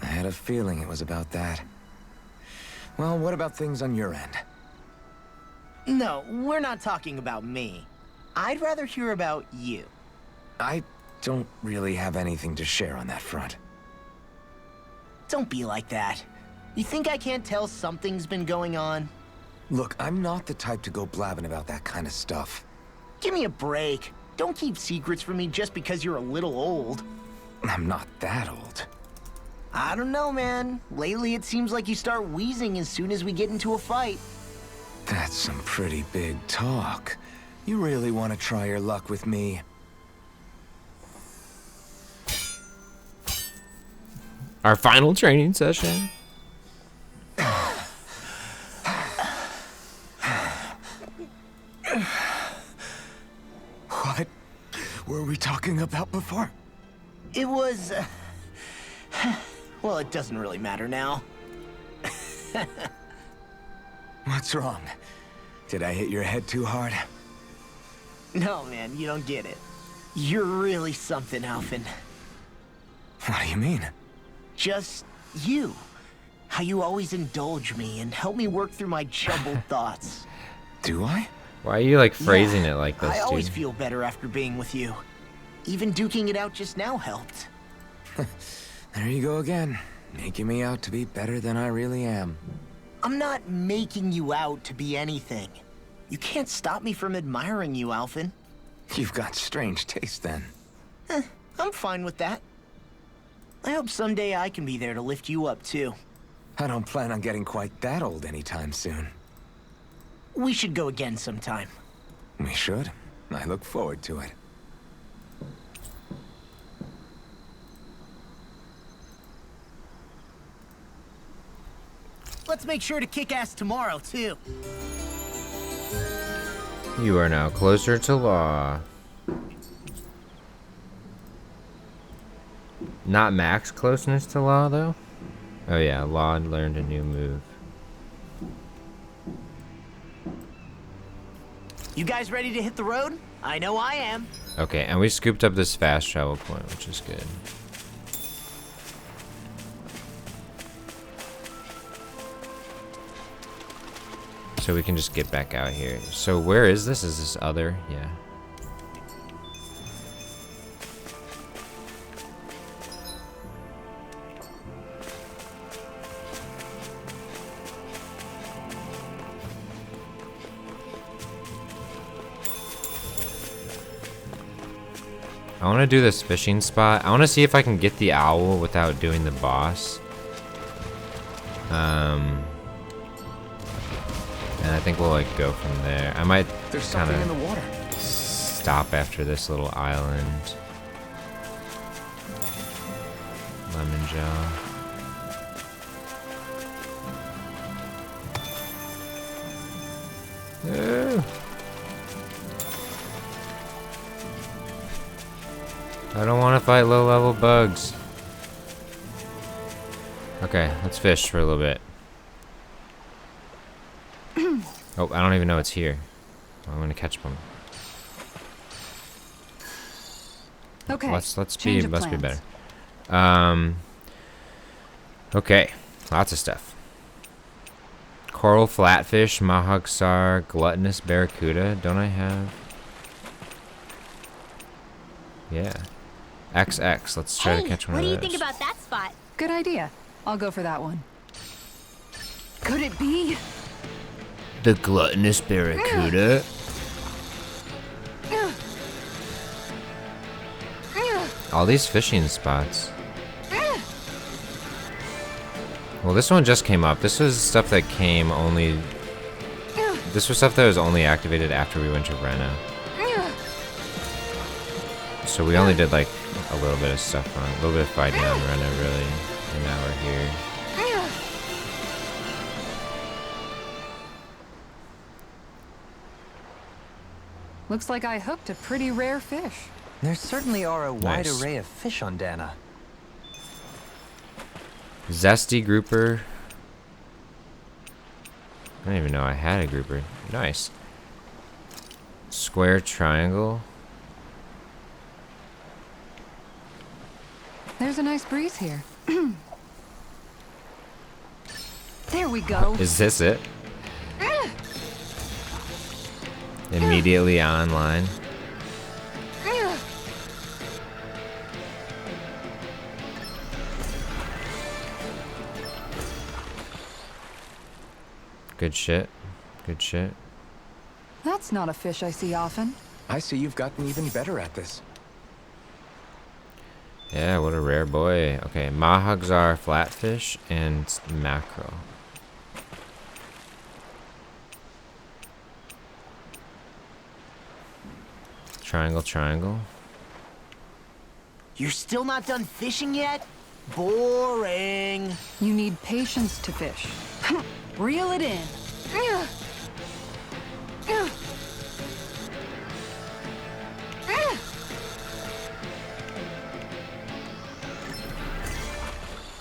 I had a feeling it was about that. Well, what about things on your end? No, we're not talking about me. I'd rather hear about you. I don't really have anything to share on that front. Don't be like that. You think I can't tell something's been going on? Look, I'm not the type to go blabbing about that kind of stuff. Give me a break. Don't keep secrets from me just because you're a little old. I'm not that old. I don't know, man. Lately it seems like you start wheezing as soon as we get into a fight. That's some pretty big talk. You really want to try your luck with me? Our final training session. What were we talking about before? It was... well, it doesn't really matter now. What's wrong? Did I hit your head too hard? No, man, you don't get it. You're really something, Alphen. What do you mean? Just you. How you always indulge me and help me work through my jumbled thoughts. Do I? Why are you like phrasing it like this, I always dude? feel better after being with you. Even duking it out just now helped. There you go again, making me out to be better than I really am. I'm not making you out to be anything. You can't stop me from admiring you, Alphen. You've got strange taste then. I'm fine with that. I hope someday I can be there to lift you up, too. I don't plan on getting quite that old anytime soon. We should go again sometime. We should. I look forward to it. Let's make sure to kick ass tomorrow, too. You are now closer to Law. Not max closeness to Law, though? Oh yeah, Law learned a new move. You guys ready to hit the road? I know I am. Okay, and we scooped up this fast travel point, which is good. So we can just get back out here. So where is this? Is this other? Yeah. I want to do this fishing spot. I want to see if I can get the owl without doing the boss. And I think we'll like go from there. I might There's something in kind the water. of stop after this little island. Lemon jaw. I don't want to fight low-level bugs. Okay, let's fish for a little bit. Oh, I don't even know it's here. I'm gonna catch one. Okay. Let's change be of let's be plans. better. Okay, lots of stuff. Coral flatfish, mahagsar, gluttonous barracuda. Don't I have? Yeah. XX. Let's try to catch one what of do those. you think about that spot? Good idea. I'll go for that one. Could it be? The gluttonous barracuda. All these fishing spots. Well, this one just came up. This was stuff that came only... This was stuff that was only activated after we went to Rena. So we only did like a little bit of stuff on... A little bit of fighting on Rena, really. And now we're here. Looks like I hooked a pretty rare fish. There certainly are a wide Nice. array of fish on Dana. Zesty grouper. I didn't even know I had a grouper. Nice. Square triangle. There's a nice breeze here. There we go. Is this it? Immediately online. Good shit. Good shit. That's not a fish I see often. I see you've gotten even better at this. Yeah, what a rare boy. Okay, mahagsar flatfish and mackerel. Triangle, triangle. You're still not done fishing yet? Boring. You need patience to fish. Reel it in.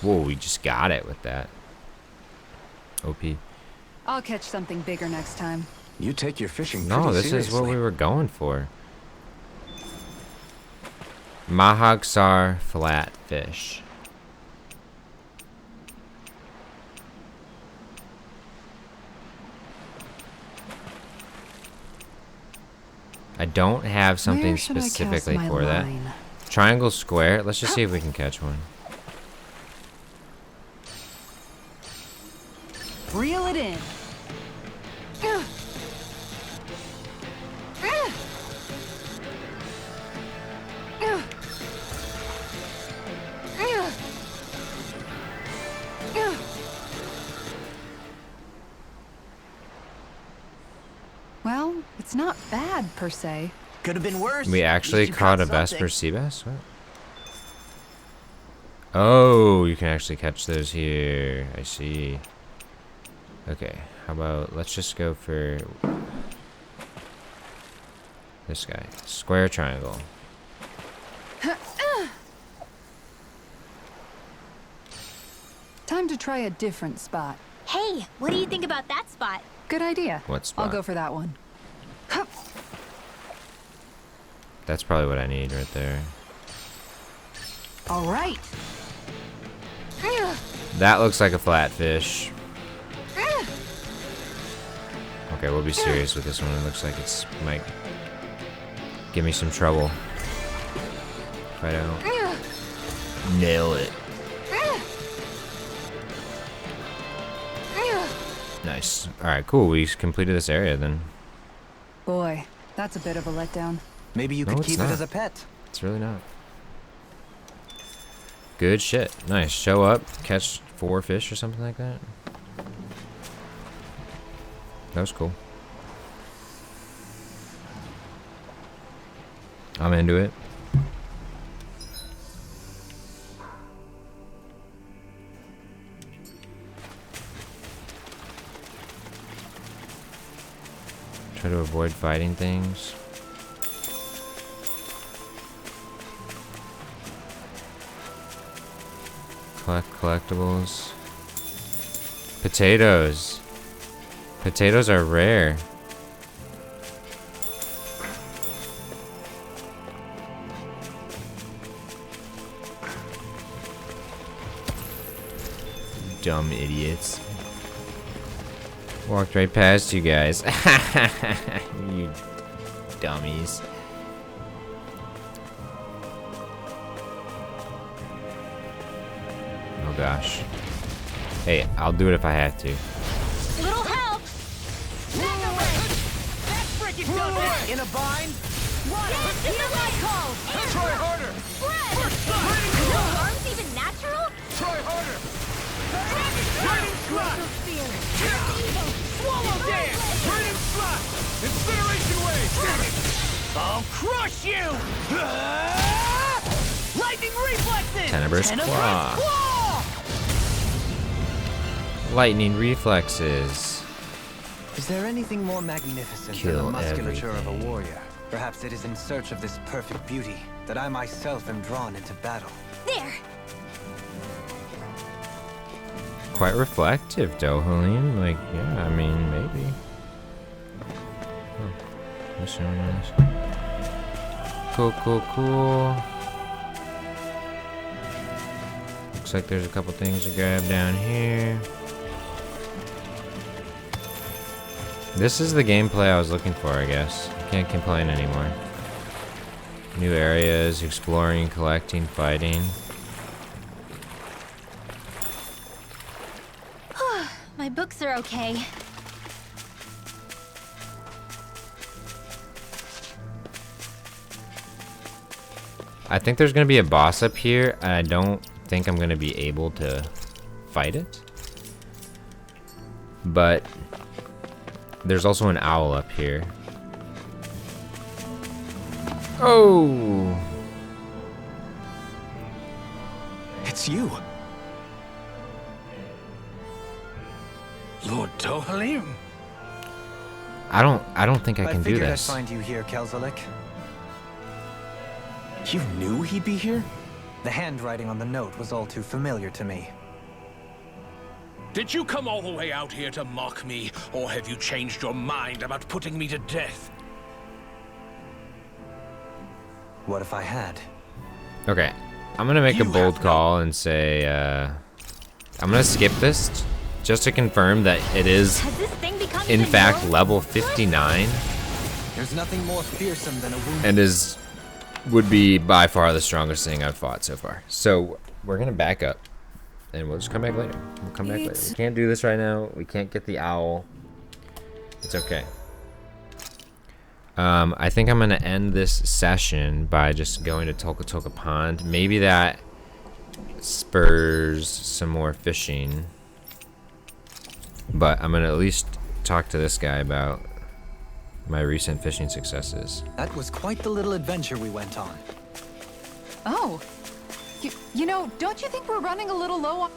Whoa, we just got it with that. OP. I'll catch something bigger next time. You take your fishing No, pretty this is what seriously. we were going for. Mahagsar flatfish. I don't have something Where should I cast specifically my for that. line? Triangle, square. Let's just see if we can catch one. Reel it in. Well, it's not bad per se. Could have been worse. We At actually least you caught a something. Vesper sea bass? What? Oh, you can actually catch those here. I see. Okay, how about let's just go for this guy. Square triangle. Time to try a different spot. Hey, what do you think about that spot? Good idea. What spot? I'll go for that one. That's probably what I need right there. All right. That looks like a flatfish. Okay, we'll be serious with this one. It looks like it's might give me some trouble. If I don't nail it. Nice. Alright, cool. We completed this area then. Boy, that's a bit of a letdown. Maybe you No, could it's keep not. it as a pet. It's really not. Good shit. Nice. Show up, catch 4 fish or something like that. That was cool. I'm into it. Try to avoid fighting things. Collect collectibles. Potatoes. Potatoes are rare. Dumb idiots. Walked right past you guys. You dummies. Oh gosh. Hey, I'll do it if I have to. Little help! In a bind? This is a light call! Try harder! Spread! No arms even natural? Try harder! Lightning slap! Swallow dance! Raining slap! Incineration wave! I'll crush you! Lightning reflexes! Tenebrous Claw. Lightning reflexes. Is there anything more magnificent Kill than the musculature of everything. a warrior? Perhaps it is in search of this perfect beauty that I myself am drawn into battle. There! Quite reflective, Dohalim. Like, yeah, I mean, maybe. Oh, what's going on this? Cool, cool, cool. Looks like there's a couple things to grab down here. This is the gameplay I was looking for, I guess. Can't complain anymore. New areas, exploring, collecting, fighting. My books are okay. I think there's gonna be a boss up here, and I don't think I'm gonna be able to fight it. But there's also an owl up here. Oh! It's you. Lord Dohalim? I don't think I can do figured this. I'd find you here, Kelzelik. You knew he'd be here? The handwriting on the note was all too familiar to me. Did you come all the way out here to mock me, or have you changed your mind about putting me to death? What if I had? Okay, I'm gonna make a You bold have no- call and say I'm gonna skip this just to confirm that it is Has this thing become in even fact more- level 59 There's nothing more fearsome than a wound. and would be by far the strongest thing I've fought so far. So we're gonna back up and we'll just come back later. We'll come back later. We can't do this right now. We can't get the owl. It's okay. I think I'm gonna end this session by just going to Tolkatoka Pond. Maybe that spurs some more fishing. But I'm gonna at least talk to this guy about my recent fishing successes. That was quite the little adventure we went on. Oh. You know, don't you think we're running a little low on...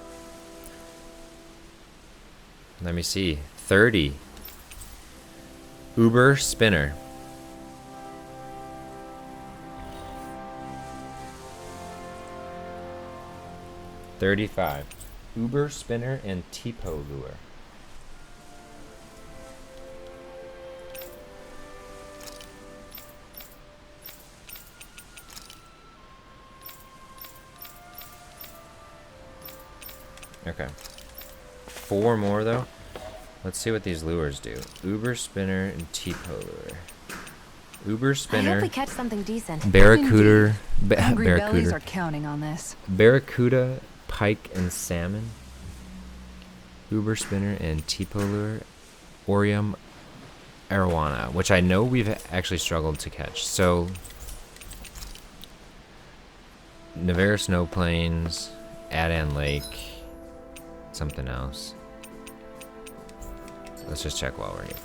Let me see. 30. Uber Spinner. $35. Uber Spinner and Tipo Lure. Okay. 4 more though. Let's see what these lures do. Uber Spinner and Tipo Lure. Uber I hope Spinner, we catch something decent. Barracuda, Hungry bellies Barracuda, are counting on this. Barracuda, Pike, and Salmon. Uber Spinner and Tipo Lure. Orium Arowana, which I know we've actually struggled to catch. So, Navarre Snow Plains, Adan Lake, something else. Let's just check while we're here.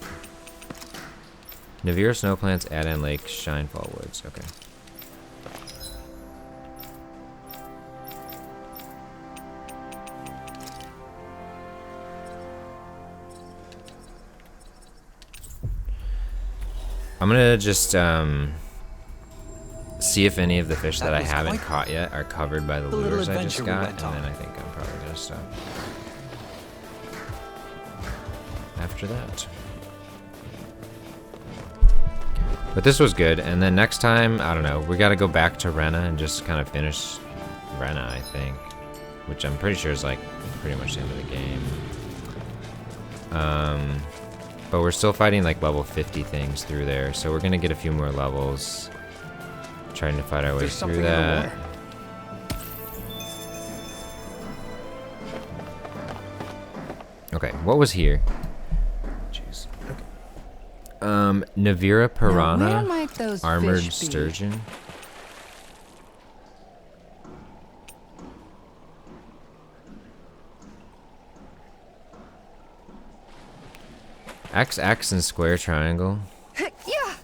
Navarre Snowplants, Adan Lake, Shinefall Woods. Okay. I'm gonna just see if any of the fish that I was haven't quite caught yet are covered by the the little lures I just adventure we got, went and then on. I think I'm probably gonna stop after that. But this was good, and then next time, I don't know, we gotta go back to Rena and just kind of finish Rena, I think. Which I'm pretty sure is like pretty much the end of the game. But we're still fighting like level 50 things through there, so we're gonna get a few more levels. Trying to fight our way There's through something in the that. water. Okay, what was here? Jeez. Navira Now, where Piranha, might those Armored fish be? Sturgeon. XX and square triangle. Yeah.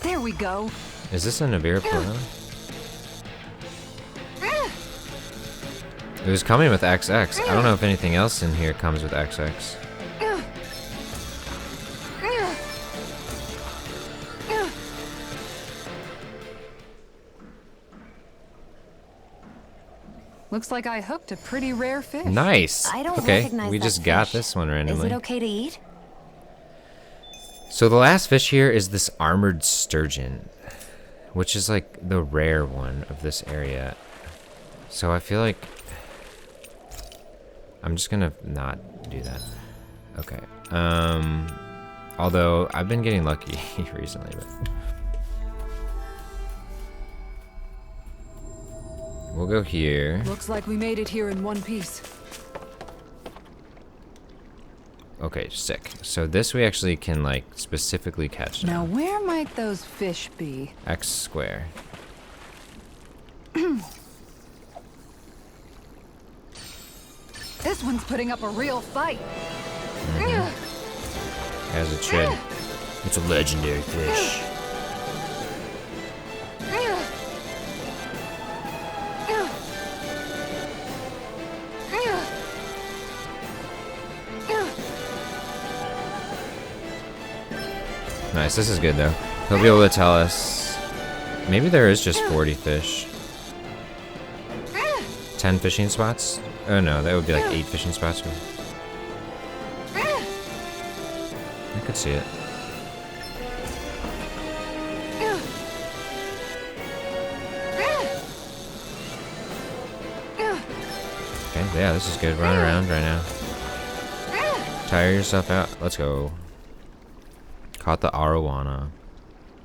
There we go. Is this a Navira Piranha? It was coming with XX. I don't know if anything else in here comes with XX. Looks like I hooked a pretty rare fish. Nice. I don't Okay, recognize we that just got fish. this one Is randomly. it okay to eat? So the last fish here is this armored sturgeon, which is like the rare one of this area. So I feel like I'm just gonna not do that. Okay. Although I've been getting lucky recently, but we'll go here. Looks like we made it here in one piece. Okay, sick. So this we actually can like specifically catch Now, now. where might those fish be? X square. This one's putting up a real fight. As it should. It's a legendary fish. Nice, this is good though. He'll be able to tell us. Maybe there is just 40 fish. 10 fishing spots? Oh no, that would be like 8 fishing spots. I could see it. Okay, yeah, this is good. Run around right now. Tire yourself out. Let's go. Caught the arowana.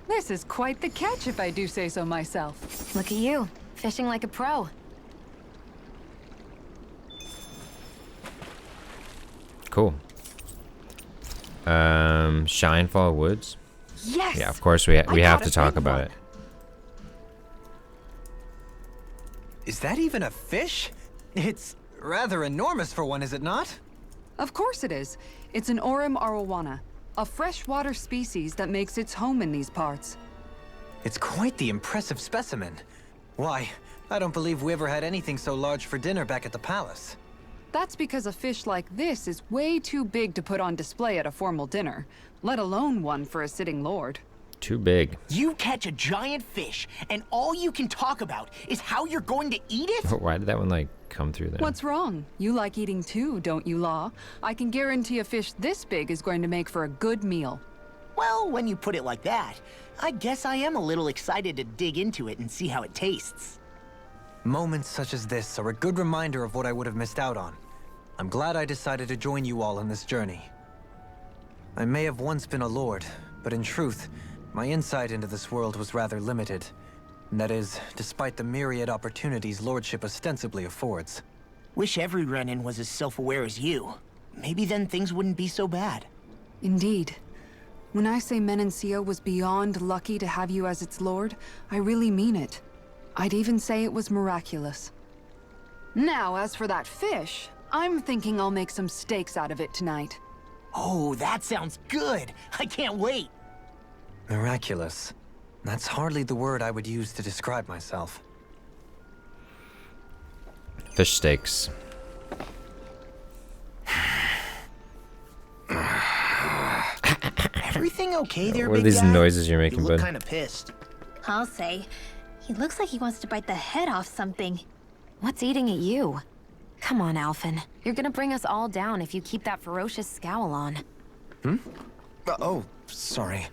This is quite the catch, if I do say so myself. Look at you, fishing like a pro. Cool. Shinefall Woods. Yes. Yeah, of course we have to talk about it. Is that even a fish? It's rather enormous for one, is it not? Of course it is. It's an Aurum arowana, a freshwater species that makes its home in these parts. It's quite the impressive specimen. Why, I don't believe we ever had anything so large for dinner back at the palace. That's because a fish like this is way too big to put on display at a formal dinner, let alone one for a sitting lord. Too big. You catch a giant fish, and all you can talk about is how you're going to eat it? Why did that one like come through there? What's wrong? You like eating too, don't you, Law? I can guarantee a fish this big is going to make for a good meal. Well, when you put it like that, I guess I am a little excited to dig into it and see how it tastes. Moments such as this are a good reminder of what I would have missed out on. I'm glad I decided to join you all on this journey. I may have once been a lord, but in truth, my insight into this world was rather limited. And that is, despite the myriad opportunities lordship ostensibly affords. Wish every Renan was as self-aware as you. Maybe then things wouldn't be so bad. Indeed. When I say Menancia was beyond lucky to have you as its lord, I really mean it. I'd even say it was miraculous. Now, as for that fish, I'm thinking I'll make some steaks out of it tonight. Oh, that sounds good! I can't wait! Miraculous. That's hardly the word I would use to describe myself. Fish steaks. Everything okay there, What are big these guy? noises you're making, You look bud? kind of pissed. I'll say. He looks like he wants to bite the head off something. What's eating at you? Come on, Alphen. You're gonna bring us all down if you keep that ferocious scowl on. Oh, sorry.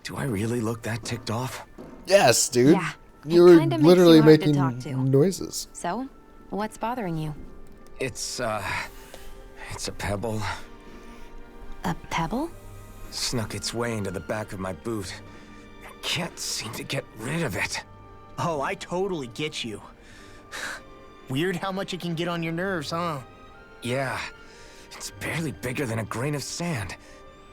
Do I really look that ticked off? Yes, dude. Yeah, You it were kinda makes literally you hard to making talk to. noises. So, what's bothering you? It's a pebble. A pebble? Snuck its way into the back of my boot. I can't seem to get rid of it. Oh, I totally get you. Weird how much it can get on your nerves, huh? Yeah, it's barely bigger than a grain of sand.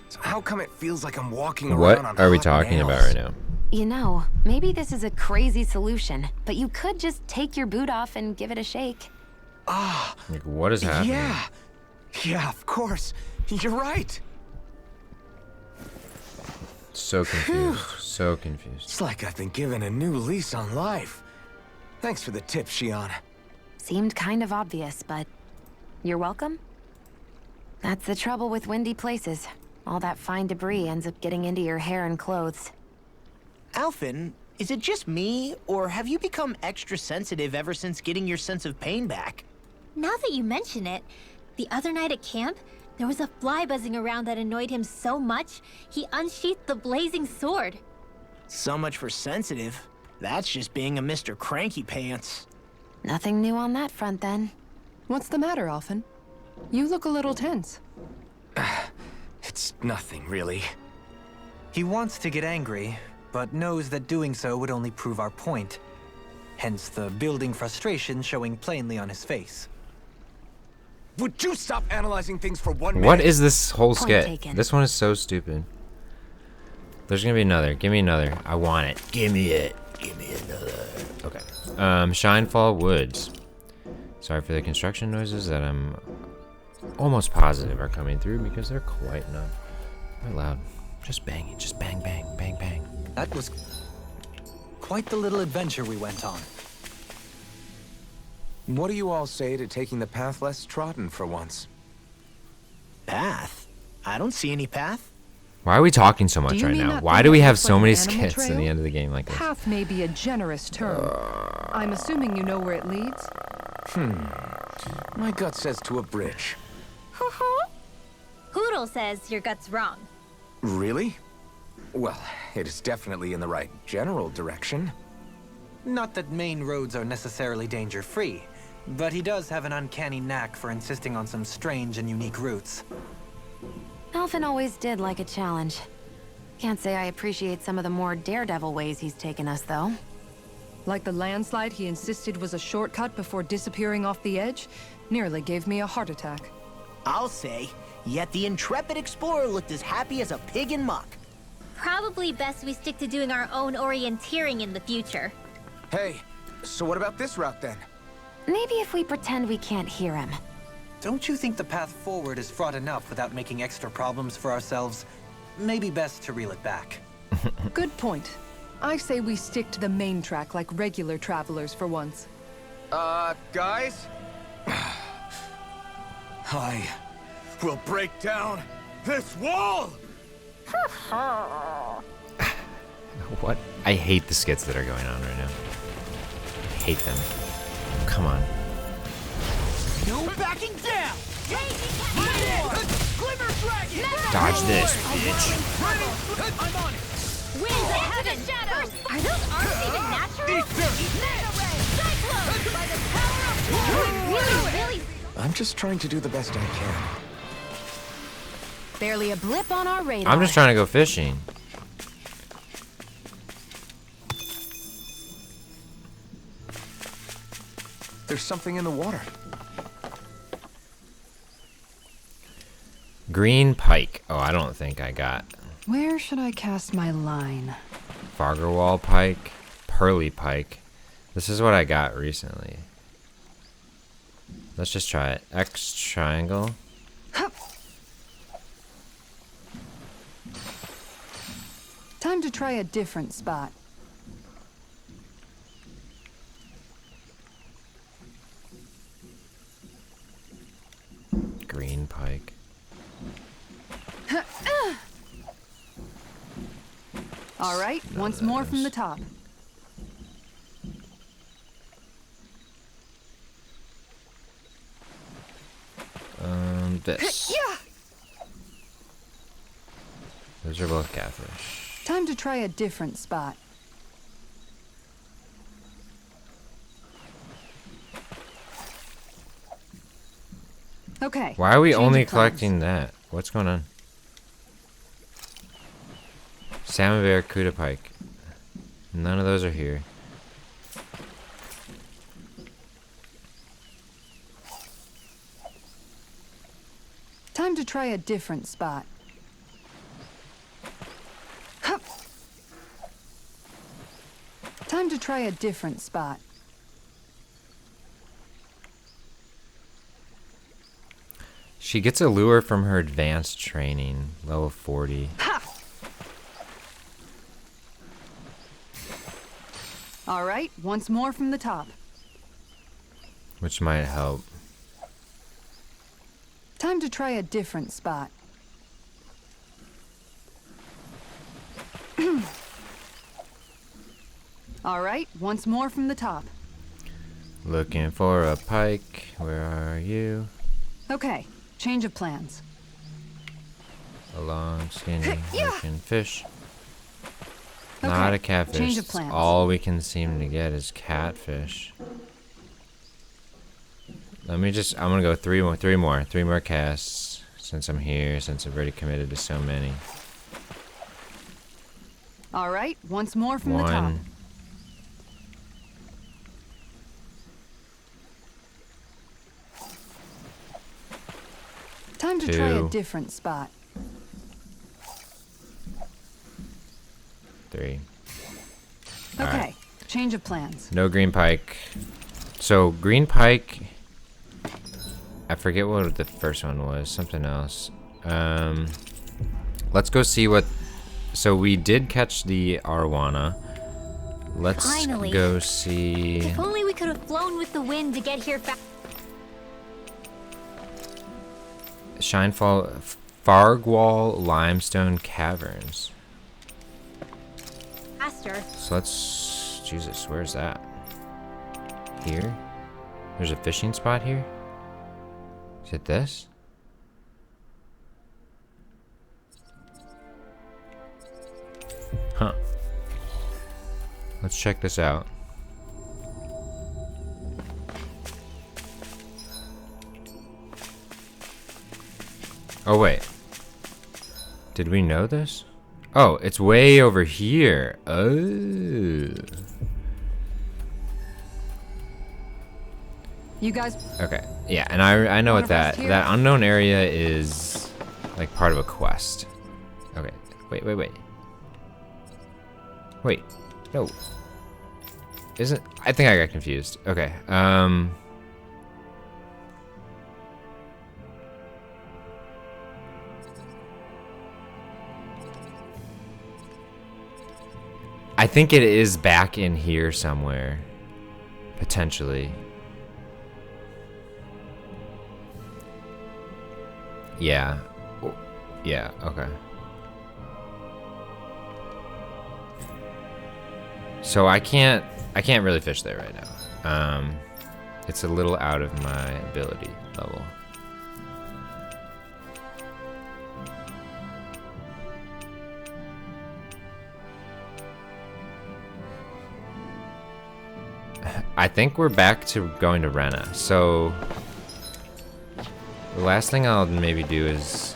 So how come it feels like I'm walking What around on are we hot talking nails? about right now? You know, maybe this is a crazy solution, but you could just take your boot off and give it a shake. Ah, Like, what is happening? yeah, of course. You're right. So confused. So confused. It's like I've been given a new lease on life. Thanks for the tip, Shion. Seemed kind of obvious, but you're welcome? That's the trouble with windy places. All that fine debris ends up getting into your hair and clothes. Alphen, is it just me, or have you become extra sensitive ever since getting your sense of pain back? Now that you mention it, the other night at camp, there was a fly buzzing around that annoyed him so much, he unsheathed the blazing sword. So much for sensitive. That's just being a Mr. Cranky Pants. Nothing new on that front, then. What's the matter, Alphen? You look a little tense. It's nothing, really. He wants to get angry, but knows that doing so would only prove our point. Hence the building frustration showing plainly on his face. Would you stop analyzing things for 1 minute? What is this whole Point skit? taken. This one is so stupid. There's gonna be another. Give me another. I want it. Give me it. Give me another. Okay. Shinefall Woods. Sorry for the construction noises that I'm almost positive are coming through because they're quite enough. Quite loud. Just banging. Just bang, bang, bang, bang. That was quite the little adventure we went on. What do you all say to taking the path less trodden for once? Path? I don't see any path. Why are we talking so much Do you right mean now? that Why thing do we that have looks so like many an animal skits in the trail? end of the game like this? Path may be a generous term. I'm assuming you know where it leads? My gut says to a bridge. Hoodle says your gut's wrong. Really? Well, it is definitely in the right general direction. Not that main roads are necessarily danger-free, but he does have an uncanny knack for insisting on some strange and unique routes. Alphen always did like a challenge. Can't say I appreciate some of the more daredevil ways he's taken us, though. Like the landslide he insisted was a shortcut before disappearing off the edge? Nearly gave me a heart attack. I'll say, yet the intrepid explorer looked as happy as a pig in muck. Probably best we stick to doing our own orienteering in the future. Hey, so what about this route then? Maybe if we pretend we can't hear him. Don't you think the path forward is fraught enough without making extra problems for ourselves? Maybe best to reel it back. Good point. I say we stick to the main track like regular travelers for once. Guys? I will break down this wall! What? I hate the skits that are going on right now. I hate them. Come on. No backing down! Glimmer Dragon! Dodge this, bitch. I'm on it! Winds of heaven! Are those arms even natural? Cyclone! By the power of really? I'm just trying to do the best I can. Barely a blip on our radar. I'm just trying to go fishing. There's something in the water. Green pike. Oh, I don't think I got. Where should I cast my line? Fargerwall pike. Pearly pike. This is what I got recently. Let's just try it. X triangle. Time to try a different spot. Green pike. All right, once more from the top. This. Those are both catfish. Time to try a different spot. Okay. Why are we change only of plans. collecting that? What's going on? Salmon barracuda pike. None of those are here. Time to try a different spot. Hup. Time to try a different spot. She gets a lure from her advanced training, level 40. Ha! All right, once more from the top. Which might help. Time to try a different spot. All right, once more from the top. Looking for a pike. Where are you? Okay, change of plans. A long, skinny looking fish. Okay, Not a catfish. change of plans. All we can seem to get is catfish. I'm gonna go three more casts since I'm here, since I've already committed to so many. All right, once more from the top. One. Time to try a Two. different spot. 3. Okay, Alright. change of plans. No green pike. So green pike. I forget what the first one was. Something else. let's go see what... So we did catch the Arowana. Let's Finally. go see... If only we could have flown with the wind to get here Shinefall... Fargwall Limestone Caverns. faster. So let's... Jesus, where's that? Here? There's a fishing spot here? Is it this? Huh. Let's check this out. Oh, wait. Did we know this? Oh, it's way over here. Oh. You guys... Okay. Yeah, and I know what that unknown area is, like, part of a quest. Okay. Wait. Wait. No. Isn't... I think I got confused. Okay. I think it is back in here somewhere. Potentially. Yeah. Yeah, okay. So I can't really fish there right now. It's a little out of my ability level. I think we're back to going to Rena. So the last thing I'll maybe do is...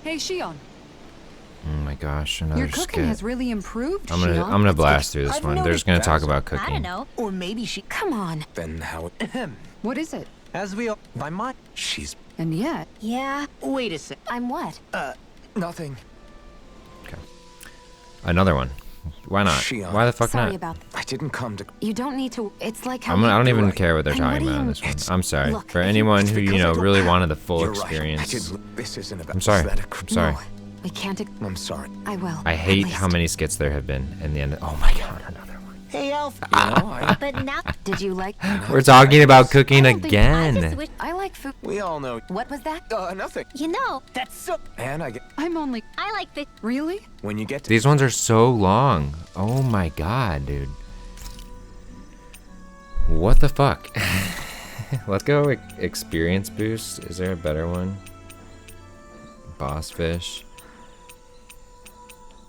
Hey, Shion. Oh my gosh, another Your cooking skit. has really improved, I'm Shion. gonna blast through this I've one. They're just noticed gonna talk that. about I don't cooking. know. Or maybe she... Come on. Then how... What is it? As we all... By my... She's... And yet... Yeah. Wait a sec. I'm what? nothing. Okay. Another one. Why not? Shion. Why the fuck Sorry not? about... I didn't come to... You don't need to... It's like how... I don't even right. care what they're And what talking do about in you- this one. It's- I'm sorry. Look, For if anyone it's who, because you know, I don't- really wanted the full You're right. experience. This isn't about I'm sorry. aesthetic. I'm sorry. No, we can't... I'm sorry. I will. I at hate how least. many skits there have been in the end. Oh my god, another one. Hey, Elf. You know, But now Did you like... We're talking about cooking I don't think- I just again. wish, I like food... we all know... What was that? Nothing. you know, That's so... And I get... I'm only... I like fish. Really? When you get to... These ones are so long. Oh my god, dude. What the fuck? Let's go experience boost. Is there a better one? Boss fish.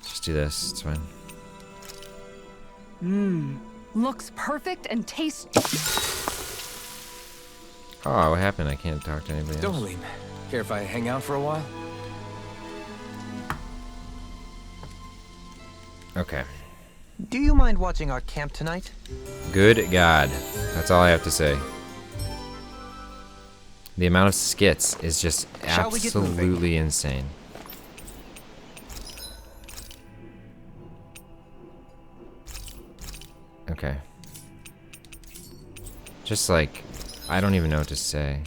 Just do this. It's fine. Looks perfect and tastes... Oh, what happened? I can't talk to anybody else. Dohalim, care if I hang out for a while? Okay. Do you mind watching our camp tonight? Good God. That's all I have to say. The amount of skits is just Shall we get moving? absolutely insane. Okay. Just like, I don't even know what to say.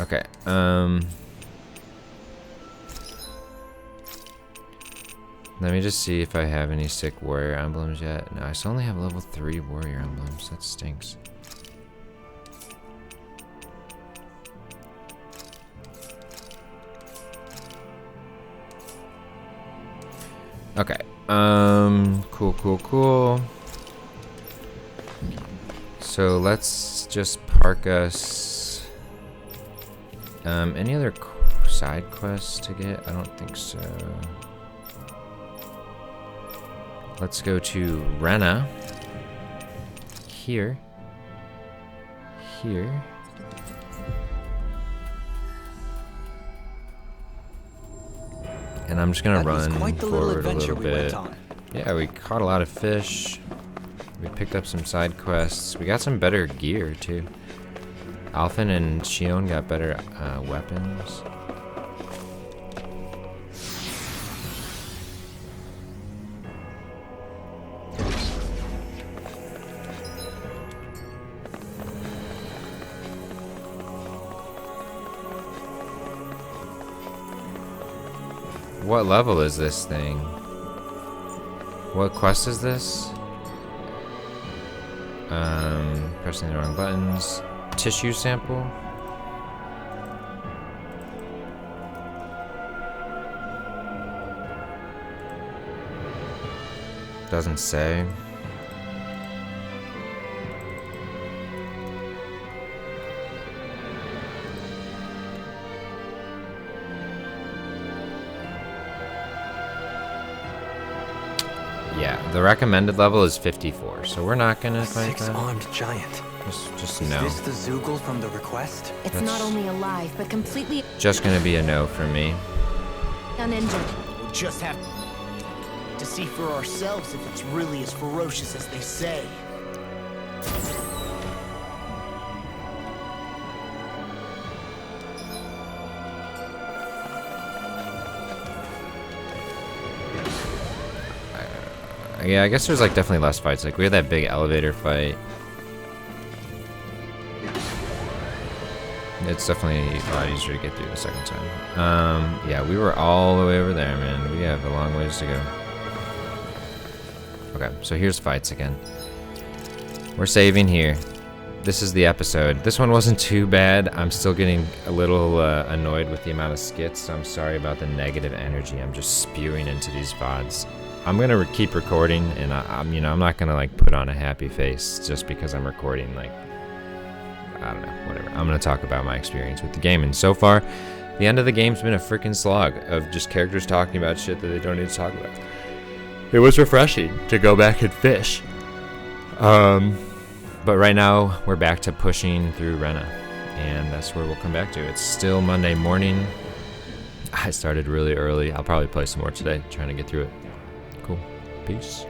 Okay, let me just see if I have any sick warrior emblems yet. No, I still only have level 3 warrior emblems. That stinks. Okay. Cool. So let's just park us. Any other side quests to get? I don't think so. Let's go to Rena. Here. And I'm just gonna That was run quite the little forward a adventure little we went bit. on. Yeah, we caught a lot of fish. We picked up some side quests. We got some better gear too. Alphen and Shion got better weapons. What level is this thing? What quest is this? Pressing the wrong buttons. Tissue sample. Doesn't say. Yeah, the recommended level is 54, so we're not gonna fight that. Six-armed giant. Just Is no. this the Zoogle from the request? It's not only alive, but completely Just gonna be a no for me. uninjured. We'll just have to see for ourselves if it's really as ferocious as they say. Yeah, I guess there's like definitely less fights. Like we had that big elevator fight. It's definitely a lot easier to get through the second time. Yeah, we were all the way over there, man. We have a long ways to go. Okay, so here's fights again. We're saving here. This is the episode. This one wasn't too bad. I'm still getting a little annoyed with the amount of skits, so I'm sorry about the negative energy I'm just spewing into these VODs. I'm gonna keep recording, and I'm not gonna like put on a happy face just because I'm recording. Like, I don't know, whatever. I'm gonna talk about my experience with the game, and so far, the end of the game's been a freaking slog of just characters talking about shit that they don't need to talk about. It was refreshing to go back and fish. But right now we're back to pushing through Rena, and that's where we'll come back to. It's still Monday morning. I started really early. I'll probably play some more today, trying to get through it. Cool. Peace.